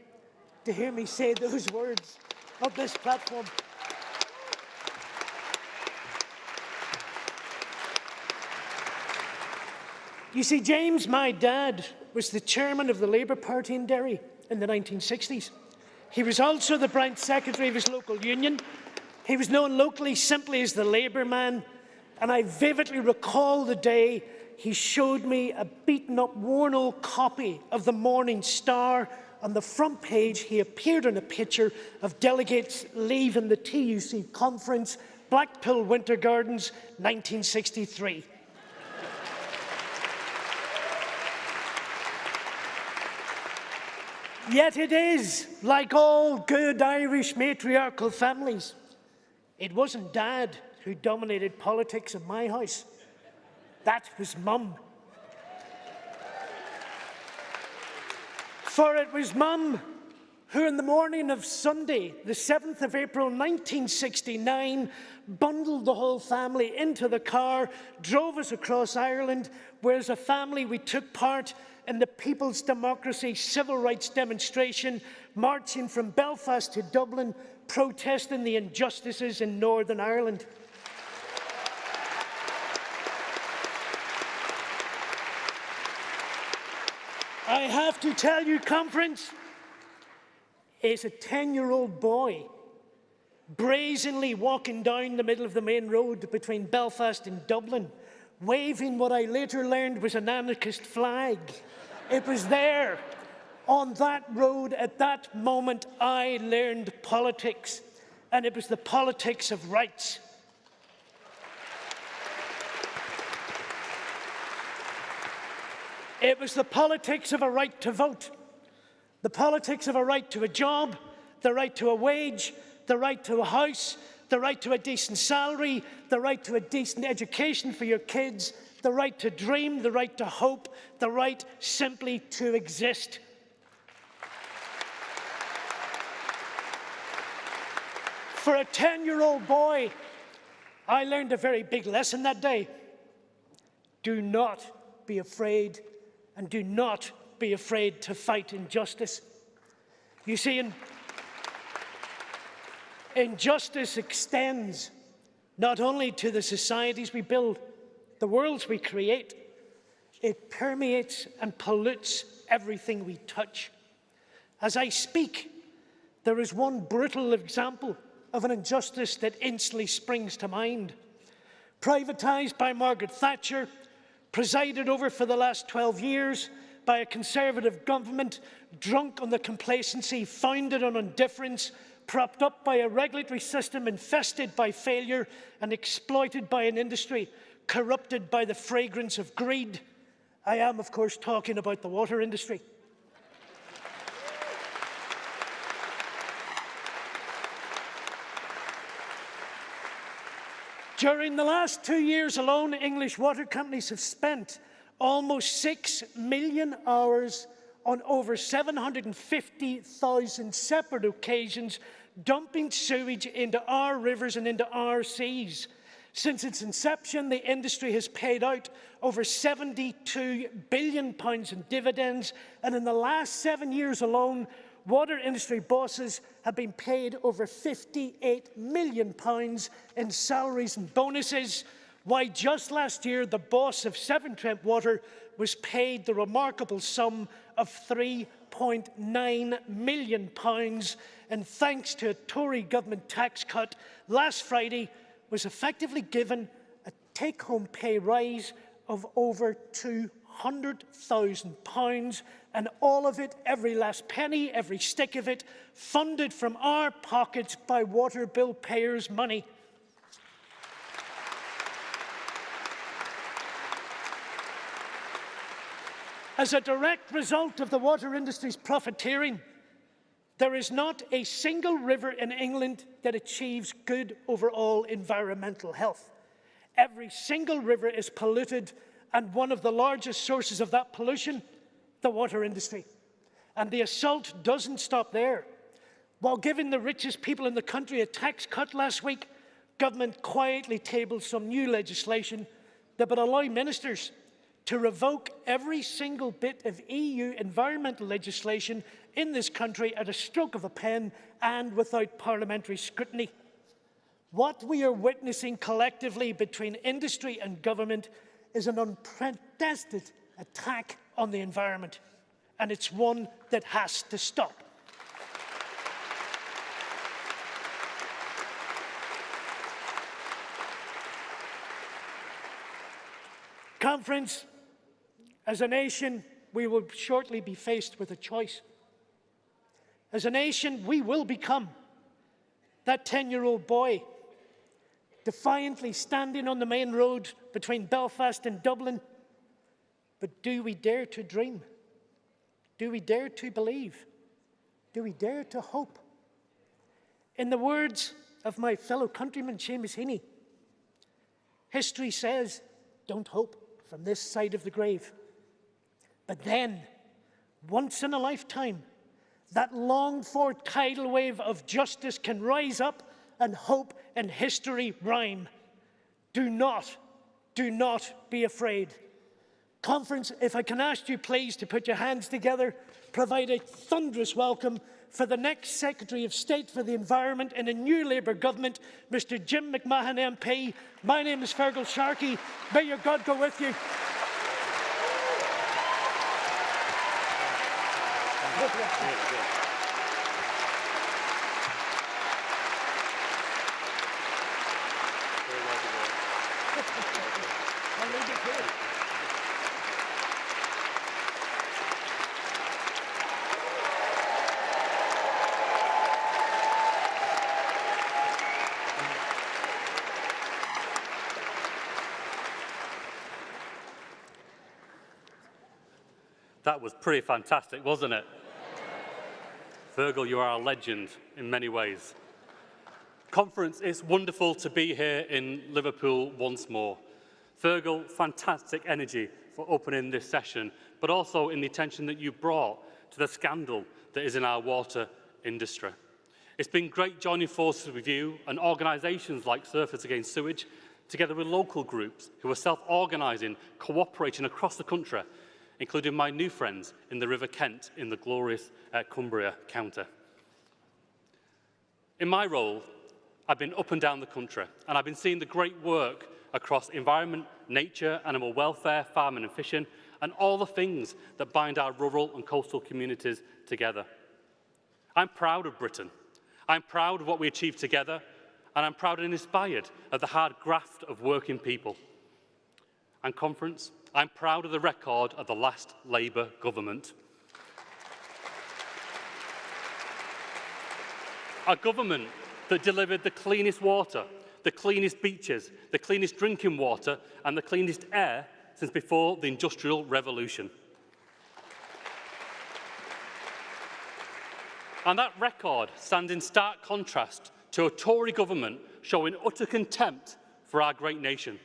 Speaker 4: to hear me say those words on this platform. You see, James, my dad, was the chairman of the Labour Party in Derry in the 1960s. He was also the branch secretary of his local union. He was known locally simply as the Labour man, and I vividly recall the day he showed me a beaten-up, worn-old copy of the Morning Star. On the front page, he appeared on a picture of delegates leaving the TUC conference, Blackpool Winter Gardens, 1963. Yet it is, like all good Irish matriarchal families, it wasn't Dad who dominated politics in my house. That was Mum. For it was Mum who, in the morning of Sunday, the 7th of April 1969, bundled the whole family into the car, drove us across Ireland, where as a family we took part in the People's Democracy Civil Rights demonstration, marching from Belfast to Dublin, protesting the injustices in Northern Ireland. I have to tell you, Conference, is a 10-year-old boy brazenly walking down the middle of the main road between Belfast and Dublin, waving what I later learned was an anarchist flag. It was there, on that road, at that moment, I learned politics, and it was the politics of rights. It was the politics of a right to vote, the politics of a right to a job, the right to a wage, the right to a house, the right to a decent salary, the right to a decent education for your kids, the right to dream, the right to hope, the right simply to exist. For a 10-year-old boy, I learned a very big lesson that day. Do not be afraid, and do not be afraid to fight injustice. You see, injustice extends not only to the societies we build, the worlds we create, it permeates and pollutes everything we touch. As I speak, there is one brutal example of an injustice that instantly springs to mind. Privatised by Margaret Thatcher, presided over for the last 12 years by a Conservative government, drunk on the complacency founded on indifference, propped up by a regulatory system infested by failure and exploited by an industry corrupted by the fragrance of greed. I am, of course, talking about the water industry. During the last 2 years alone, English water companies have spent almost 6 million hours on over 750,000 separate occasions dumping sewage into our rivers and into our seas. Since its inception, the industry has paid out over £72 billion in dividends, and in the last 7 years alone, water industry bosses have been paid over £58 million in salaries and bonuses, why just last year the boss of Severn Trent Water was paid the remarkable sum of £3.9 million, and thanks to a Tory government tax cut last Friday was effectively given a take-home pay rise of over £200,000, and all of it, every last penny, every stick of it, funded from our pockets by water bill payers' money. As a direct result of the water industry's profiteering, there is not a single river in England that achieves good overall environmental health. Every single river is polluted, and one of the largest sources of that pollution, the water industry. And the assault doesn't stop there. While giving the richest people in the country a tax cut last week, government quietly tabled some new legislation that would allow ministers to revoke every single bit of EU environmental legislation in this country at a stroke of a pen and without parliamentary scrutiny. What we are witnessing collectively between industry and government is an unprecedented attack on the environment, and it's one that has to stop. Conference, as a nation, we will shortly be faced with a choice. As a nation, we will become that 10-year-old boy defiantly standing on the main road between Belfast and Dublin. But do we dare to dream? Do we dare to believe? Do we dare to hope? In the words of my fellow countryman Seamus Heaney, history says, don't hope from this side of the grave. But then, once in a lifetime, that longed-for tidal wave of justice can rise up and hope and history rhyme. Do not be afraid. Conference, if I can ask you please to put your hands together, provide a thunderous welcome for the next Secretary of State for the Environment in a new Labour government, Mr. Jim McMahon MP. My name is Fergal Sharkey. May your God go with you.
Speaker 6: That was pretty fantastic, wasn't it? Fergal, you are a legend in many ways. Conference, it's wonderful to be here in Liverpool once more. Fergal, fantastic energy for opening this session, but also in the attention that you brought to the scandal that is in our water industry. It's been great joining forces with you and organisations like Surfers Against Sewage, together with local groups who are self-organising, cooperating across the country, including my new friends in the River Kent in the glorious Cumbria county. In my role, I've been up and down the country, and I've been seeing the great work across environment, nature, animal welfare, farming and fishing, and all the things that bind our rural and coastal communities together. I'm proud of Britain. I'm proud of what we achieved together, and I'm proud and inspired of the hard graft of working people. And Conference, I'm proud of the record of the last Labour government. A government that delivered the cleanest water, the cleanest beaches, the cleanest drinking water and the cleanest air since before the Industrial Revolution. And that record stands in stark contrast to a Tory government showing utter contempt for our great nation.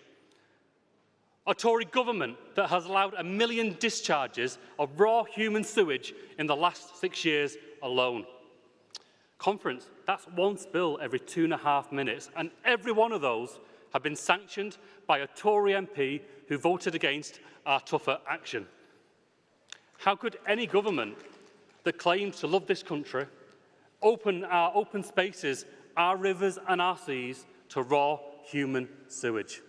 Speaker 6: A Tory government that has allowed 1 million discharges of raw human sewage in the last 6 years alone. Conference, that's one spill every 2.5 minutes, and every one of those have been sanctioned by a Tory MP who voted against our tougher action. How could any government that claims to love this country, open our open spaces, our rivers and our seas to raw human sewage.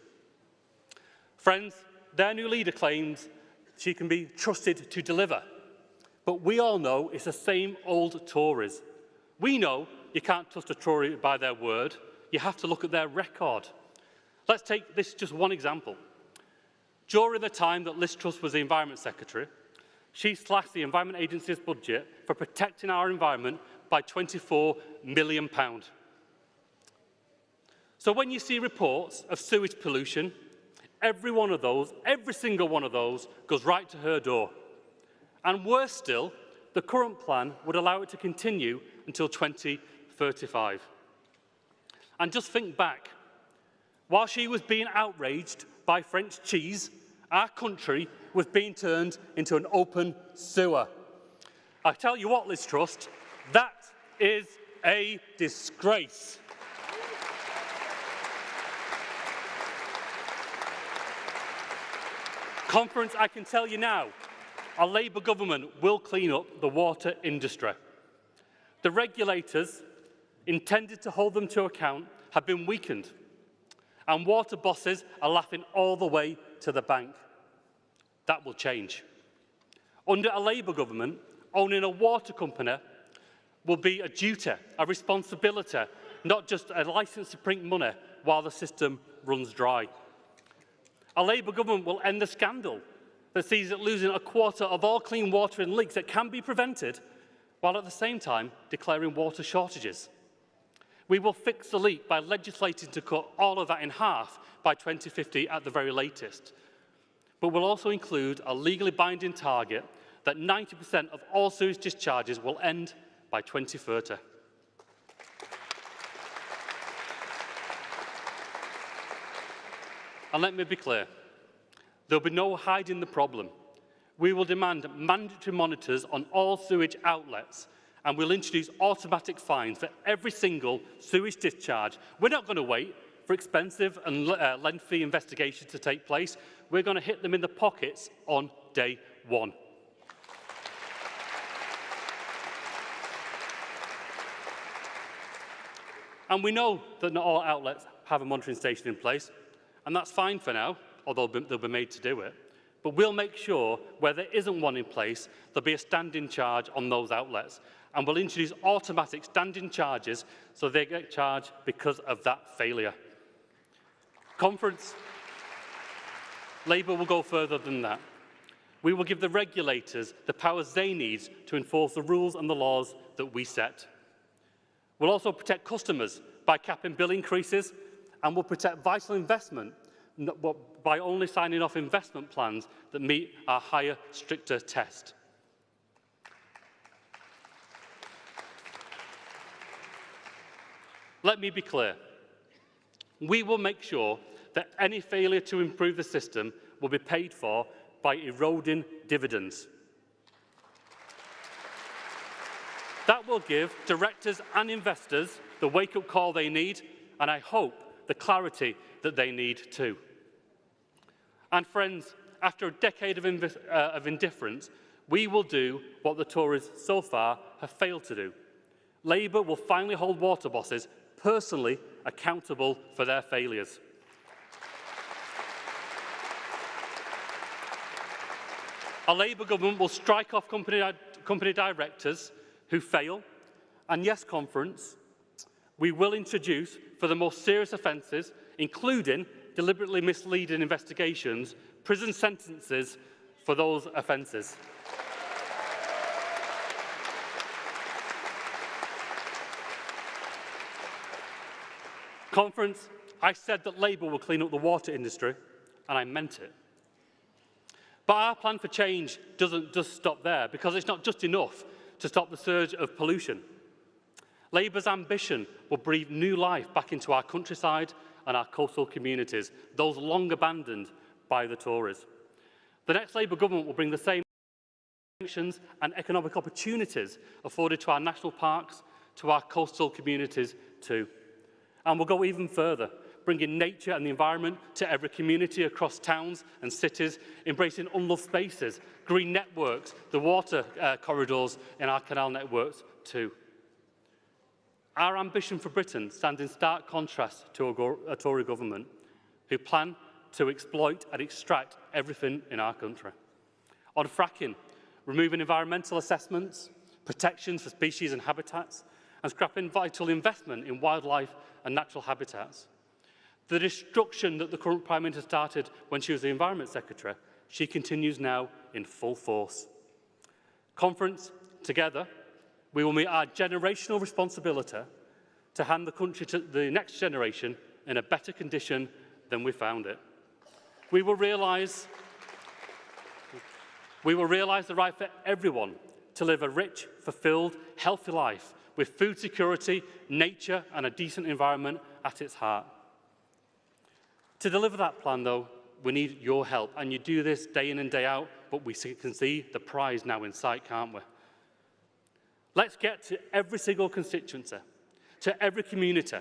Speaker 6: Friends, their new leader claims she can be trusted to deliver. But we all know it's the same old Tories. We know you can't trust a Tory by their word. You have to look at their record. Let's take this just one example. During the time that Liz Truss was the Environment Secretary, she slashed the Environment Agency's budget for protecting our environment by £24 million. So when you see reports of sewage pollution, every single one of those goes right to her door. And worse still, the current plan would allow it to continue until 2035. And just think back. While she was being outraged by French cheese, our country was being turned into an open sewer. I tell you what, Liz Truss, that is a disgrace. Conference, I can tell you now, a Labour government will clean up the water industry. The regulators intended to hold them to account have been weakened, and water bosses are laughing all the way to the bank. That will change. Under a Labour government, owning a water company will be a duty, a responsibility, not just a licence to print money while the system runs dry. A Labour government will end the scandal that sees it losing a quarter of all clean water in leaks that can be prevented, while at the same time declaring water shortages. We will fix the leak by legislating to cut all of that in half by 2050 at the very latest. But we'll also include a legally binding target that 90% of all sewage discharges will end by 2030. And let me be clear, there will be no hiding the problem. We will demand mandatory monitors on all sewage outlets, and we'll introduce automatic fines for every single sewage discharge. We're not going to wait for expensive and lengthy investigations to take place. We're going to hit them in the pockets on day one. And we know that not all outlets have a monitoring station in place, and that's fine for now, although they'll be made to do it. But we'll make sure where there isn't one in place, there'll be a standing charge on those outlets. And we'll introduce automatic standing charges so they get charged because of that failure. Conference, Labour will go further than that. We will give the regulators the powers they need to enforce the rules and the laws that we set. We'll also protect customers by capping bill increases, and we'll protect vital investment by only signing off investment plans that meet our higher, stricter test. Let me be clear. We will make sure that any failure to improve the system will be paid for by eroding dividends. That will give directors and investors the wake-up call they need, and I hope the clarity that they need too. And friends, after a decade of indifference, we will do what the Tories so far have failed to do. Labour will finally hold water bosses personally accountable for their failures. A Labour government will strike off company directors who fail, and yes, Conference, we will introduce, for the most serious offences, including deliberately misleading investigations, prison sentences for those offences. Conference, I said that Labour will clean up the water industry, and I meant it. But our plan for change doesn't just stop there, because it's not just enough to stop the surge of pollution. Labour's ambition will breathe new life back into our countryside and our coastal communities, those long abandoned by the Tories. The next Labour government will bring the same functions and economic opportunities afforded to our national parks, to our coastal communities too. And we'll go even further. bringing nature and the environment to every community across towns and cities, embracing unloved spaces, green networks, the water corridors in our canal networks too. Our ambition for Britain stands in stark contrast to a Tory government who plan to exploit and extract everything in our country. On fracking, removing environmental assessments, protections for species and habitats, and scrapping vital investment in wildlife and natural habitats. The destruction that the current Prime Minister started when she was the Environment Secretary, she continues now in full force. Conference, together, we will meet our generational responsibility to hand the country to the next generation in a better condition than we found it. We will realise the right for everyone to live a rich, fulfilled, healthy life with food security, nature and a decent environment at its heart. To deliver that plan, though, we need your help, and you do this day in and day out, but we can see the prize now in sight, can't we? Let's get to every single constituency, to every community,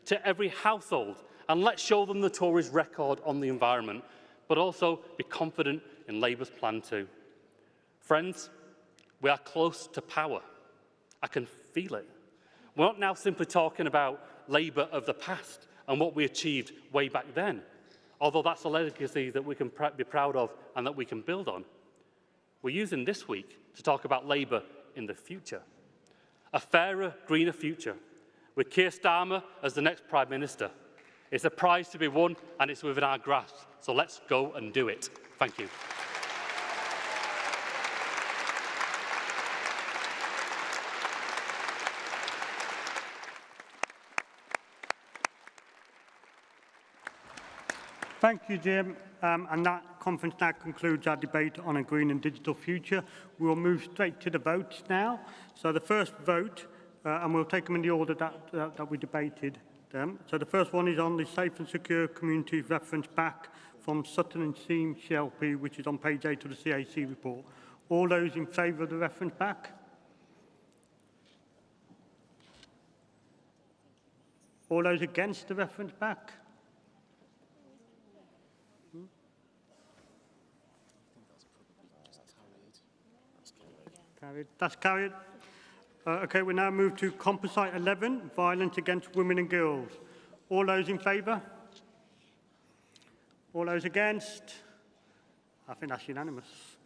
Speaker 6: to every household, and let's show them the Tories' record on the environment, but also be confident in Labour's plan too. Friends, we are close to power. I can feel it. We're not now simply talking about Labour of the past and what we achieved way back then, although that's a legacy that we can be proud of and that we can build on. We're using this week to talk about Labour in the future. A fairer, greener future, with Keir Starmer as the next Prime Minister. It's a prize to be won and it's within our grasp, so let's go and do it. Thank you.
Speaker 1: Thank you, Jim. And that conference now concludes our debate on a green and digital future. We will move straight to the votes now. So the first vote, and we'll take them in the order that we debated them. So the first one is on the Safe and Secure Communities reference back from Sutton and Seam CLP, which is on page 8 of the CAC report. All those in favour of the reference back? All those against the reference back? Carried. That's carried. Okay, we now move to Composite 11, Violence Against Women and Girls. All those in favour? All those against? I think that's unanimous.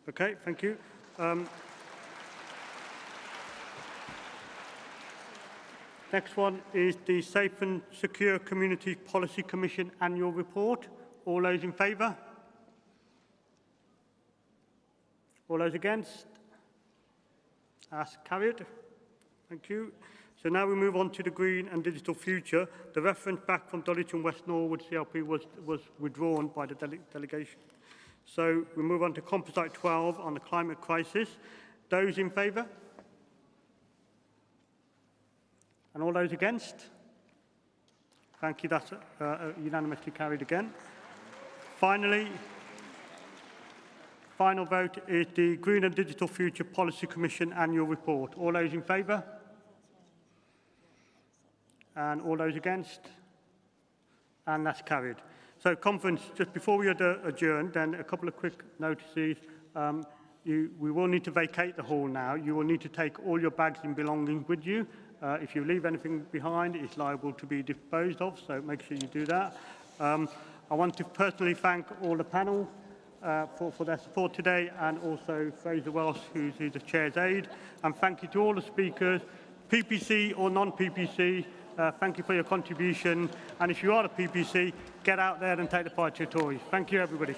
Speaker 1: Okay, thank you. Next one is the Safe and Secure Communities Policy Commission Annual Report. All those in favour? All those against? That's carried. Thank you. So now we move on to the Green and Digital Future. The reference back from Dulwich and West Norwood CLP was withdrawn by the delegation. So we move on to Composite 12 on the climate crisis. Those in favour? And all those against? Thank you. That's unanimously carried again. Finally, final vote is the Green and Digital Future Policy Commission Annual Report. All those in favour? And all those against? And that's carried. So conference, just before we adjourn, then a couple of quick notices. We will need to vacate the hall now. You will need to take all your bags and belongings with you. If you leave anything behind, it's liable to be disposed of, so make sure you do that. I want to personally thank all the panel for their support today, and also Fraser Welsh, who's the chair's aide. And thank you to all the speakers, PPC or non-PPC. Thank you for your contribution. And if you are a PPC, get out there and take the fight to your Tories. Thank you, everybody.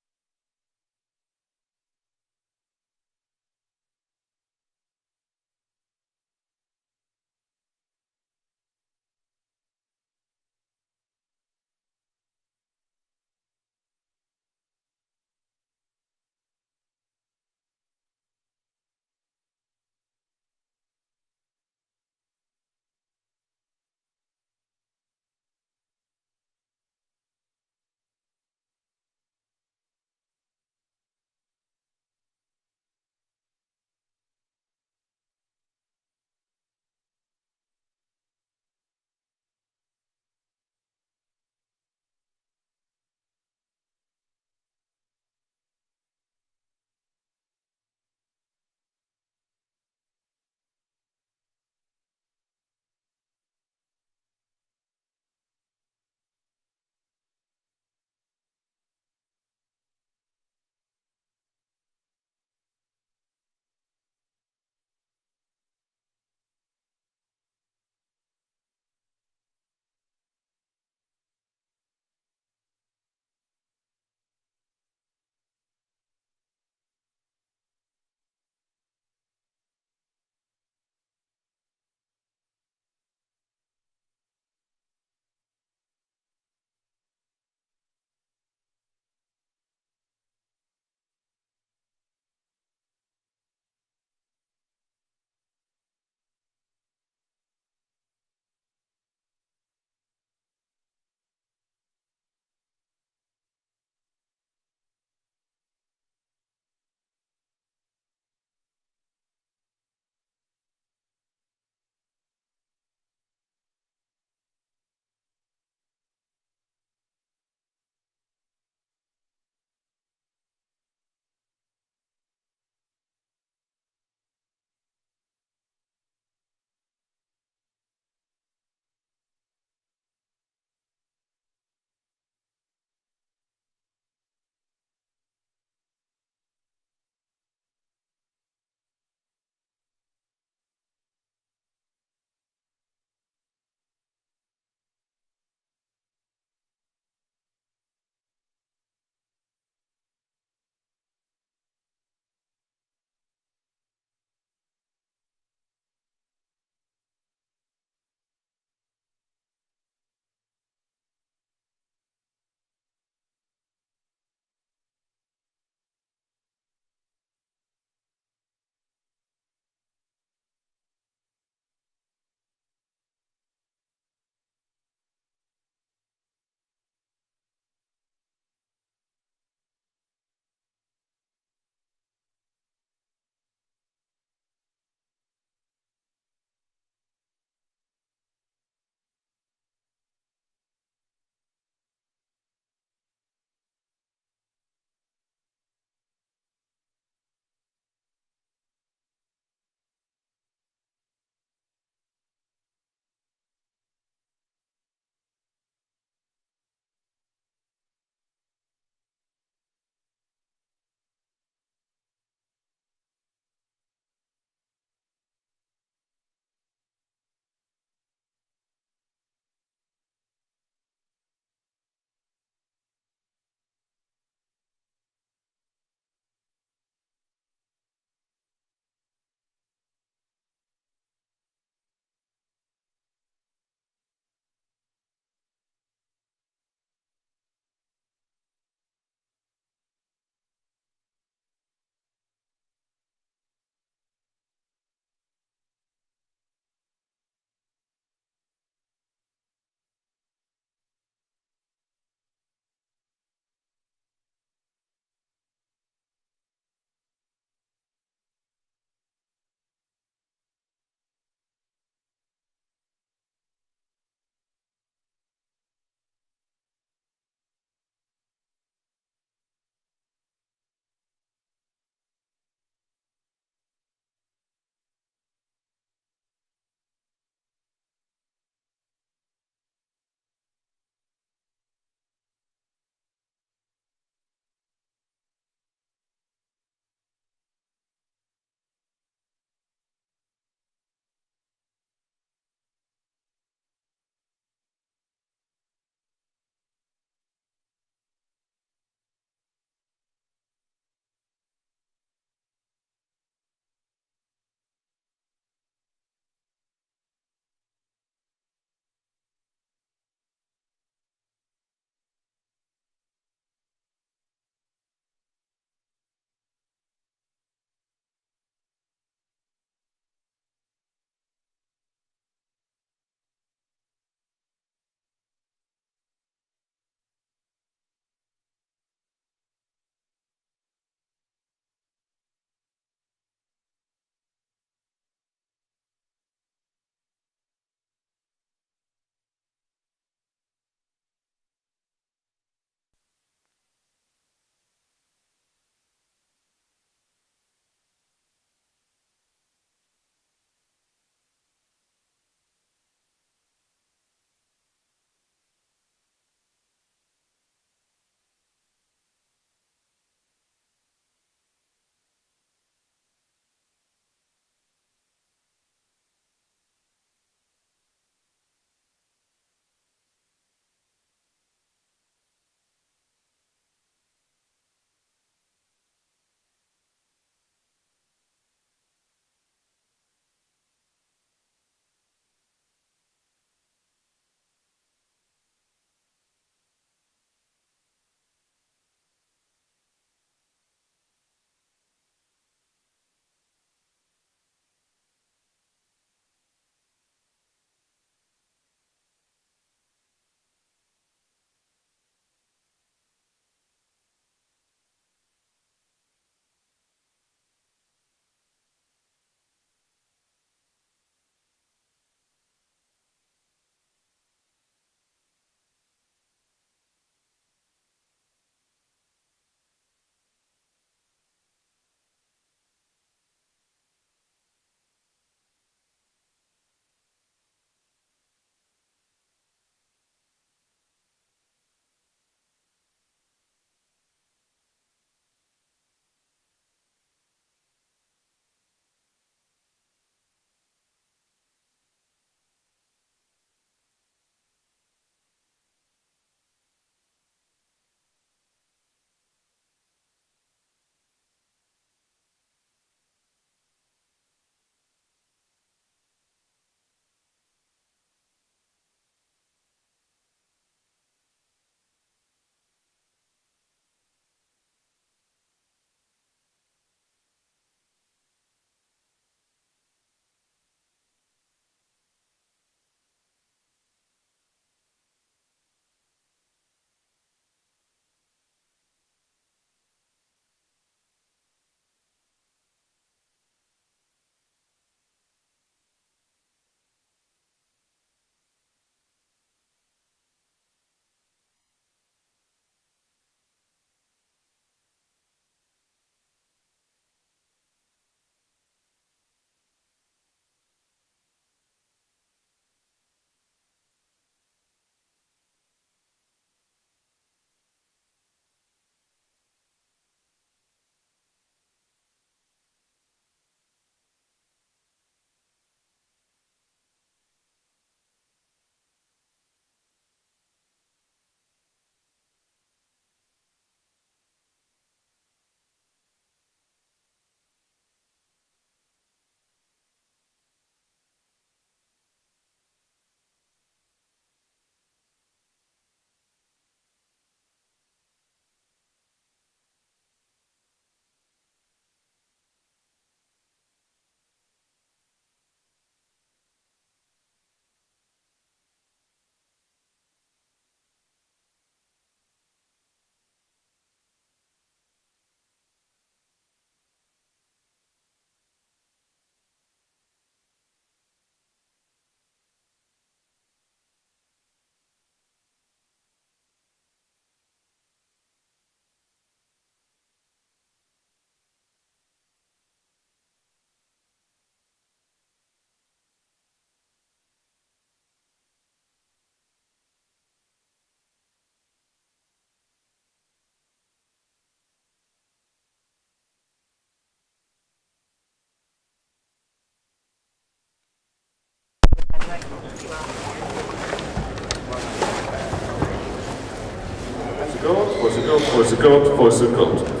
Speaker 5: Voice of God, voice of God.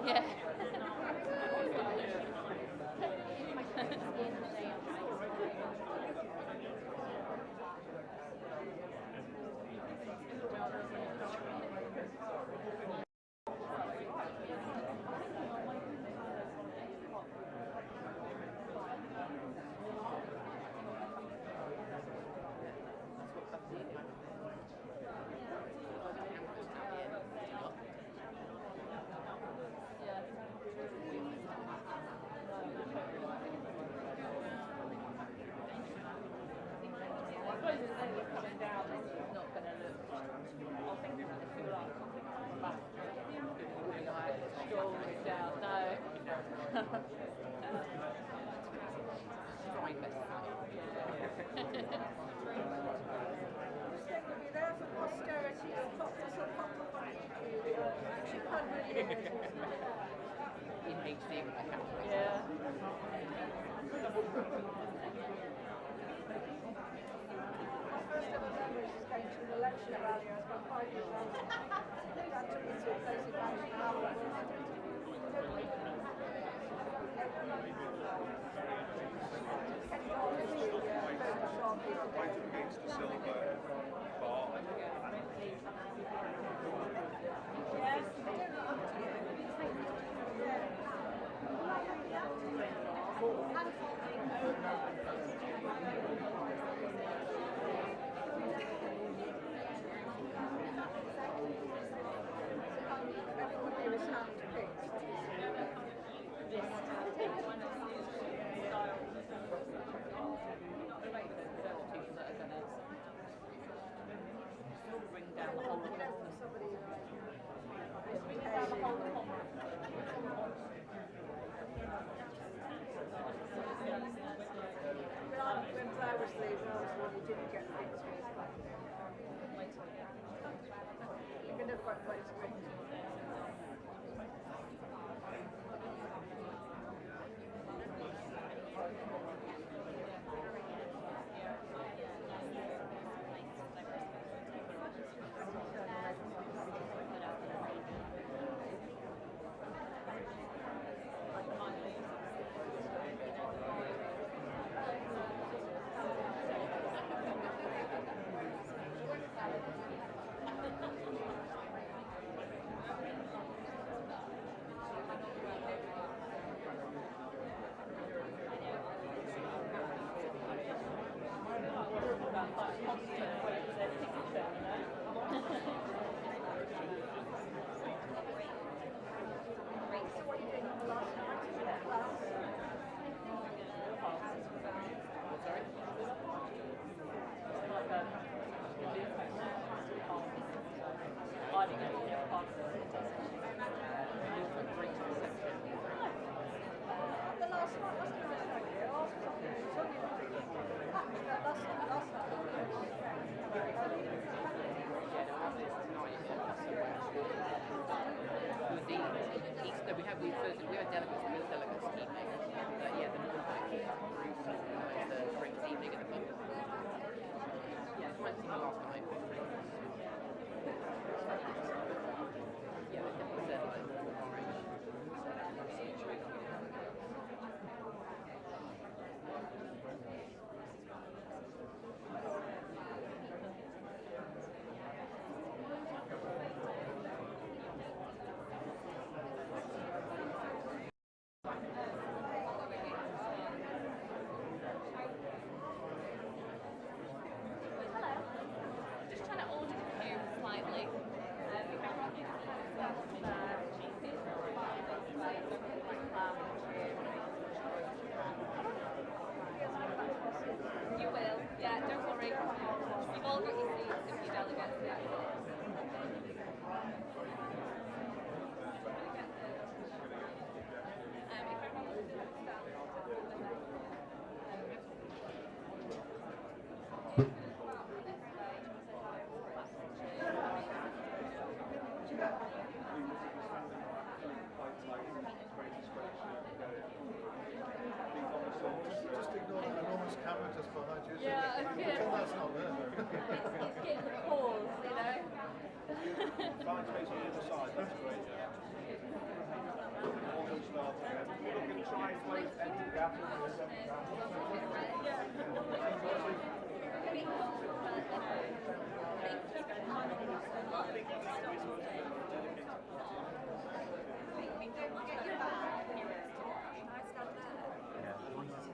Speaker 8: Yeah.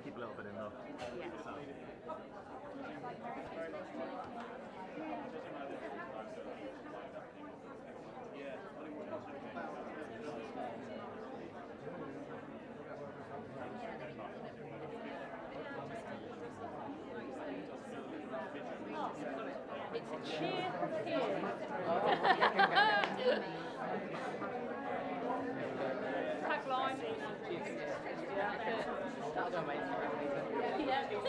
Speaker 20: Keep a little bit in though.
Speaker 8: It's a cheer here. Tagline. That'll go amazing. Yeah. Do you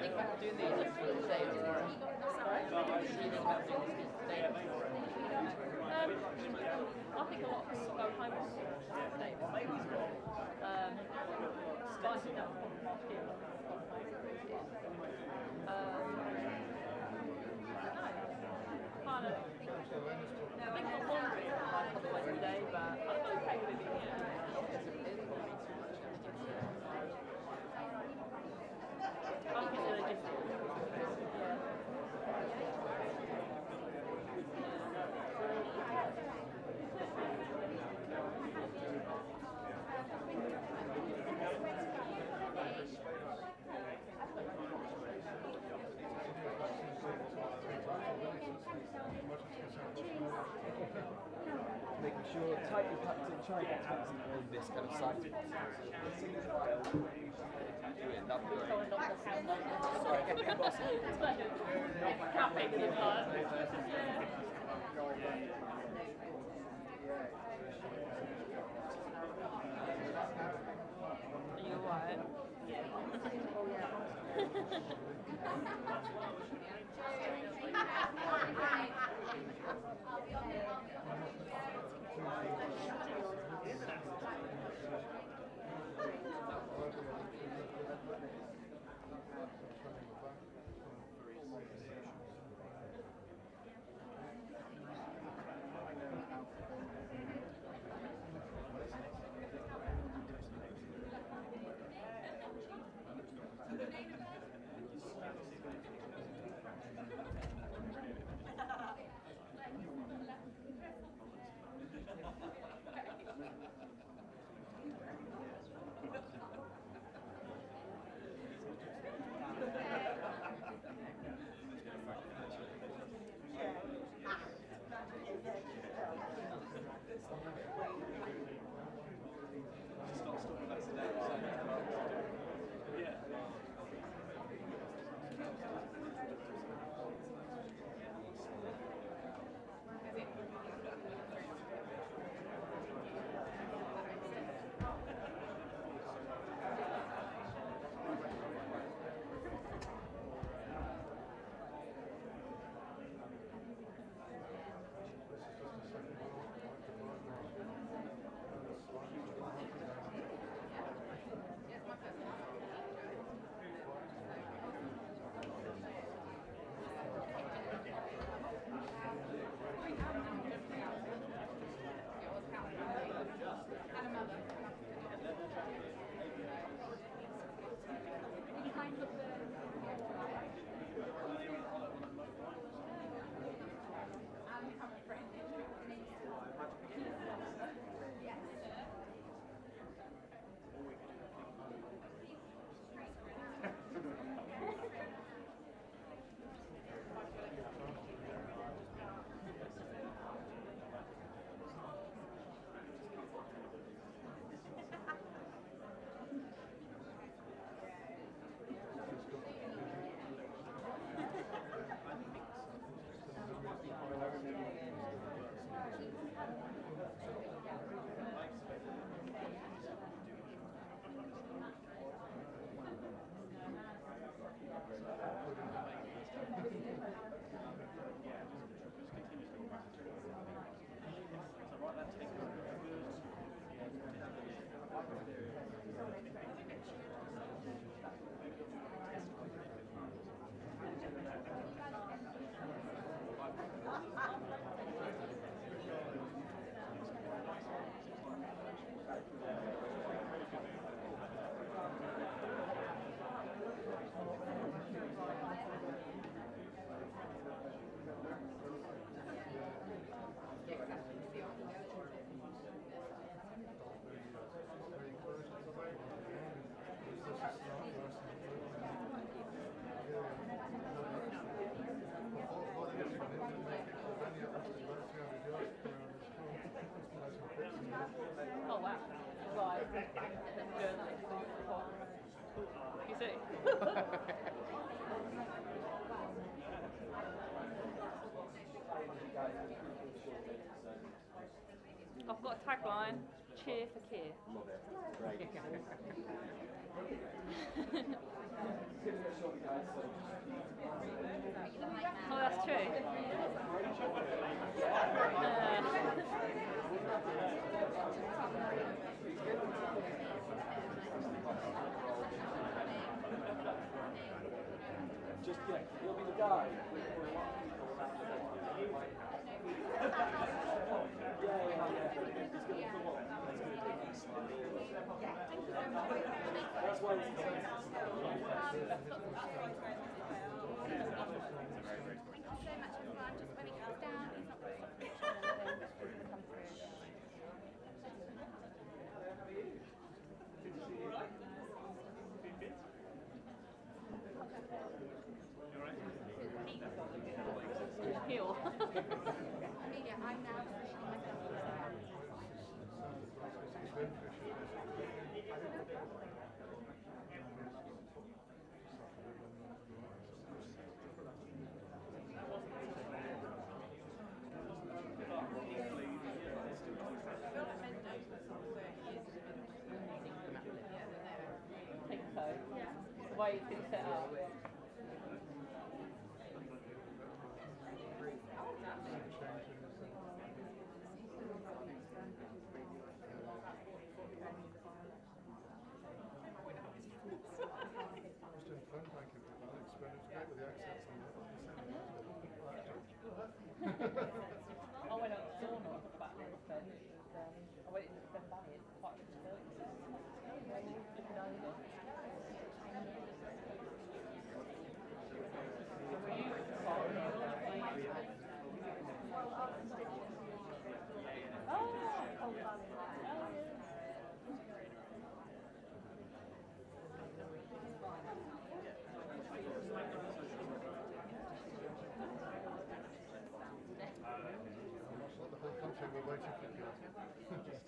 Speaker 8: think about doing these like for the day tomorrow? Sorry? Do you think about doing these today? I think a lot of people go home on Saturday. Spicy up last year. Kind of. I think I'm wondering otherwise today, but I'm okay with it. I think it's really difficult.
Speaker 7: Making sure tightly packed in, try and get to this kind of size possible. That'd be great. Sorry, I can't boss it.
Speaker 8: Are you alright? cheer for Keir. Oh, that's true.
Speaker 7: Just, yeah, he'll be the guy. That's why it's
Speaker 8: Heel.
Speaker 13: Amelia, I'm now pushing myself.
Speaker 8: I think so. The way it's been set up. I went up to Sauna back then, so I went into Fen Valley, it's quite looking over.
Speaker 18: The whole country, we're waiting for you.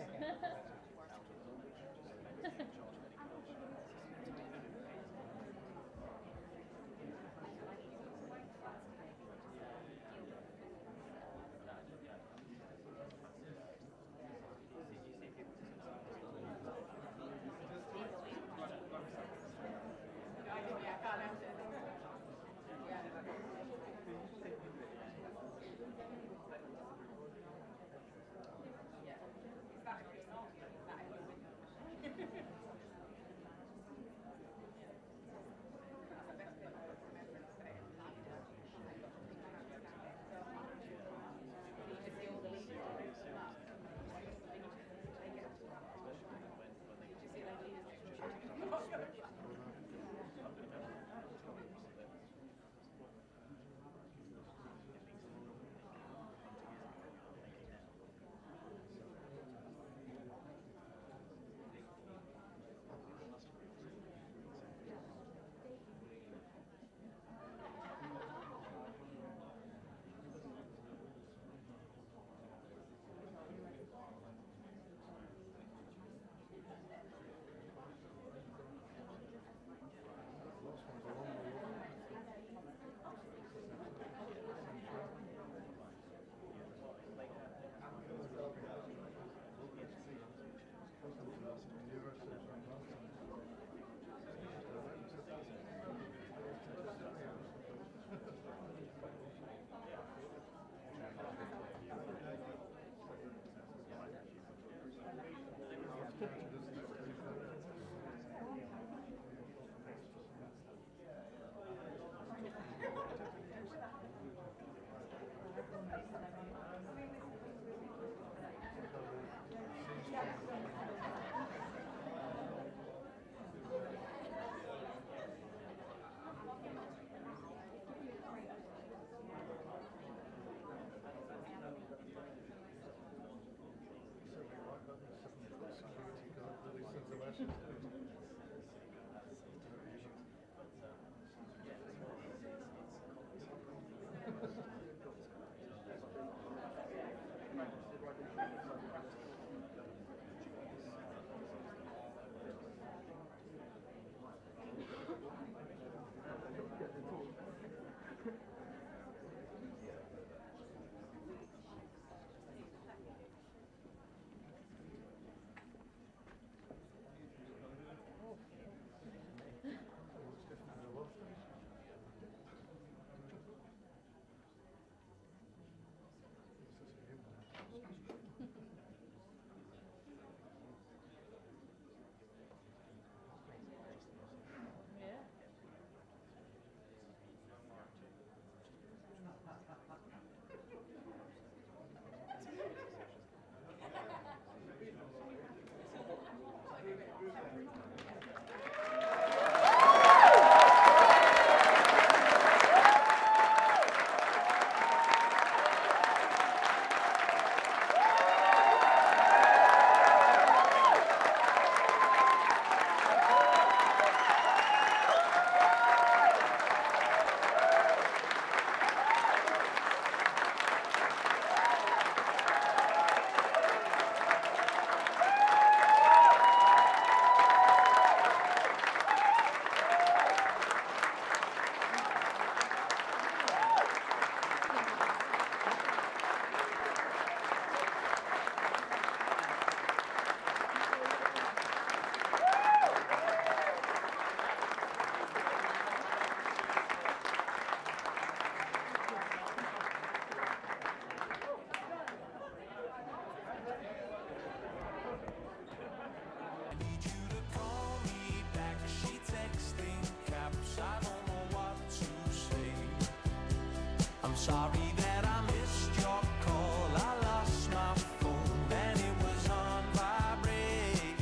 Speaker 20: Sorry that I missed your call. I lost my phone and it was on vibrate.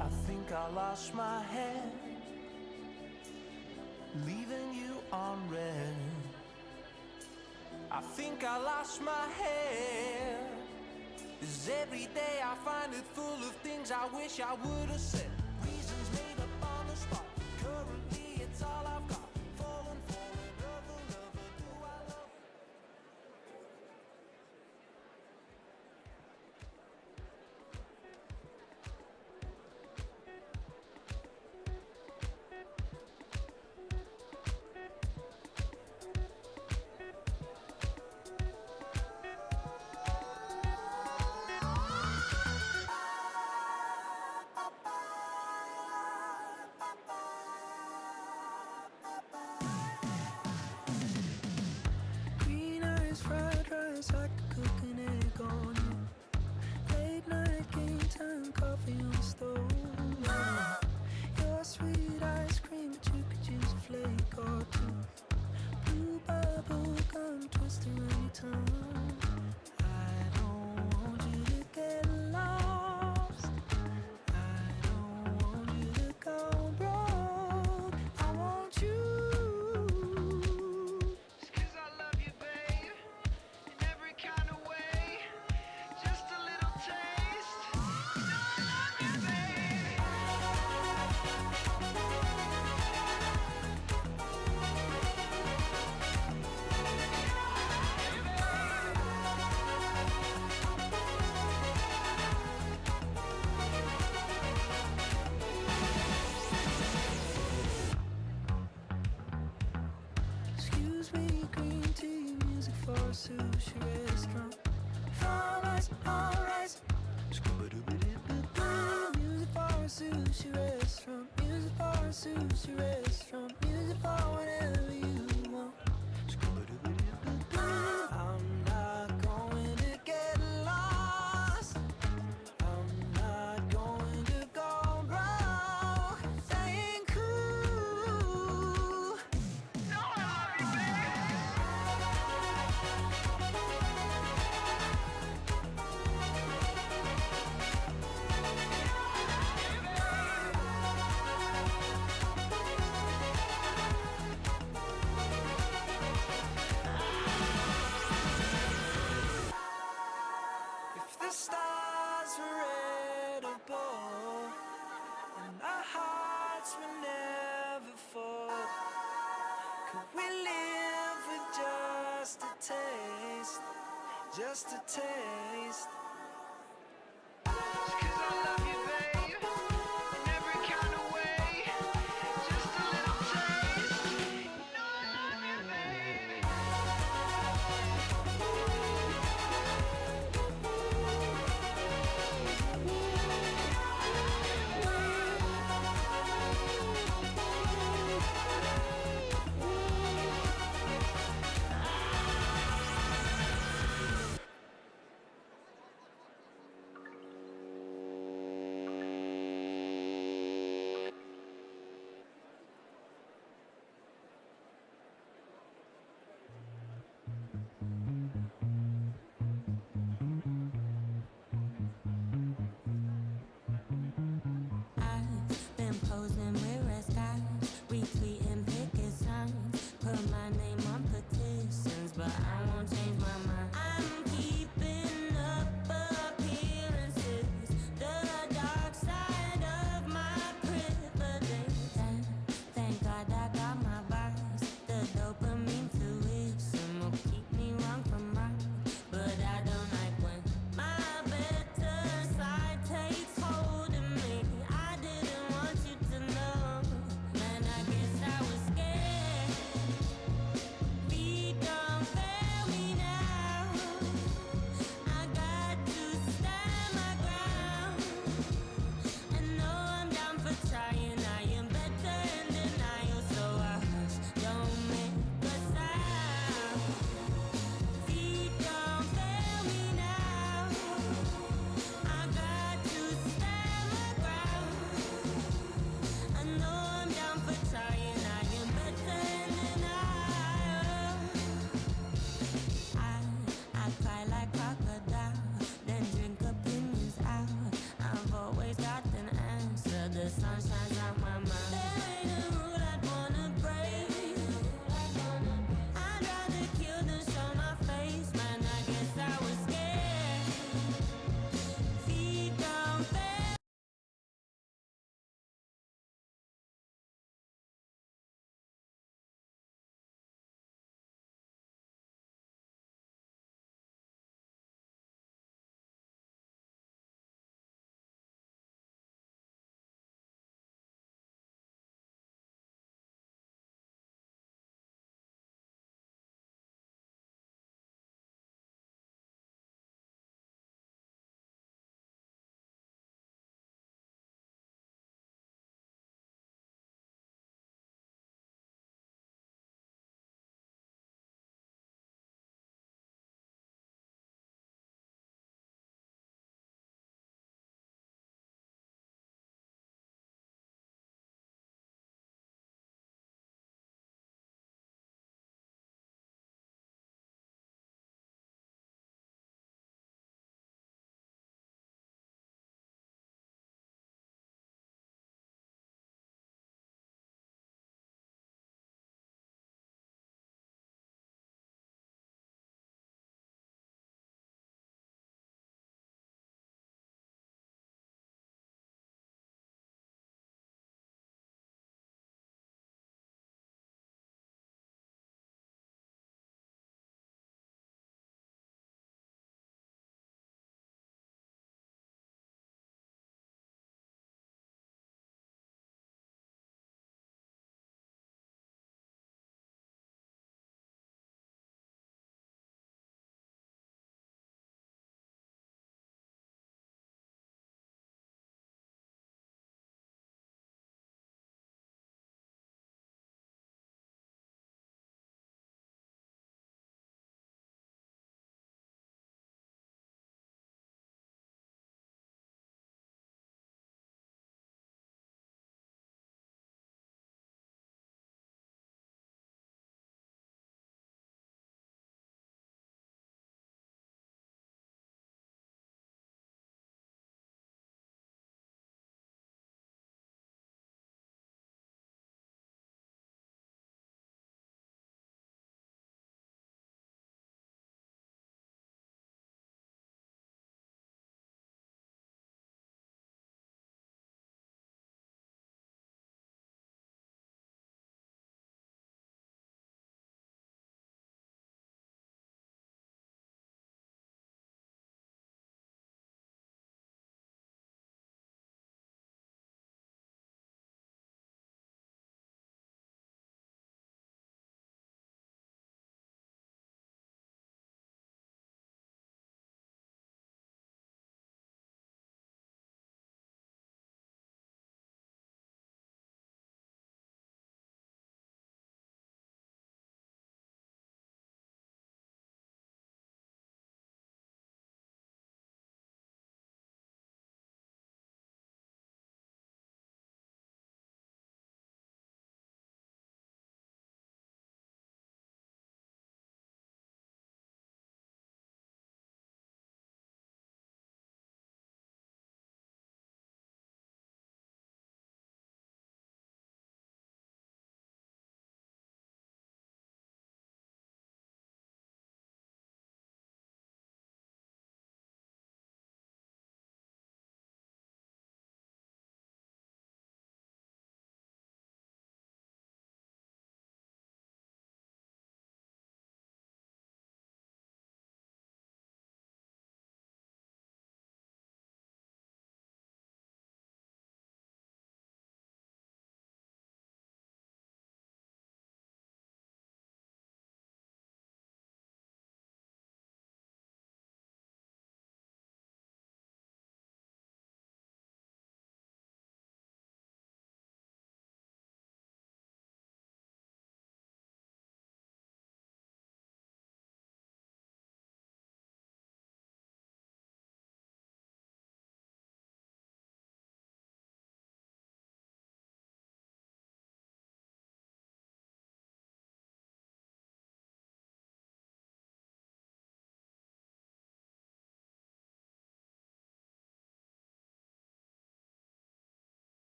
Speaker 20: I think I lost my head, leaving you on red. I think I lost my head, 'cause every day I find it full of things I wish I would have said. Reasons made up on the spot. Currently it's all I've got. Falling for another lover. Do I love?
Speaker 21: Green eyes, fried rice, I could cook an egg on you. Late night game time, coffee on the stove. Your sweet ice cream, but you could use a flake or two. Blue bubble gum, twist around your tongue. I don't want you to get lost. I don't want you to go broke. I want you. Excuse me, green tea, music for a sushi restaurant. All rise, all rise. Music for a sushi restaurant. Music for a sushi restaurant. Music for whatever you want. I'm not going to get lost. I'm not going to go broke. That ain't cool. If the stars were edible and our hearts will never fall, could we live with just a taste? Just a taste. 'Cause I love you, babe, in every kind of way. Just a little taste. You know I love you, baby.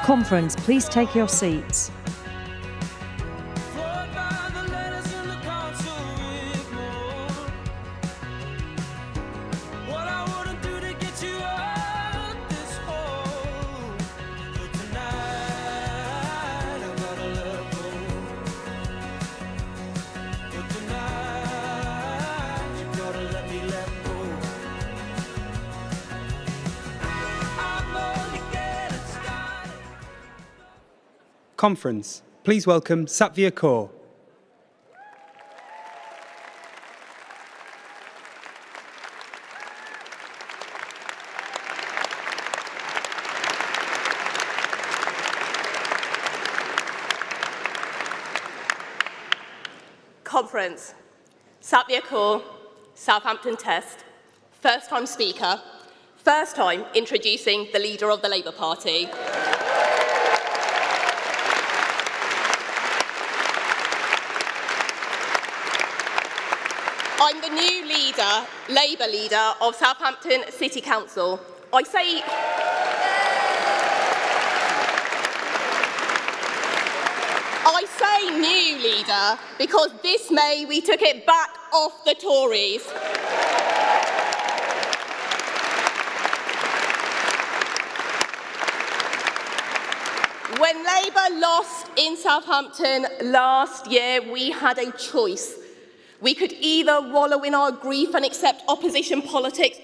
Speaker 10: Conference, please take your seats.
Speaker 11: Conference, please welcome Satya Kaur.
Speaker 22: Conference, Satya Kaur, Southampton Test, first-time speaker, first time introducing the leader of the Labour Party. I'm the new leader, Labour leader of Southampton City Council. I say new leader because this May we took it back off the Tories. When Labour lost in Southampton last year, we had a choice. We could either wallow in our grief and accept opposition politics,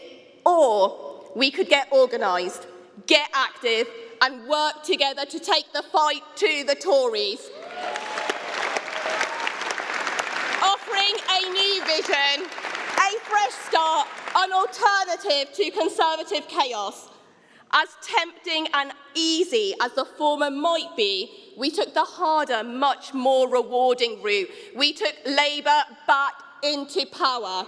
Speaker 22: or we could get organised, get active, and work together to take the fight to the Tories. Offering a new vision, a fresh start, an alternative to Conservative chaos. As tempting and easy as the former might be, we took the harder, much more rewarding route. We took Labour back into power.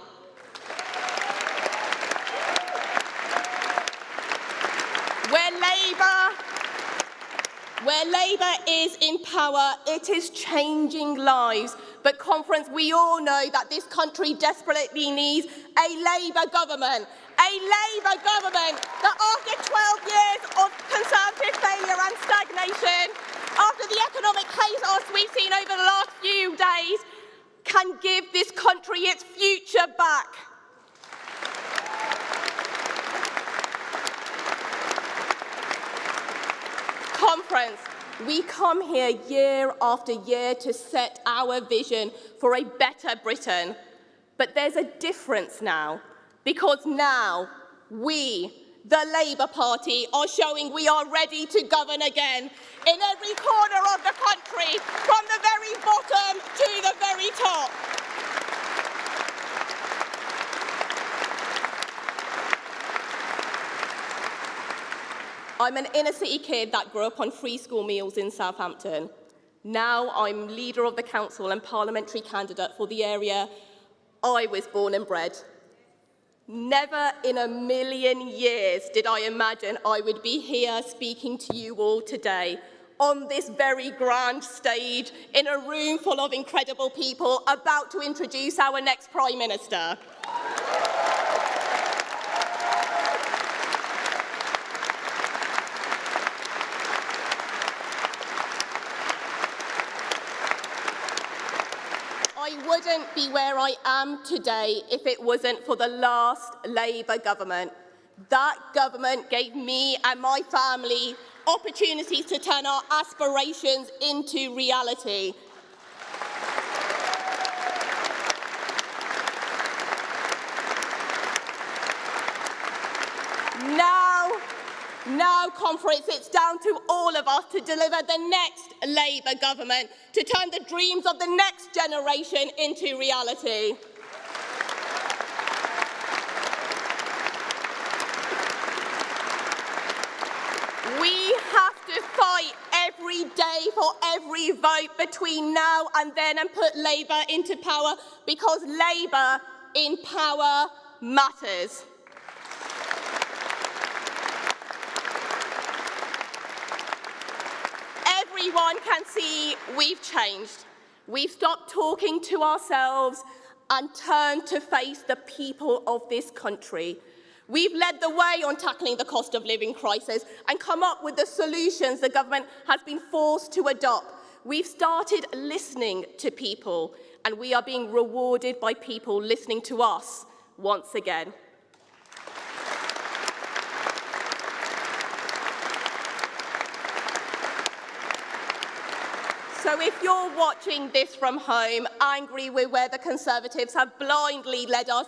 Speaker 22: Where Labour is in power, it is changing lives. But Conference, we all know that this country desperately needs a Labour government. A Labour government that after 12 years of Conservative failure and stagnation, after the economic chaos we've seen over the last few days, can give this country its future back. Conference, we come here year after year to set our vision for a better Britain. But there's a difference now, because now we, the Labour Party, are showing we are ready to govern again in every corner of the country, from the very bottom to the very top. I'm an inner-city kid that grew up on free school meals in Southampton. Now I'm leader of the council and parliamentary candidate for the area I was born and bred. Never in a million years did I imagine I would be here speaking to you all today, on this very grand stage, in a room full of incredible people, about to introduce our next Prime Minister. I wouldn't be where I am today if it wasn't for the last Labour government. That government gave me and my family opportunities to turn our aspirations into reality. Now, Conference, it's down to all of us to deliver the next Labour government, to turn the dreams of the next generation into reality. We have to fight every day for every vote between now and then and put Labour into power, because Labour in power matters. Everyone can see we've changed. We've stopped talking to ourselves and turned to face the people of this country. We've led the way on tackling the cost of living crisis and come up with the solutions the government has been forced to adopt. We've started listening to people, and we are being rewarded by people listening to us once again. So if you're watching this from home, angry with where the Conservatives have blindly led us,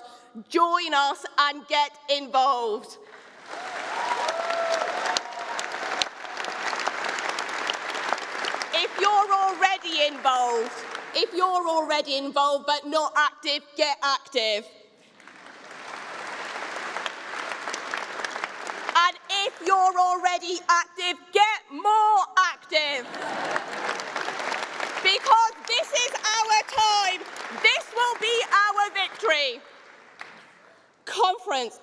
Speaker 22: join us and get involved. If you're already involved but not active, get active. And if you're already active, get more active. Because this is our time. This will be our victory. Conference.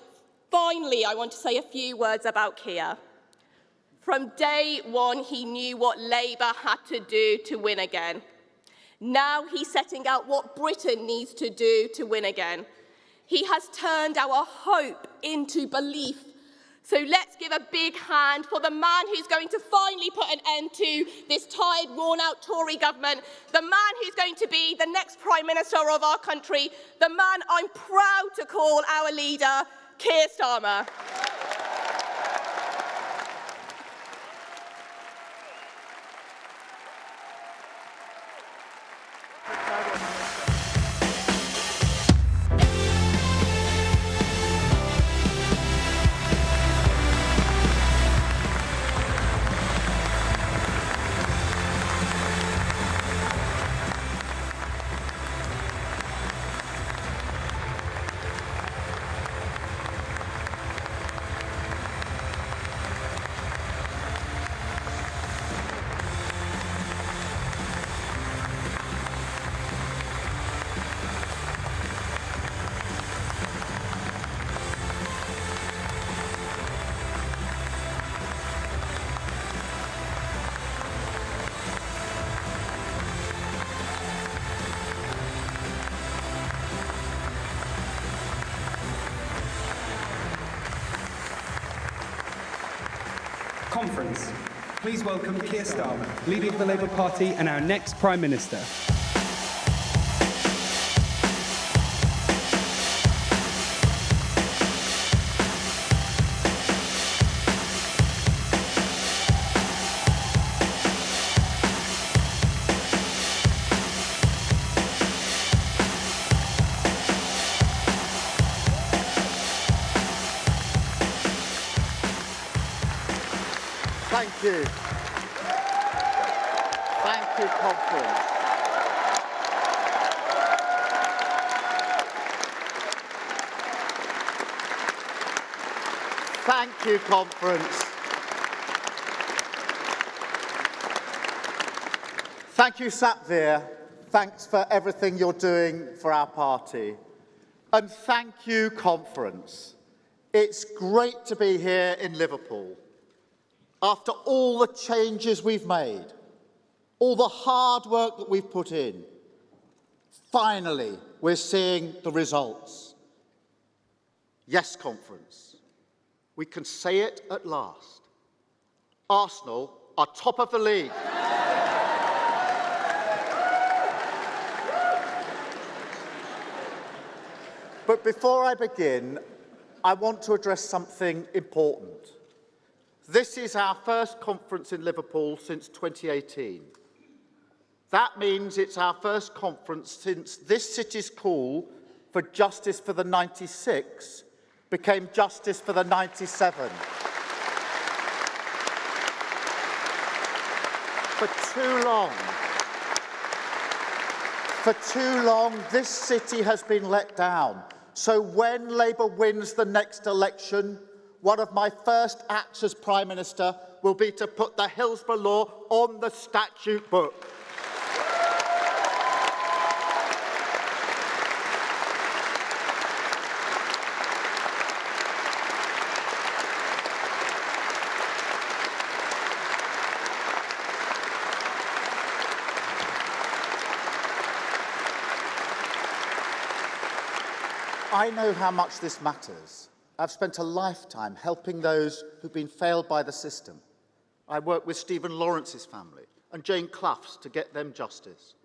Speaker 22: Finally, I want to say a few words about Keir. From day one, he knew what Labour had to do to win again. Now he's setting out what Britain needs to do to win again. He has turned our hope into belief. So let's give a big hand for the man who's going to finally put an end to this tired, worn-out Tory government, the man who's going to be the next Prime Minister of our country, the man I'm proud to call our leader, Keir Starmer.
Speaker 11: Conference. Please welcome Keir Starmer, Leader of the Labour Party and our next Prime Minister.
Speaker 16: Thank you. Thank you, Conference. Thank you, Conference. Thank you, Satvir. Thanks for everything you're doing for our party. And thank you, Conference. It's great to be here in Liverpool. After all the changes we've made, all the hard work that we've put in, finally we're seeing the results. Yes, Conference, we can say it at last. Arsenal are top of the league. But before I begin, I want to address something important. This is our first conference in Liverpool since 2018. That means it's our first conference since this city's call for justice for the 96 became justice for the 97. For too long, this city has been let down. So when Labour wins the next election, one of my first acts as Prime Minister will be to put the Hillsborough Law on the statute book. I know how much this matters.
Speaker 9: I've spent a lifetime helping those who've been failed by the system. I worked with Stephen Lawrence's family and Jane Clough's to get them justice.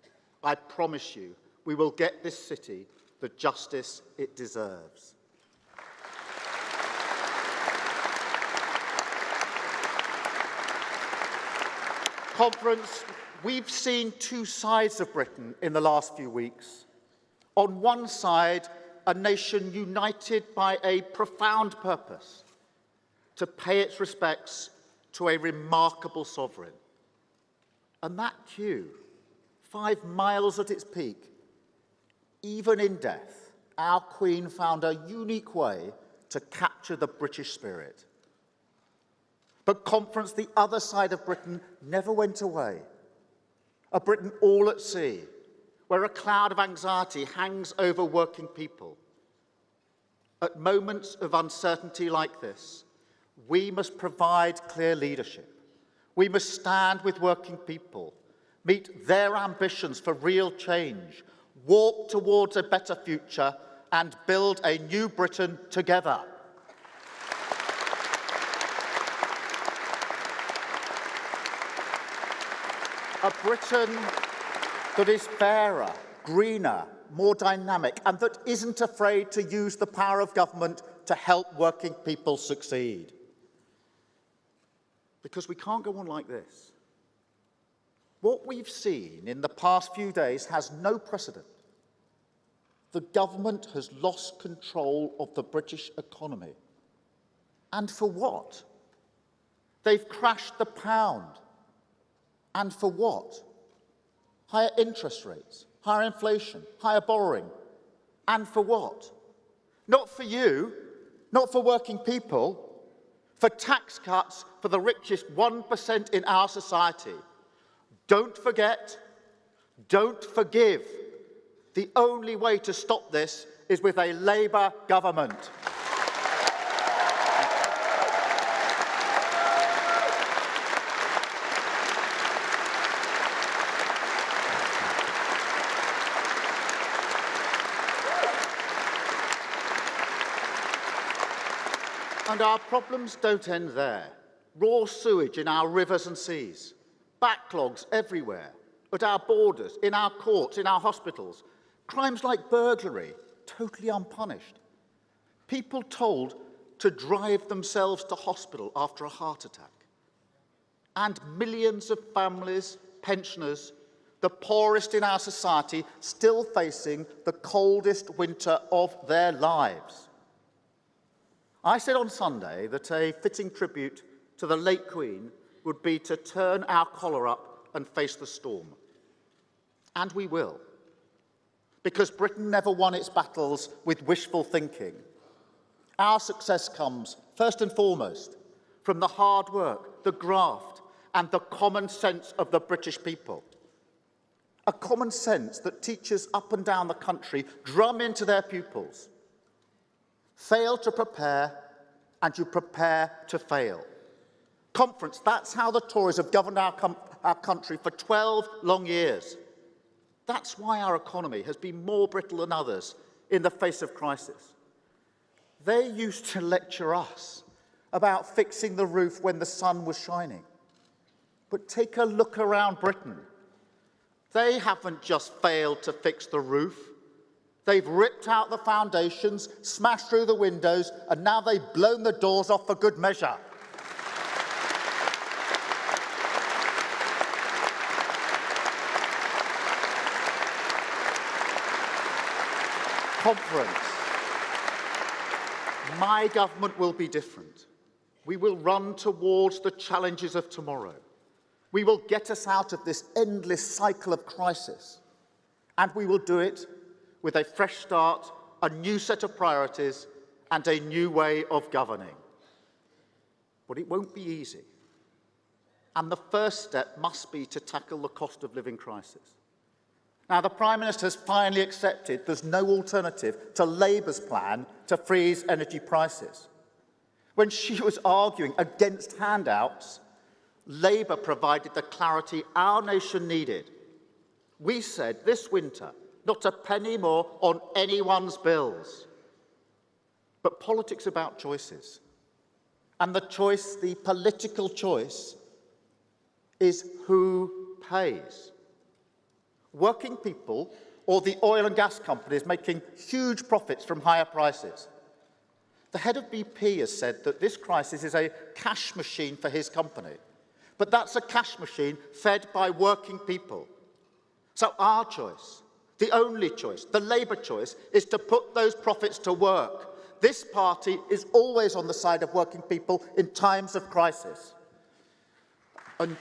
Speaker 9: I promise you, we will get this city the justice it deserves. Conference, we've seen two sides of Britain in the last few weeks. On one side, a nation united by a profound purpose to pay its respects to a remarkable sovereign. And that queue, 5 miles at its peak, even in death, our Queen found a unique way to capture the British spirit. But Conference, the other side of Britain never went away. A Britain all at sea, where a cloud of anxiety hangs over working people. At moments of uncertainty like this, we must provide clear leadership. We must stand with working people, meet their ambitions for real change, walk towards a better future, and build a new Britain together. A Britain that is fairer, greener, more dynamic, and that isn't afraid to use the power of government to help working people succeed. Because we can't go on like this. What we've seen in the past few days has no precedent. The government has lost control of the British economy. And for what? They've crashed the pound. And for what? Higher interest rates, higher inflation, higher borrowing. And for what? Not for you, not for working people, for tax cuts for the richest 1% in our society. Don't forget, don't forgive. The only way to stop this is with a Labour government. And our problems don't end there. Raw sewage in our rivers and seas, backlogs everywhere, at our borders, in our courts, in our hospitals, crimes like burglary, totally unpunished, people told to drive themselves to hospital after a heart attack, and millions of families, pensioners, the poorest in our society, still facing the coldest winter of their lives. I said on Sunday that a fitting tribute to the late Queen would be to turn our collar up and face the storm. And we will. Because Britain never won its battles with wishful thinking. Our success comes, first and foremost, from the hard work, the graft, and the common sense of the British people. A common sense that teachers up and down the country drum into their pupils. Fail to prepare, and you prepare to fail. Conference, that's how the Tories have governed our country for 12 long years. That's why our economy has been more brittle than others in the face of crisis. They used to lecture us about fixing the roof when the sun was shining. But take a look around Britain. They haven't just failed to fix the roof. They've ripped out the foundations, smashed through the windows, and now they've blown the doors off for good measure. Conference. My government will be different. We will run towards the challenges of tomorrow. We will get us out of this endless cycle of crisis. And we will do it with a fresh start, a new set of priorities, and a new way of governing. But it won't be easy. And the first step must be to tackle the cost of living crisis. Now, the Prime Minister has finally accepted there's no alternative to Labour's plan to freeze energy prices. When she was arguing against handouts, Labour provided the clarity our nation needed. We said this winter, not a penny more on anyone's bills. But politics about choices. And the choice, the political choice, is who pays. Working people or the oil and gas companies making huge profits from higher prices. The head of BP has said that this crisis is a cash machine for his company. But that's a cash machine fed by working people. So our choice, the only choice, the Labour choice, is to put those profits to work. This party is always on the side of working people in times of crisis. And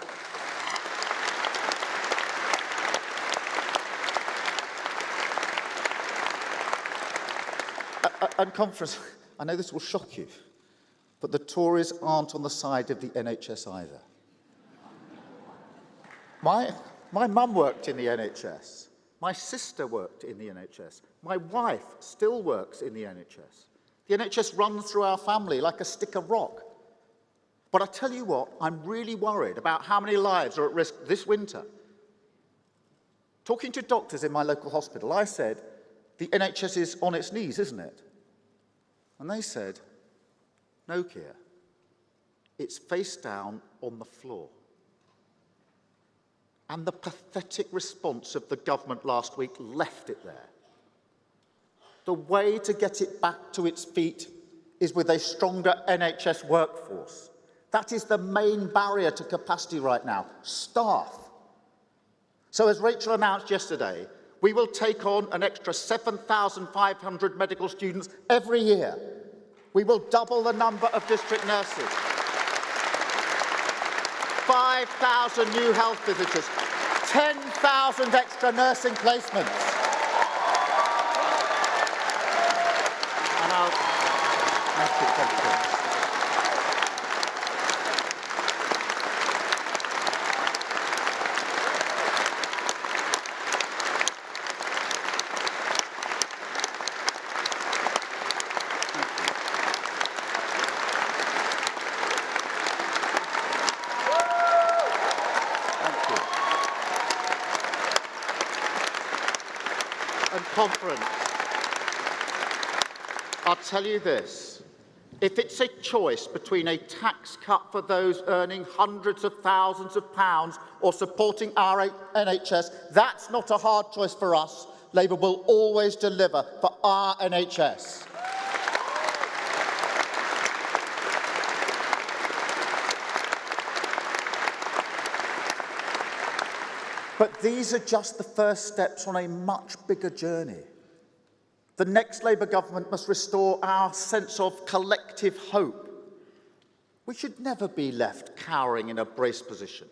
Speaker 9: conference, I know this will shock you, but the Tories aren't on the side of the NHS either. My mum worked in the NHS. My sister worked in the NHS. My wife still works in the NHS. The NHS runs through our family like a stick of rock. But I tell you what, I'm really worried about how many lives are at risk this winter. Talking to doctors in my local hospital, I said, the NHS is on its knees, isn't it? And they said, no, Keir, it's face down on the floor. And the pathetic response of the government last week left it there. The way to get it back to its feet is with a stronger NHS workforce. That is the main barrier to capacity right now, staff. So as Rachel announced yesterday, we will take on an extra 7,500 medical students every year. We will double the number of district nurses. 5,000 new health visitors. 10,000 extra nursing placements. And thank you, Conference. Conference, I'll tell you this, if it's a choice between a tax cut for those earning hundreds of thousands of pounds or supporting our NHS, that's not a hard choice for us. Labour will always deliver for our NHS. But these are just the first steps on a much bigger journey. The next Labour government must restore our sense of collective hope. We should never be left cowering in a braced position.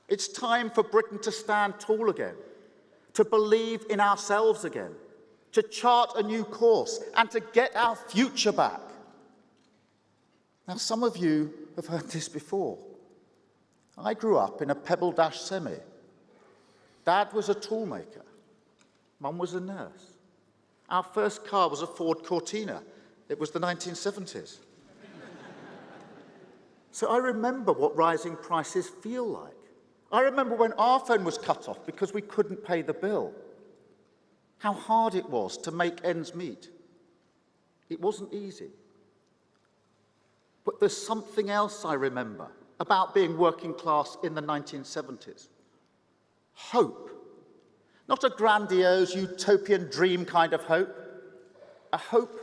Speaker 9: It's time for Britain to stand tall again, to believe in ourselves again, to chart a new course and to get our future back. Now, some of you have heard this before. I grew up in a Pebble Dash semi. Dad was a toolmaker. Mum was a nurse. Our first car was a Ford Cortina. It was the 1970s. So I remember what rising prices feel like. I remember when our phone was cut off because we couldn't pay the bill. How hard it was to make ends meet. It wasn't easy. But there's something else I remember about being working class in the 1970s. Hope. Not a grandiose, utopian dream kind of hope. A hope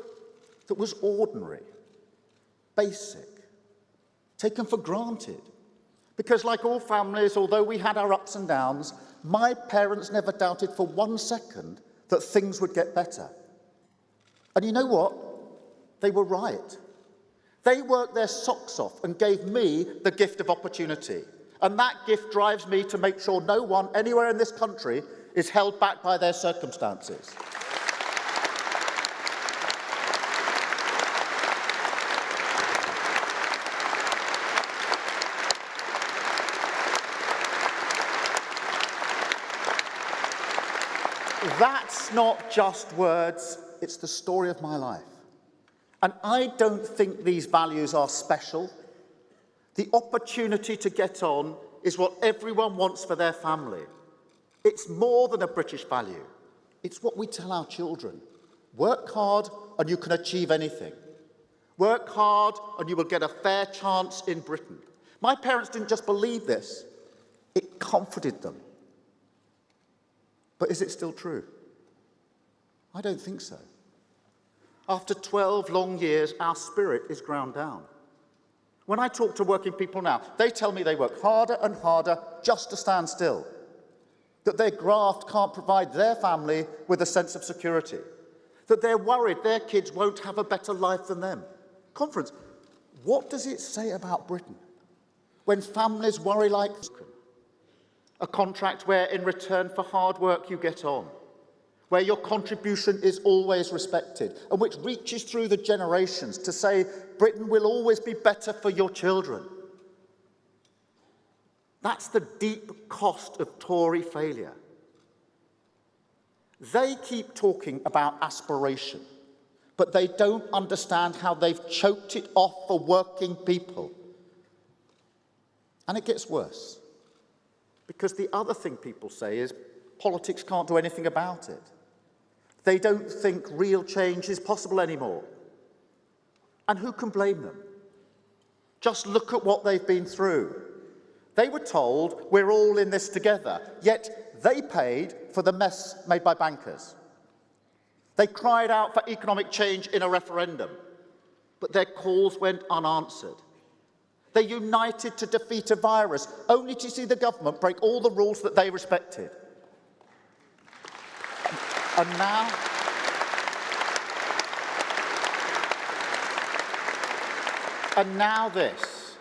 Speaker 9: that was ordinary, basic, taken for granted. Because like all families, although we had our ups and downs, my parents never doubted for 1 second that things would get better. And you know what? They were right. They worked their socks off and gave me the gift of opportunity. And that gift drives me to make sure no one anywhere in this country is held back by their circumstances. That's not just words, it's the story of my life. And I don't think these values are special. The opportunity to get on is what everyone wants for their family. It's more than a British value. It's what we tell our children. Work hard and you can achieve anything. Work hard and you will get a fair chance in Britain. My parents didn't just believe this, it comforted them. But is it still true? I don't think so. After 12 long years, our spirit is ground down. When I talk to working people now, they tell me they work harder and harder just to stand still, that their graft can't provide their family with a sense of security, that they're worried their kids won't have a better life than them. Conference, what does it say about Britain when families worry like a contract where in return for hard work you get on, where your contribution is always respected, and which reaches through the generations to say Britain will always be better for your children? That's the deep cost of Tory failure. They keep talking about aspiration, but they don't understand how they've choked it off for working people. And it gets worse, because the other thing people say is politics can't do anything about it. They don't think real change is possible anymore. And who can blame them? Just look at what they've been through. They were told, we're all in this together, yet they paid for the mess made by bankers. They cried out for economic change in a referendum, but their calls went unanswered. They united to defeat a virus, only to see the government break all the rules that they respected. And now this,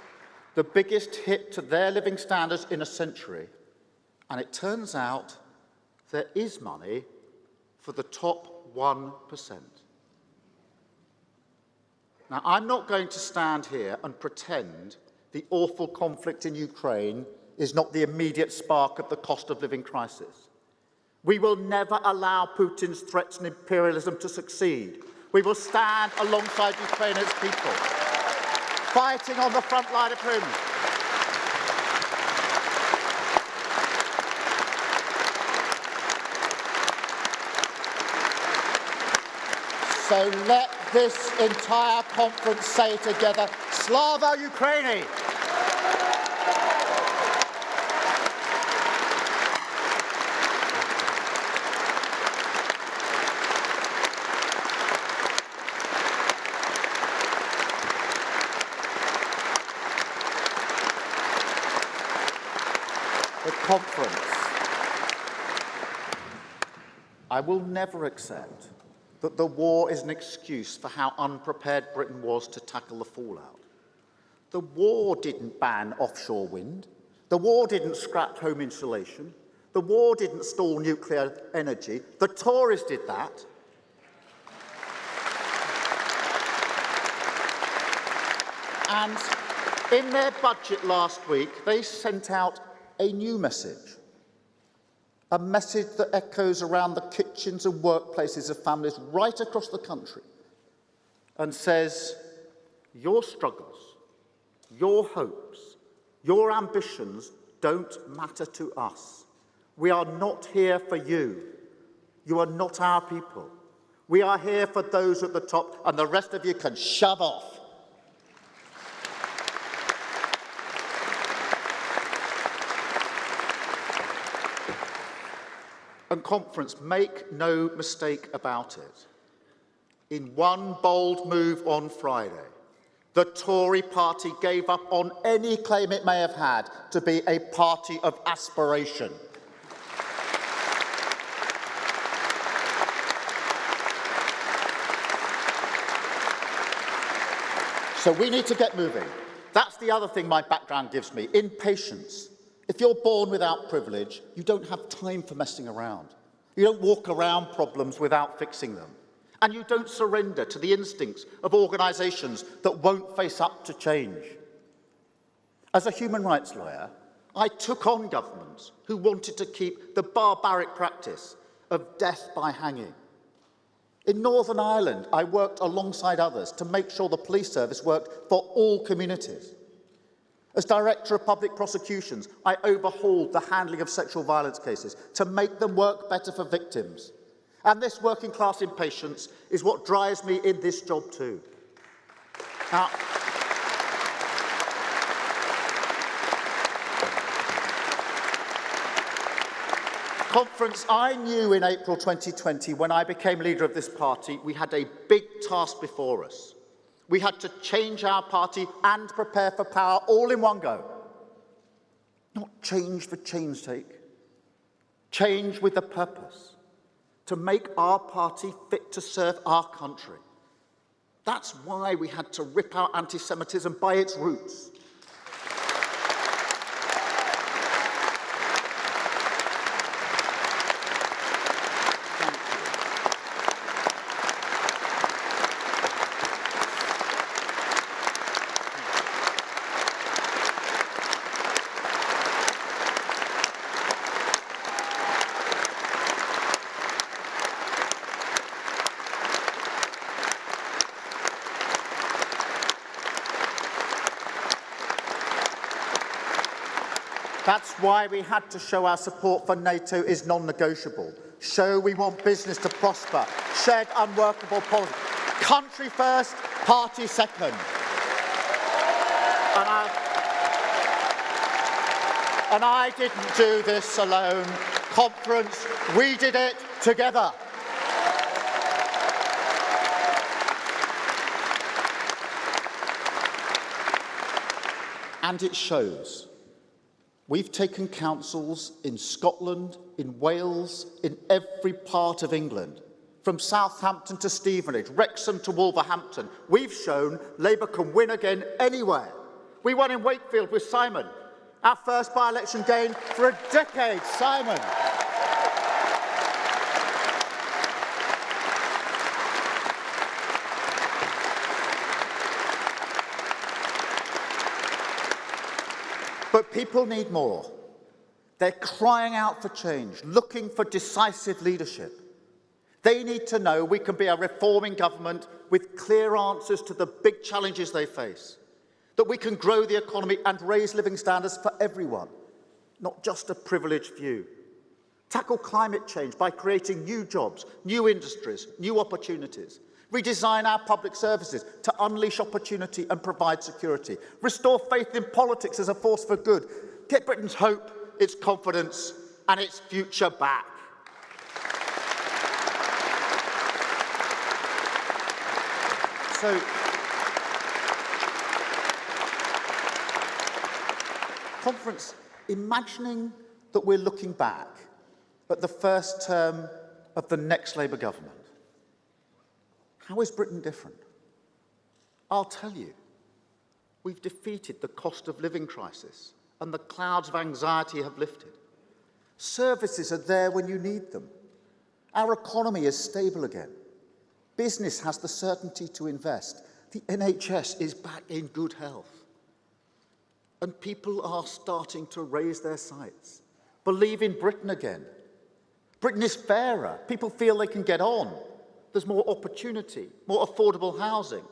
Speaker 9: the biggest hit to their living standards in a century. And it turns out there is money for the top 1%. Now, I'm not going to stand here and pretend the awful conflict in Ukraine is not the immediate spark of the cost of living crisis. We will never allow Putin's threats and imperialism to succeed. We will stand alongside Ukraine's people, fighting on the front line of Crimea. So let this entire conference say together, Slava Ukraini! The conference. I will never accept that the war is an excuse for how unprepared Britain was to tackle the fallout. The war didn't ban offshore wind. The war didn't scrap home insulation. The war didn't stall nuclear energy. The Tories did that. And in their budget last week, they sent out a new message. A message that echoes around the kitchens and workplaces of families right across the country and says, your struggles, your hopes, your ambitions don't matter to us. We are not here for you. You are not our people. We are here for those at the top, and the rest of you can shove off. And conference, make no mistake about it. In one bold move on Friday, the Tory party gave up on any claim it may have had to be a party of aspiration. So we need to get moving. That's the other thing my background gives me, impatience. If you're born without privilege, you don't have time for messing around. You don't walk around problems without fixing them. And you don't surrender to the instincts of organisations that won't face up to change. As a human rights lawyer, I took on governments who wanted to keep the barbaric practice of death by hanging. In Northern Ireland, I worked alongside others to make sure the police service worked for all communities. As Director of Public Prosecutions, I overhauled the handling of sexual violence cases to make them work better for victims. And this working class impatience is what drives me in this job too. Now, Conference, I knew in April 2020, when I became leader of this party, we had a big task before us. We had to change our party and prepare for power all in one go. Not change for change's sake. Change with a purpose. To make our party fit to serve our country. That's why we had to rip out anti-Semitism by its roots. That's why we had to show our support for NATO is non-negotiable. Show we want business to prosper. Shared unworkable policy. Country first, party second. And I didn't do this alone. Conference, we did it together. And it shows. We've taken councils in Scotland, in Wales, in every part of England, from Southampton to Stevenage, Wrexham to Wolverhampton. We've shown Labour can win again anywhere. We won in Wakefield with Simon, our first by-election gain for a decade, Simon. But people need more. They're crying out for change, looking for decisive leadership. They need to know we can be a reforming government with clear answers to the big challenges they face, that we can grow the economy and raise living standards for everyone, not just a privileged few. Tackle climate change by creating new jobs, new industries, new opportunities. Redesign our public services to unleash opportunity and provide security. Restore faith in politics as a force for good. Get Britain's hope, its confidence, and its future back. So, Conference, imagining that we're looking back at the first term of the next Labour government. How is Britain different? I'll tell you. We've defeated the cost of living crisis and the clouds of anxiety have lifted. Services are there when you need them. Our economy is stable again. Business has the certainty to invest. The NHS is back in good health. And people are starting to raise their sights, believe in Britain again. Britain is fairer. People feel they can get on. There's more opportunity, more affordable housing,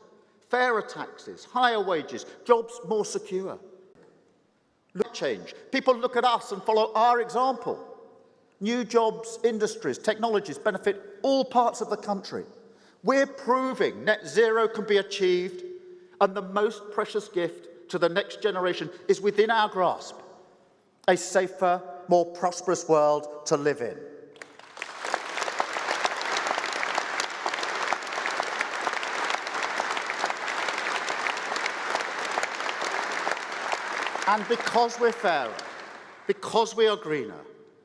Speaker 9: fairer taxes, higher wages, jobs more secure. Look at change. People look at us and follow our example. New jobs, industries, technologies benefit all parts of the country. We're proving net zero can be achieved, and the most precious gift to the next generation is within our grasp: a safer, more prosperous world to live in. And because we're fairer, because we are greener,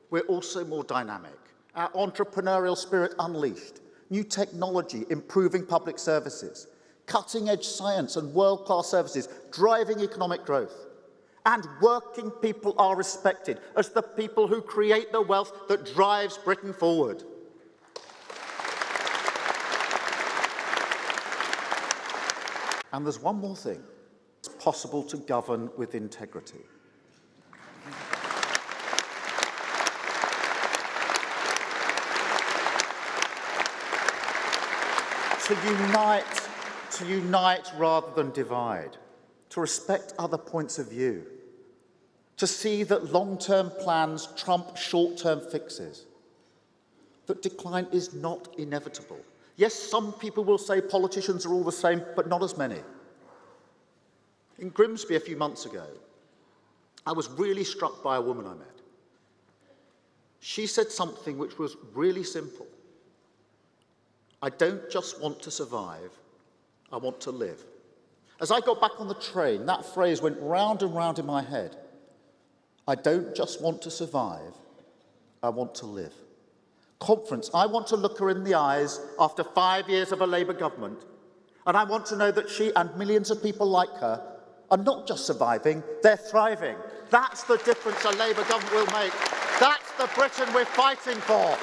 Speaker 9: we're also more dynamic. Our entrepreneurial spirit unleashed, new technology improving public services, cutting-edge science and world-class services driving economic growth. And working people are respected as the people who create the wealth that drives Britain forward. And there's one more thing. It's possible to govern with integrity. To unite rather than divide, to respect other points of view, to see that long-term plans trump short-term fixes. that decline is not inevitable. Yes, some people will say politicians are all the same, but not as many. In Grimsby a few months ago, I was really struck by a woman I met. She said something which was really simple. I don't just want to survive, I want to live. As I got back on the train, that phrase went round and round in my head. I don't just want to survive, I want to live. Conference, I want to look her in the eyes after 5 years of a Labour government, and I want to know that she and millions of people like her are not just surviving, they're thriving. That's the difference a Labour government will make. That's the Britain we're fighting for.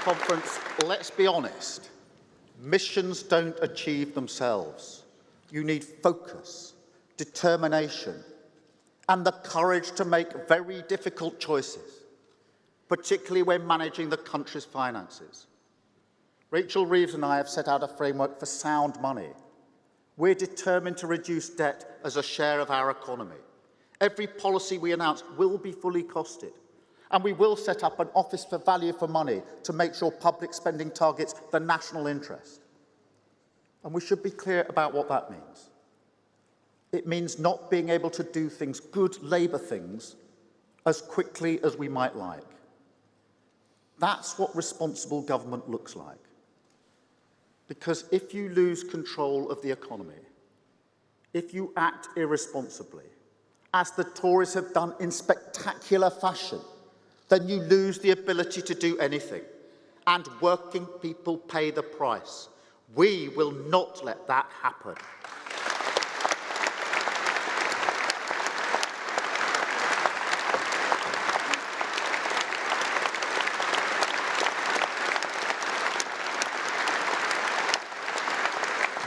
Speaker 9: Conference, let's be honest, missions don't achieve themselves. You need focus, determination, and the courage to make very difficult choices, particularly when managing the country's finances. Rachel Reeves and I have set out a framework for sound money. We're determined to reduce debt as a share of our economy. Every policy we announce will be fully costed. And we will set up an office for value for money to make sure public spending targets the national interest. And we should be clear about what that means. It means not being able to do things, good Labour things, as quickly as we might like. That's what responsible government looks like. Because if you lose control of the economy, if you act irresponsibly, as the Tories have done in spectacular fashion, then you lose the ability to do anything. And working people pay the price. We will not let that happen.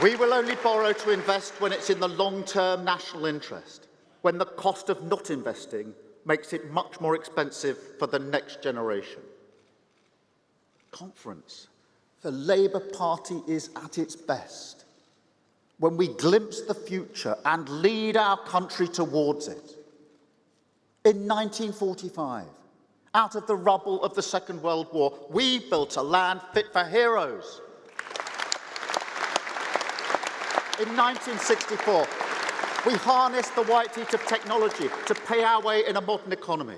Speaker 9: We will only borrow to invest when it's in the long-term national interest, when the cost of not investing makes it much more expensive for the next generation. Conference, the Labour Party is at its best when we glimpse the future and lead our country towards it. In 1945, out of the rubble of the Second World War, we built a land fit for heroes. In 1964, we harnessed the white heat of technology to pay our way in a modern economy.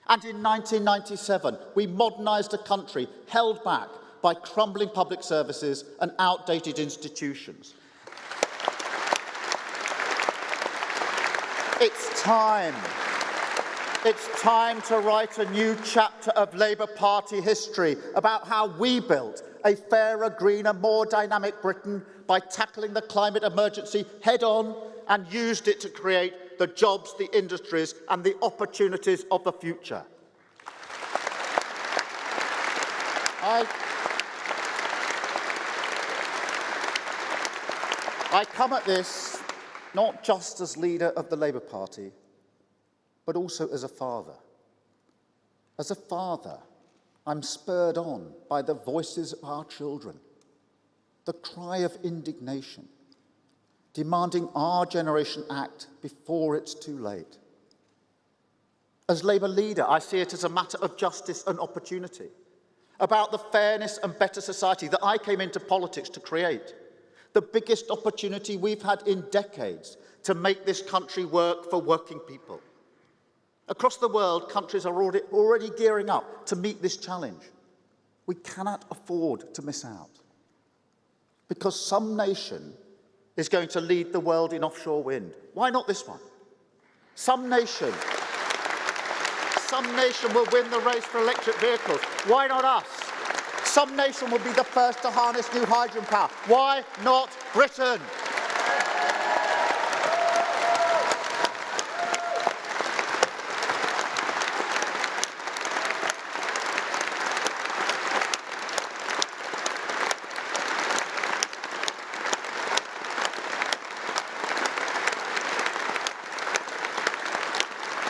Speaker 9: And in 1997, we modernised a country held back by crumbling public services and outdated institutions. It's time. It's time to write a new chapter of Labour Party history about how we built a fairer, greener, more dynamic Britain by tackling the climate emergency head-on and used it to create the jobs, the industries and the opportunities of the future. I come at this not just as leader of the Labour Party, but also as a father. As a father, I'm spurred on by the voices of our children, the cry of indignation, demanding our generation act before it's too late. As Labour leader, I see it as a matter of justice and opportunity, about the fairness and better society that I came into politics to create, the biggest opportunity we've had in decades to make this country work for working people. Across the world, countries are already gearing up to meet this challenge. We cannot afford to miss out. Because some nation is going to lead the world in offshore wind. Why not this one? Some nation will win the race for electric vehicles. Why not us? Some nation will be the first to harness new hydrogen power. Why not Britain?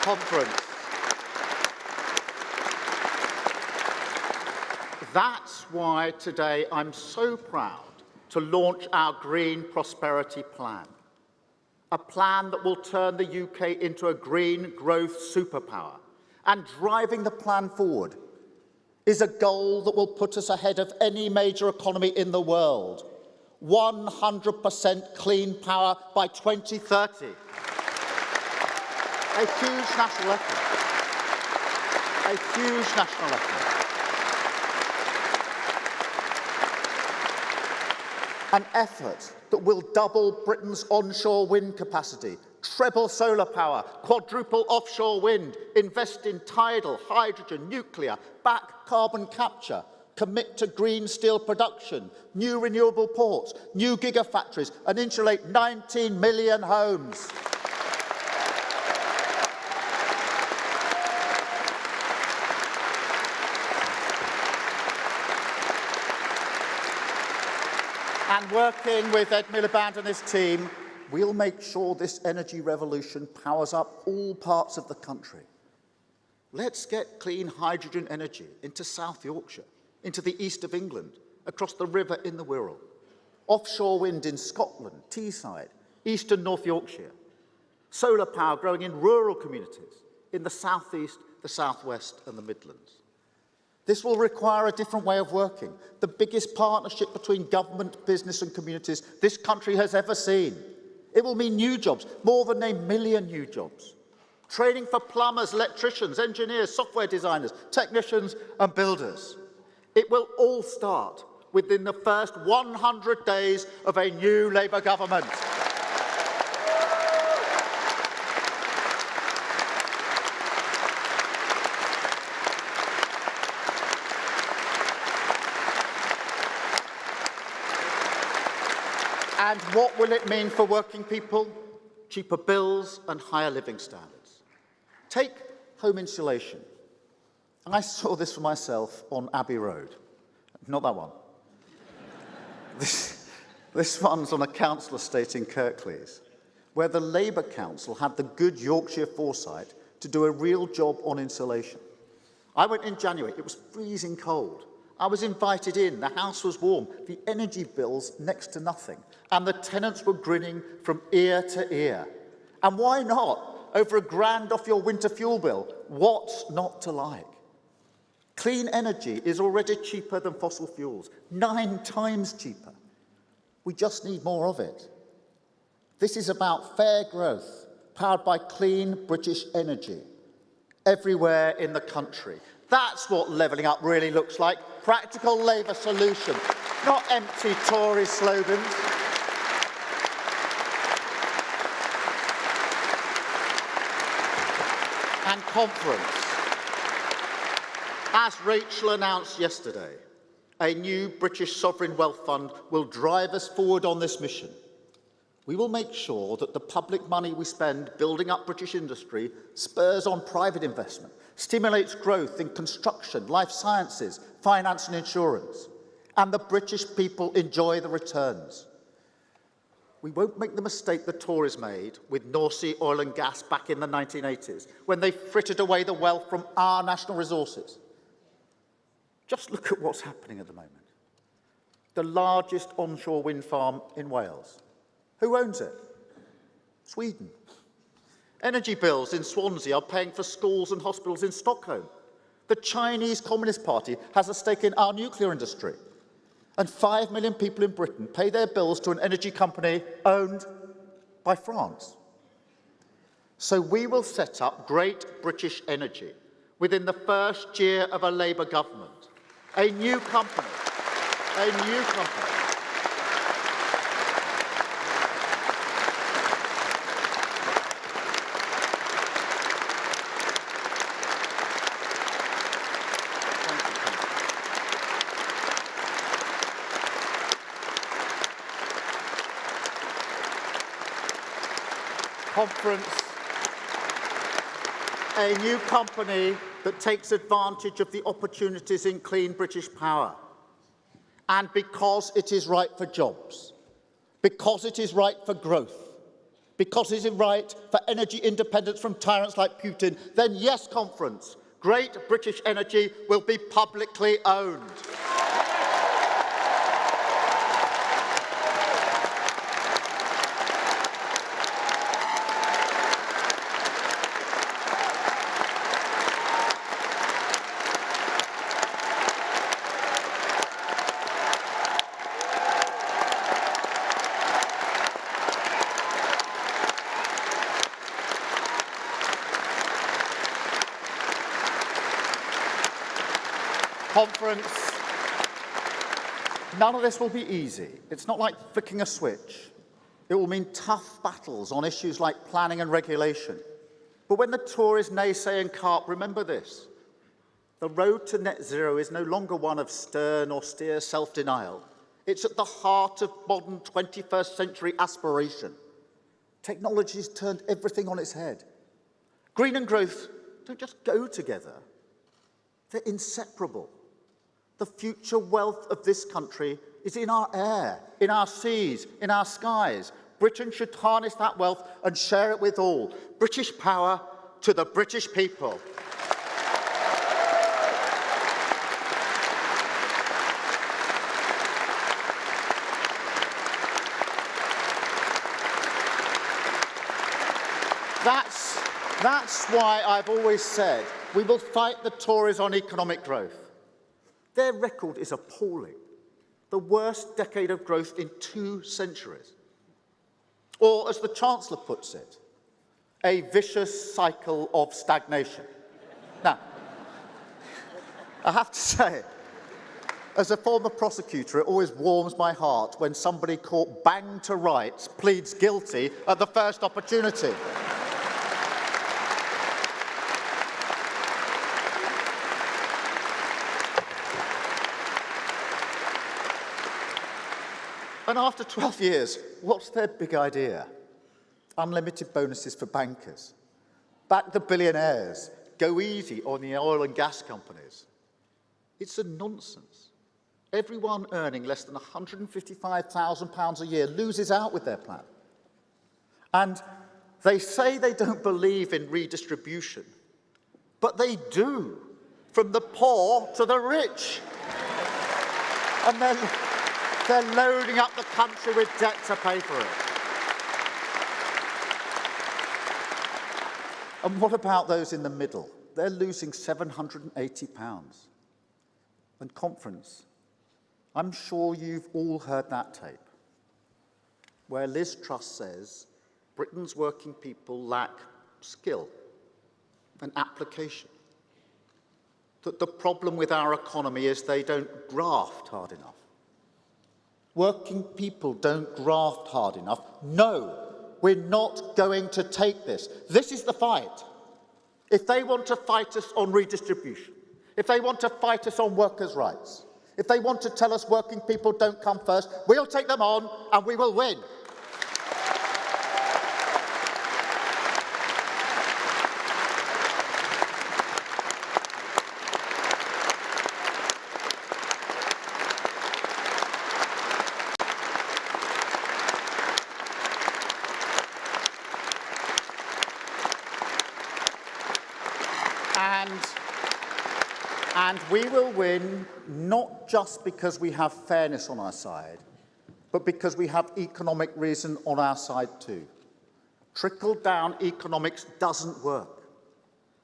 Speaker 9: conference. That's why today I'm so proud to launch our Green Prosperity Plan, a plan that will turn the UK into a green growth superpower. And driving the plan forward is a goal that will put us ahead of any major economy in the world. 100% clean power by 2030. A huge national effort. A huge national effort. An effort that will double Britain's onshore wind capacity, treble solar power, quadruple offshore wind, invest in tidal, hydrogen, nuclear, back carbon capture, commit to green steel production, new renewable ports, new gigafactories, and insulate 19 million homes. And working with Ed Miliband and his team, we'll make sure this energy revolution powers up all parts of the country. Let's get clean hydrogen energy into South Yorkshire, into the east of England, across the river in the Wirral. Offshore wind in Scotland, Teesside, eastern North Yorkshire. Solar power growing in rural communities in the southeast, the southwest and the Midlands. This will require a different way of working, the biggest partnership between government, business and communities this country has ever seen. It will mean new jobs, more than 1 million new jobs. Training for plumbers, electricians, engineers, software designers, technicians and builders. It will all start within the first 100 days of a new Labour government. And what will it mean for working people? Cheaper bills and higher living standards. Take home insulation. I saw this for myself on Abbey Road. Not that one. This one's on a council estate in Kirklees, where the Labour Council had the good Yorkshire foresight to do a real job on insulation. I went in January. It was freezing cold. I was invited in, the house was warm, the energy bills next to nothing, and the tenants were grinning from ear to ear. And why not? Over £1,000 off your winter fuel bill. What's not to like? Clean energy is already cheaper than fossil fuels, 9 times cheaper. We just need more of it. This is about fair growth, powered by clean British energy, everywhere in the country. That's what levelling up really looks like. Practical Labour solution, not empty Tory slogans. And conference. As Rachel announced yesterday, a new British sovereign wealth fund will drive us forward on this mission. We will make sure that the public money we spend building up British industry spurs on private investment, stimulates growth in construction, life sciences, finance and insurance, and the British people enjoy the returns. We won't make the mistake the Tories made with North Sea oil and gas back in the 1980s, when they frittered away the wealth from our national resources. Just look at what's happening at the moment. The largest onshore wind farm in Wales. Who owns it? Sweden. Energy bills in Swansea are paying for schools and hospitals in Stockholm. The Chinese Communist Party has a stake in our nuclear industry. And 5 million people in Britain pay their bills to an energy company owned by France. So we will set up Great British Energy within the first year of a Labour government. A new company. A new company. Conference, a new company that takes advantage of the opportunities in clean British power. And because it is right for jobs, because it is right for growth, because it is right for energy independence from tyrants like Putin, then yes, conference, great British energy will be publicly owned. Conference, none of this will be easy. It's not like flicking a switch. It will mean tough battles on issues like planning and regulation. But when the Tories naysay and carp, remember this. The road to net zero is no longer one of stern, austere self-denial. It's at the heart of modern 21st century aspiration. Technology has turned everything on its head. Green and growth don't just go together. They're inseparable. The future wealth of this country is in our air, in our seas, in our skies. Britain should harness that wealth and share it with all. British power to the British people. That's why I've always said we will fight the Tories on economic growth. Their record is appalling. The worst decade of growth in 2 centuries. Or, as the Chancellor puts it, a vicious cycle of stagnation. Now, I have to say, as a former prosecutor, it always warms my heart when somebody caught bang to rights pleads guilty at the first opportunity. And after 12 years, what's their big idea? Unlimited bonuses for bankers. Back the billionaires. Go easy on the oil and gas companies. It's a nonsense. Everyone earning less than £155,000 a year loses out with their plan. And they say they don't believe in redistribution, but they do, from the poor to the rich. And then they're loading up the country with debt to pay for it. And what about those in the middle? They're losing £780. And conference, I'm sure you've all heard that tape, where Liz Truss says Britain's working people lack skill and application. That the problem with our economy is they don't graft hard enough. Working people don't graft hard enough. No, we're not going to take this. This is the fight. If they want to fight us on redistribution, if they want to fight us on workers' rights, if they want to tell us working people don't come first, we'll take them on and we will win. And we will win not just because we have fairness on our side, but because we have economic reason on our side too. Trickle-down economics doesn't work.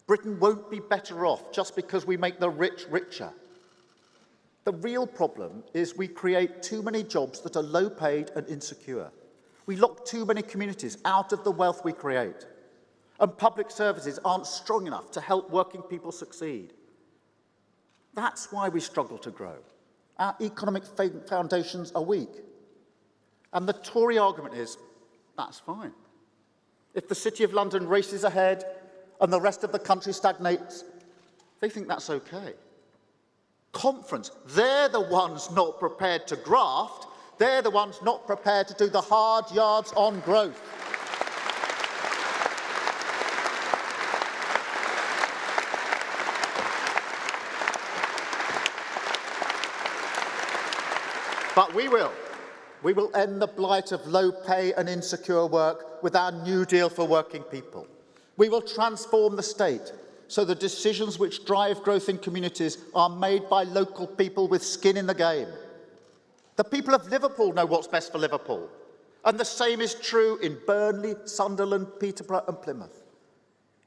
Speaker 9: Britain won't be better off just because we make the rich richer. The real problem is we create too many jobs that are low-paid and insecure. We lock too many communities out of the wealth we create. And public services aren't strong enough to help working people succeed. That's why we struggle to grow. Our economic foundations are weak. And the Tory argument is, that's fine. If the City of London races ahead and the rest of the country stagnates, they think that's okay. Conference, they're the ones not prepared to graft. They're the ones not prepared to do the hard yards on growth. But we will. We will end the blight of low pay and insecure work with our New Deal for working people. We will transform the state so the decisions which drive growth in communities are made by local people with skin in the game. The people of Liverpool know what's best for Liverpool. And the same is true in Burnley, Sunderland, Peterborough and Plymouth.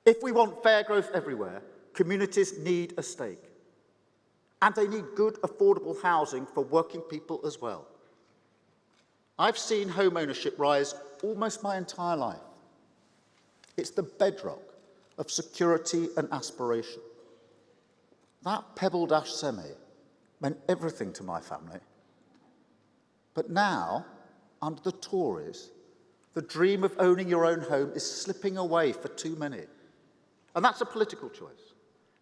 Speaker 9: If we want fair growth everywhere, communities need a stake. And they need good, affordable housing for working people as well. I've seen home ownership rise almost my entire life. It's the bedrock of security and aspiration. That pebble dash semi meant everything to my family. But now, under the Tories, the dream of owning your own home is slipping away for too many. And that's a political choice.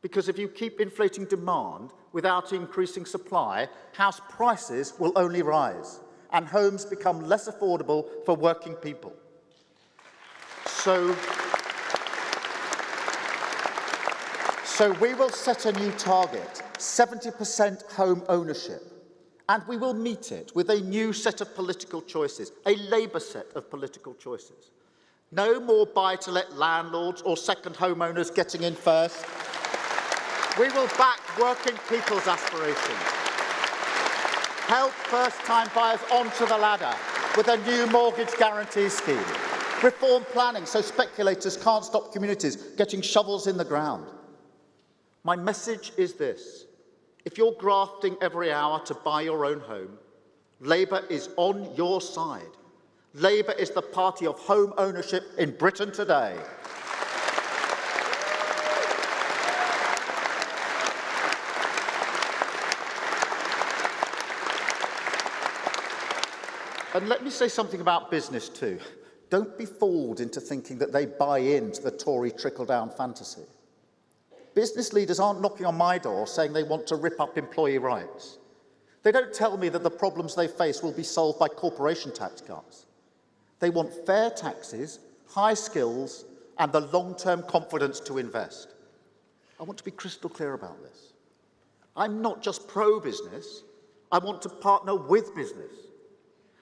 Speaker 9: Because if you keep inflating demand without increasing supply, house prices will only rise and homes become less affordable for working people. So we will set a new target, 70% home ownership, and we will meet it with a new set of political choices, a Labour set of political choices. No more buy-to-let landlords or second homeowners getting in first. We will back working people's aspirations. Help first-time buyers onto the ladder with a new mortgage guarantee scheme. Reform planning so speculators can't stop communities getting shovels in the ground. My message is this. If you're grafting every hour to buy your own home, Labour is on your side. Labour is the party of home ownership in Britain today. And let me say something about business too. Don't be fooled into thinking that they buy into the Tory trickle-down fantasy. Business leaders aren't knocking on my door saying they want to rip up employee rights. They don't tell me that the problems they face will be solved by corporation tax cuts. They want fair taxes, high skills, and the long-term confidence to invest. I want to be crystal clear about this. I'm not just pro-business. I want to partner with business.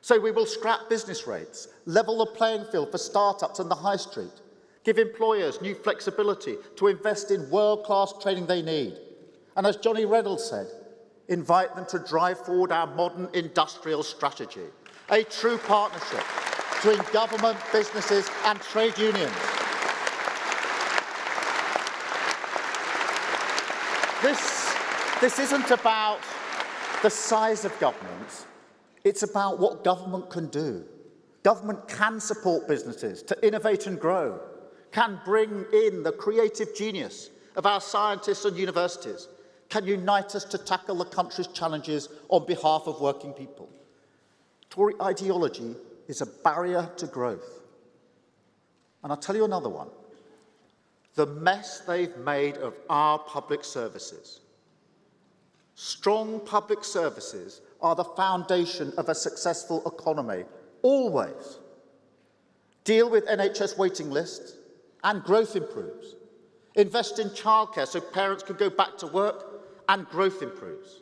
Speaker 9: So we will scrap business rates, level the playing field for startups and the high street, give employers new flexibility to invest in world-class training they need. And as Johnny Reynolds said, invite them to drive forward our modern industrial strategy, a true partnership between government, businesses and trade unions. This isn't about the size of government. It's about what government can do. Government can support businesses to innovate and grow, can bring in the creative genius of our scientists and universities, can unite us to tackle the country's challenges on behalf of working people. Tory ideology is a barrier to growth. And I'll tell you another one. The mess they've made of our public services. Strong public services are the foundation of a successful economy, always. Deal with NHS waiting lists and growth improves. Invest in childcare so parents can go back to work and growth improves.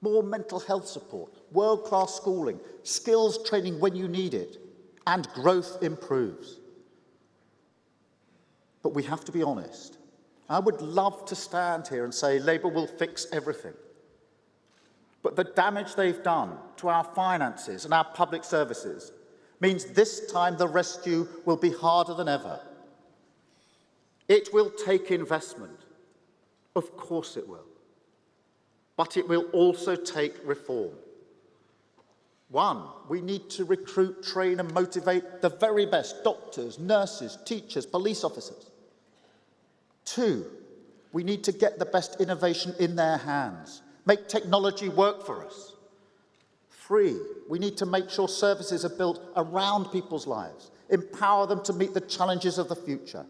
Speaker 9: More mental health support, world-class schooling, skills training when you need it, and growth improves. But we have to be honest. I would love to stand here and say Labour will fix everything. But the damage they've done to our finances and our public services means this time the rescue will be harder than ever. It will take investment. Of course it will. But it will also take reform. One, we need to recruit, train and motivate the very best doctors, nurses, teachers, police officers. Two, we need to get the best innovation in their hands. Make technology work for us. Three, we need to make sure services are built around people's lives, empower them to meet the challenges of the future.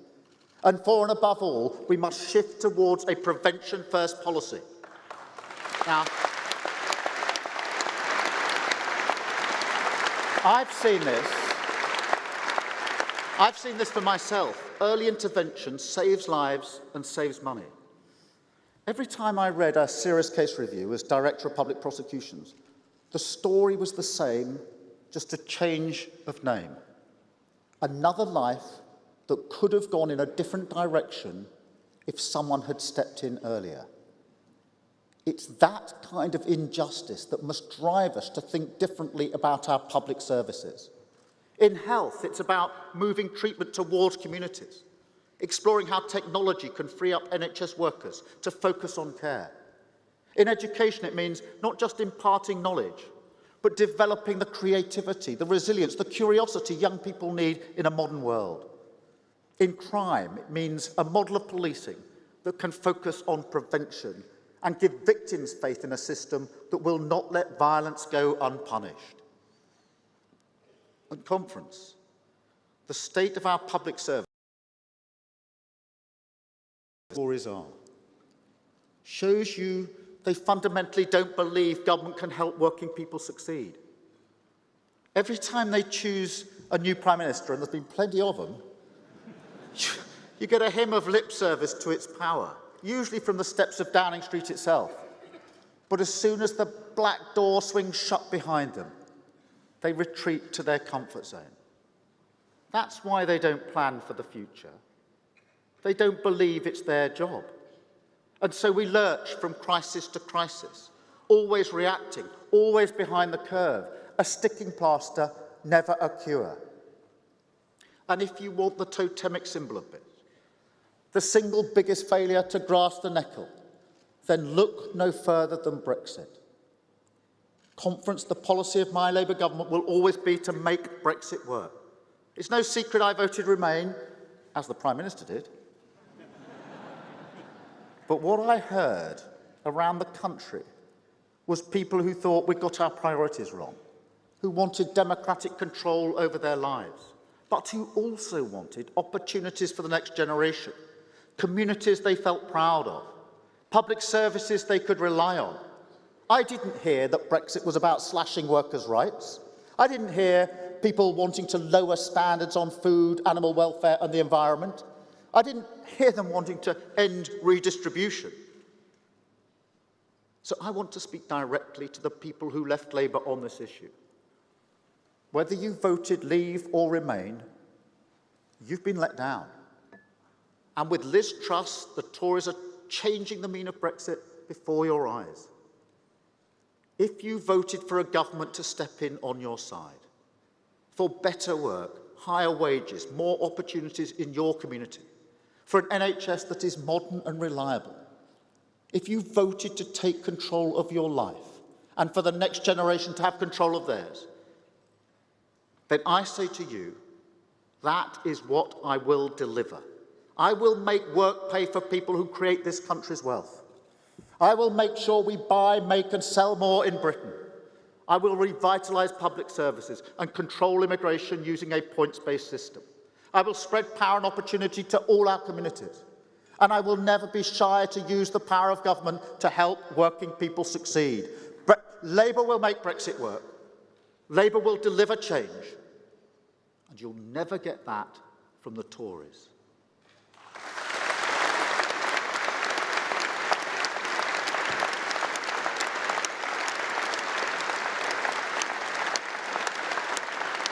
Speaker 9: And four, and above all, we must shift towards a prevention-first policy. Now, I've seen this for myself. Early intervention saves lives and saves money. Every time I read a serious case review as Director of Public Prosecutions, the story was the same just a change of name. Another life that could have gone in a different direction if someone had stepped in earlier. It's that kind of injustice that must drive us to think differently about our public services. In health, it's about moving treatment towards communities, exploring how technology can free up NHS workers to focus on care. In education, it means not just imparting knowledge, but developing the creativity, the resilience, the curiosity young people need in a modern world. In crime, it means a model of policing that can focus on prevention and give victims faith in a system that will not let violence go unpunished. At conference, the state of our public service stories are. Shows you they fundamentally don't believe government can help working people succeed. Every time they choose a new Prime Minister, and there's been plenty of them, you get a hymn of lip service to its power, usually from the steps of Downing Street itself. But as soon as the black door swings shut behind them, they retreat to their comfort zone. That's why they don't plan for the future. They don't believe it's their job. And so we lurch from crisis to crisis, always reacting, always behind the curve, a sticking plaster, never a cure. And if you want the totemic symbol of this, the single biggest failure to grasp the nettle, then look no further than Brexit. Conference, the policy of my Labour government will always be to make Brexit work. It's no secret I voted Remain, as the Prime Minister did. But what I heard around the country was people who thought we'd got our priorities wrong, who wanted democratic control over their lives, but who also wanted opportunities for the next generation, communities they felt proud of, public services they could rely on. I didn't hear that Brexit was about slashing workers' rights. I didn't hear people wanting to lower standards on food, animal welfare and the environment. I didn't hear them wanting to end redistribution. So I want to speak directly to the people who left Labour on this issue. Whether you voted Leave or Remain, you've been let down. And with Liz Truss, the Tories are changing the meaning of Brexit before your eyes. If you voted for a government to step in on your side, for better work, higher wages, more opportunities in your community, for an NHS that is modern and reliable, if you voted to take control of your life and for the next generation to have control of theirs, then I say to you, that is what I will deliver. I will make work pay for people who create this country's wealth. I will make sure we buy, make and sell more in Britain. I will revitalise public services and control immigration using a points-based system. I will spread power and opportunity to all our communities. And I will never be shy to use the power of government to help working people succeed. Labour will make Brexit work. Labour will deliver change. And you'll never get that from the Tories.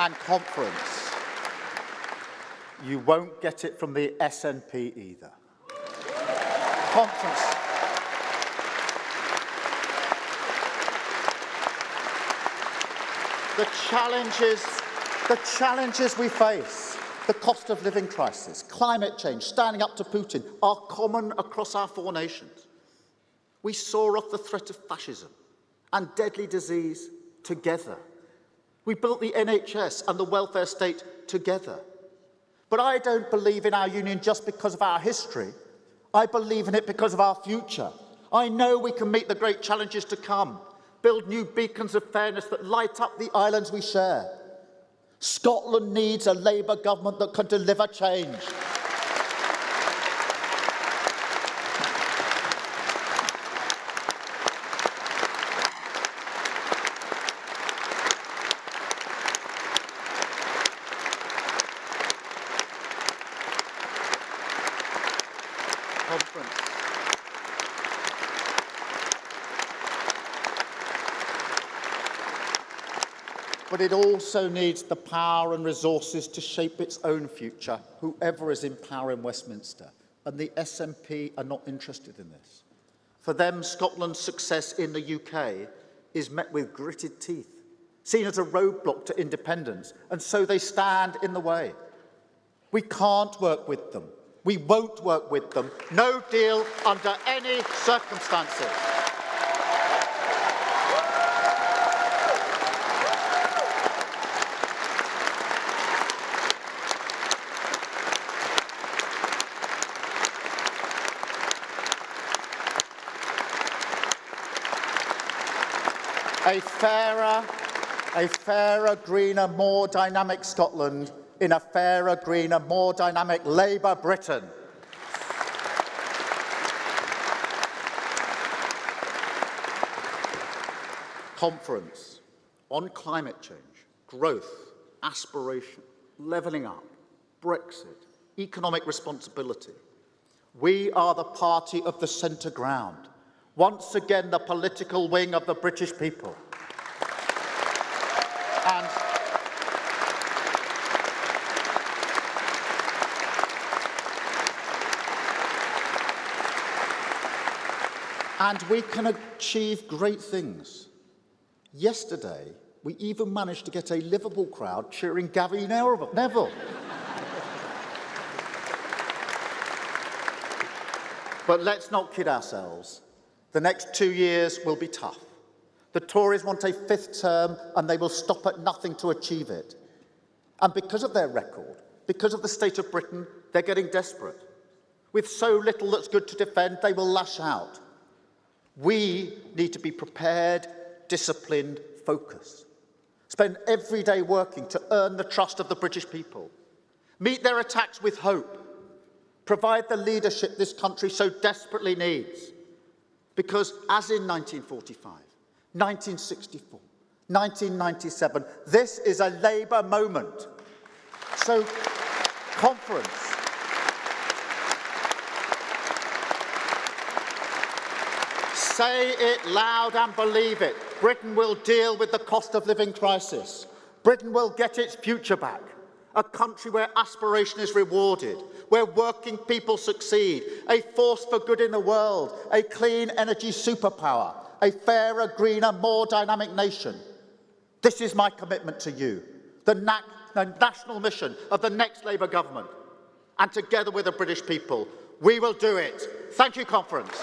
Speaker 9: And conference, you won't get it from the SNP either. Conference. The challenges we face, the cost of living crisis, climate change, standing up to Putin, are common across our four nations. We saw off the threat of fascism and deadly disease together. We built the NHS and the welfare state together. But I don't believe in our union just because of our history. I believe in it because of our future. I know we can meet the great challenges to come, build new beacons of fairness that light up the islands we share. Scotland needs a Labour government that can deliver change. but it also needs the power and resources to shape its own future, whoever is in power in Westminster. And the SNP are not interested in this. For them, Scotland's success in the UK is met with gritted teeth, seen as a roadblock to independence, and so they stand in the way. We can't work with them. We won't work with them. No deal under any circumstances. A fairer, greener, more dynamic Scotland in a fairer, greener, more dynamic Labour Britain. Conference on climate change, growth, aspiration, levelling up, Brexit, economic responsibility. We are the party of the centre ground. Once again, the political wing of the British people. And we can achieve great things. Yesterday, we even managed to get a Liverpool crowd cheering Gavin Neville. But let's not kid ourselves. The next 2 years will be tough. The Tories want a 5th term and they will stop at nothing to achieve it. And because of their record, because of the state of Britain, they're getting desperate. With so little that's good to defend, they will lash out. We need to be prepared, disciplined, focused. Spend every day working to earn the trust of the British people. Meet their attacks with hope. Provide the leadership this country so desperately needs. Because as in 1945, 1964, 1997, this is a Labour moment. So, conference. Say it loud and believe it. Britain will deal with the cost of living crisis. Britain will get its future back. A country where aspiration is rewarded, where working people succeed, a force for good in the world, a clean energy superpower, a fairer, greener, more dynamic nation. This is my commitment to you, the national mission of the next Labour government. And together with the British people, we will do it. Thank you, conference.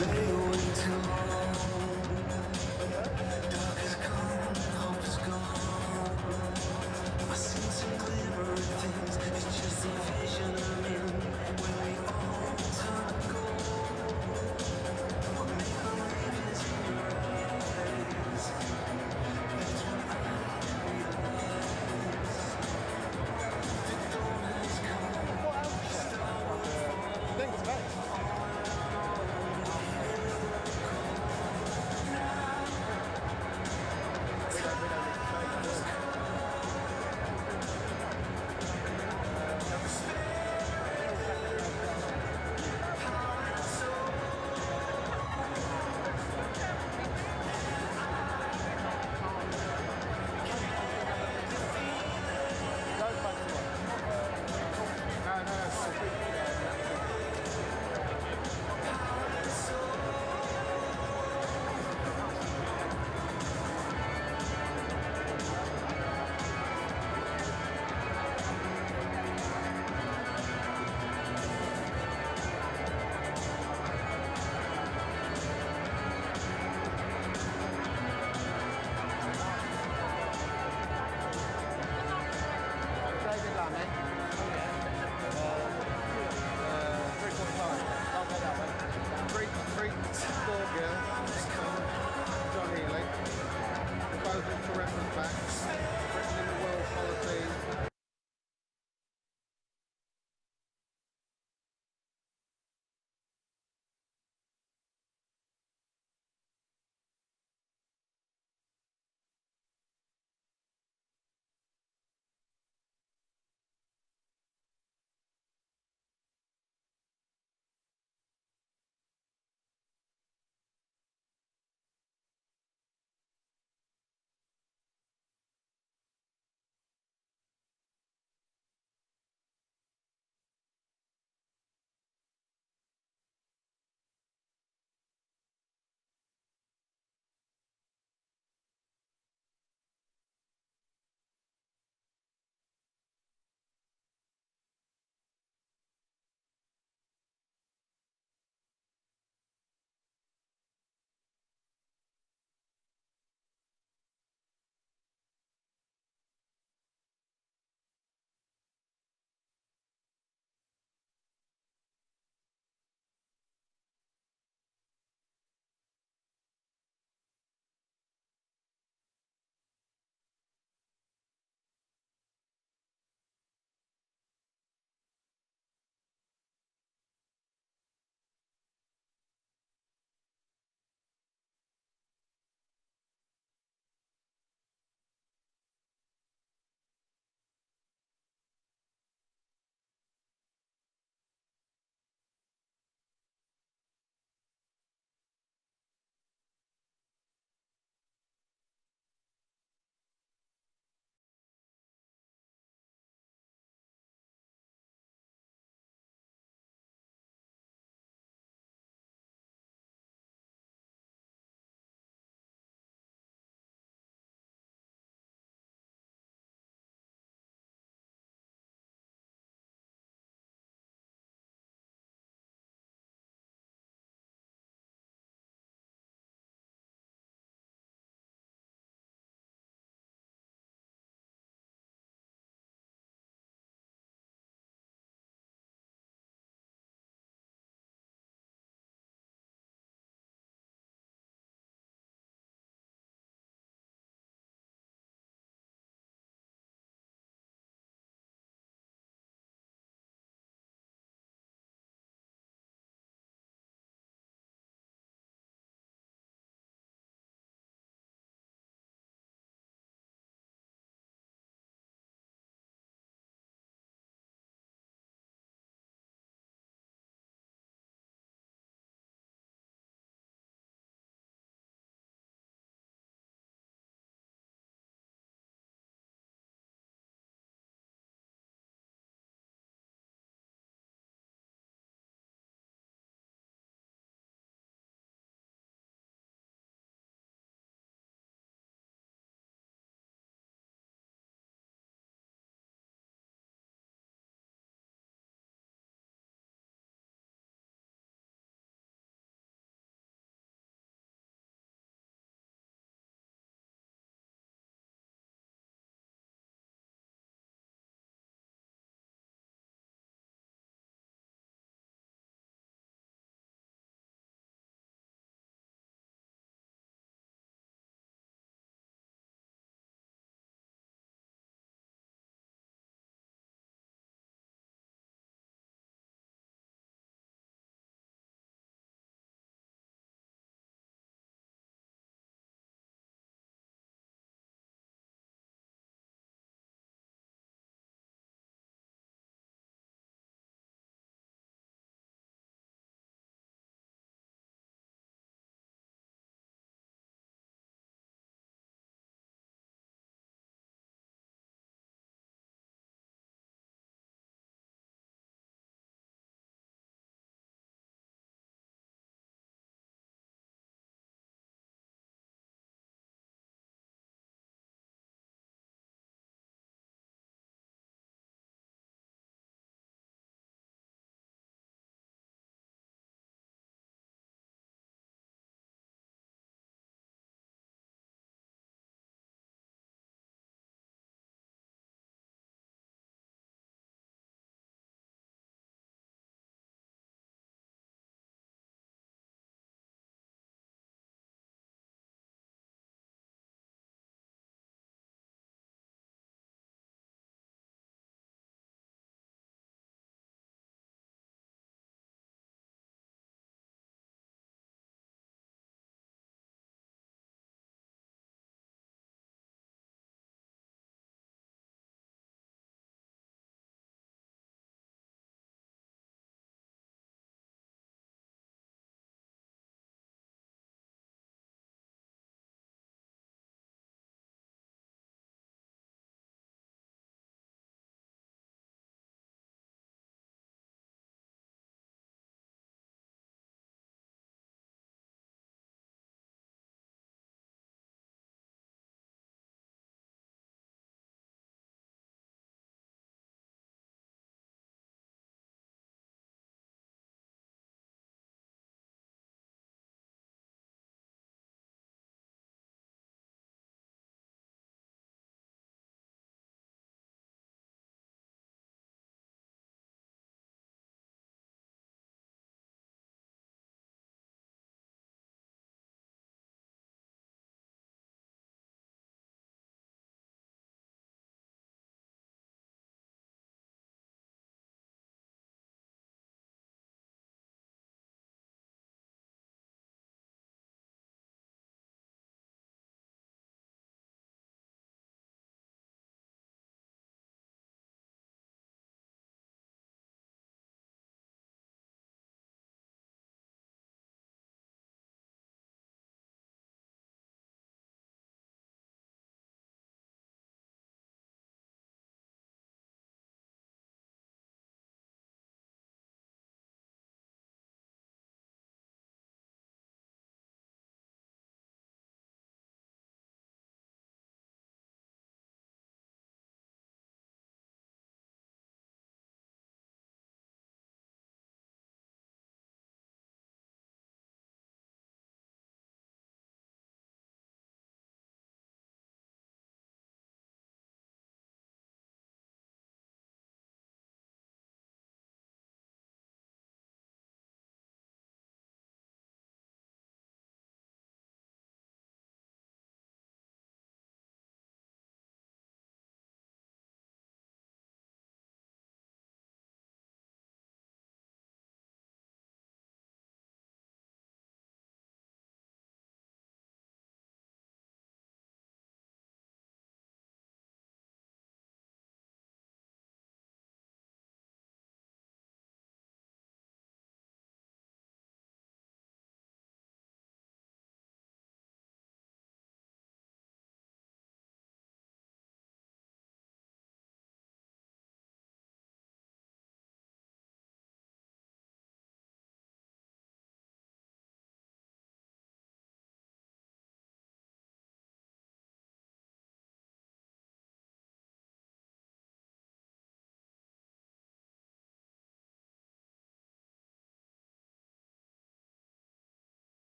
Speaker 20: Lay awake till morning.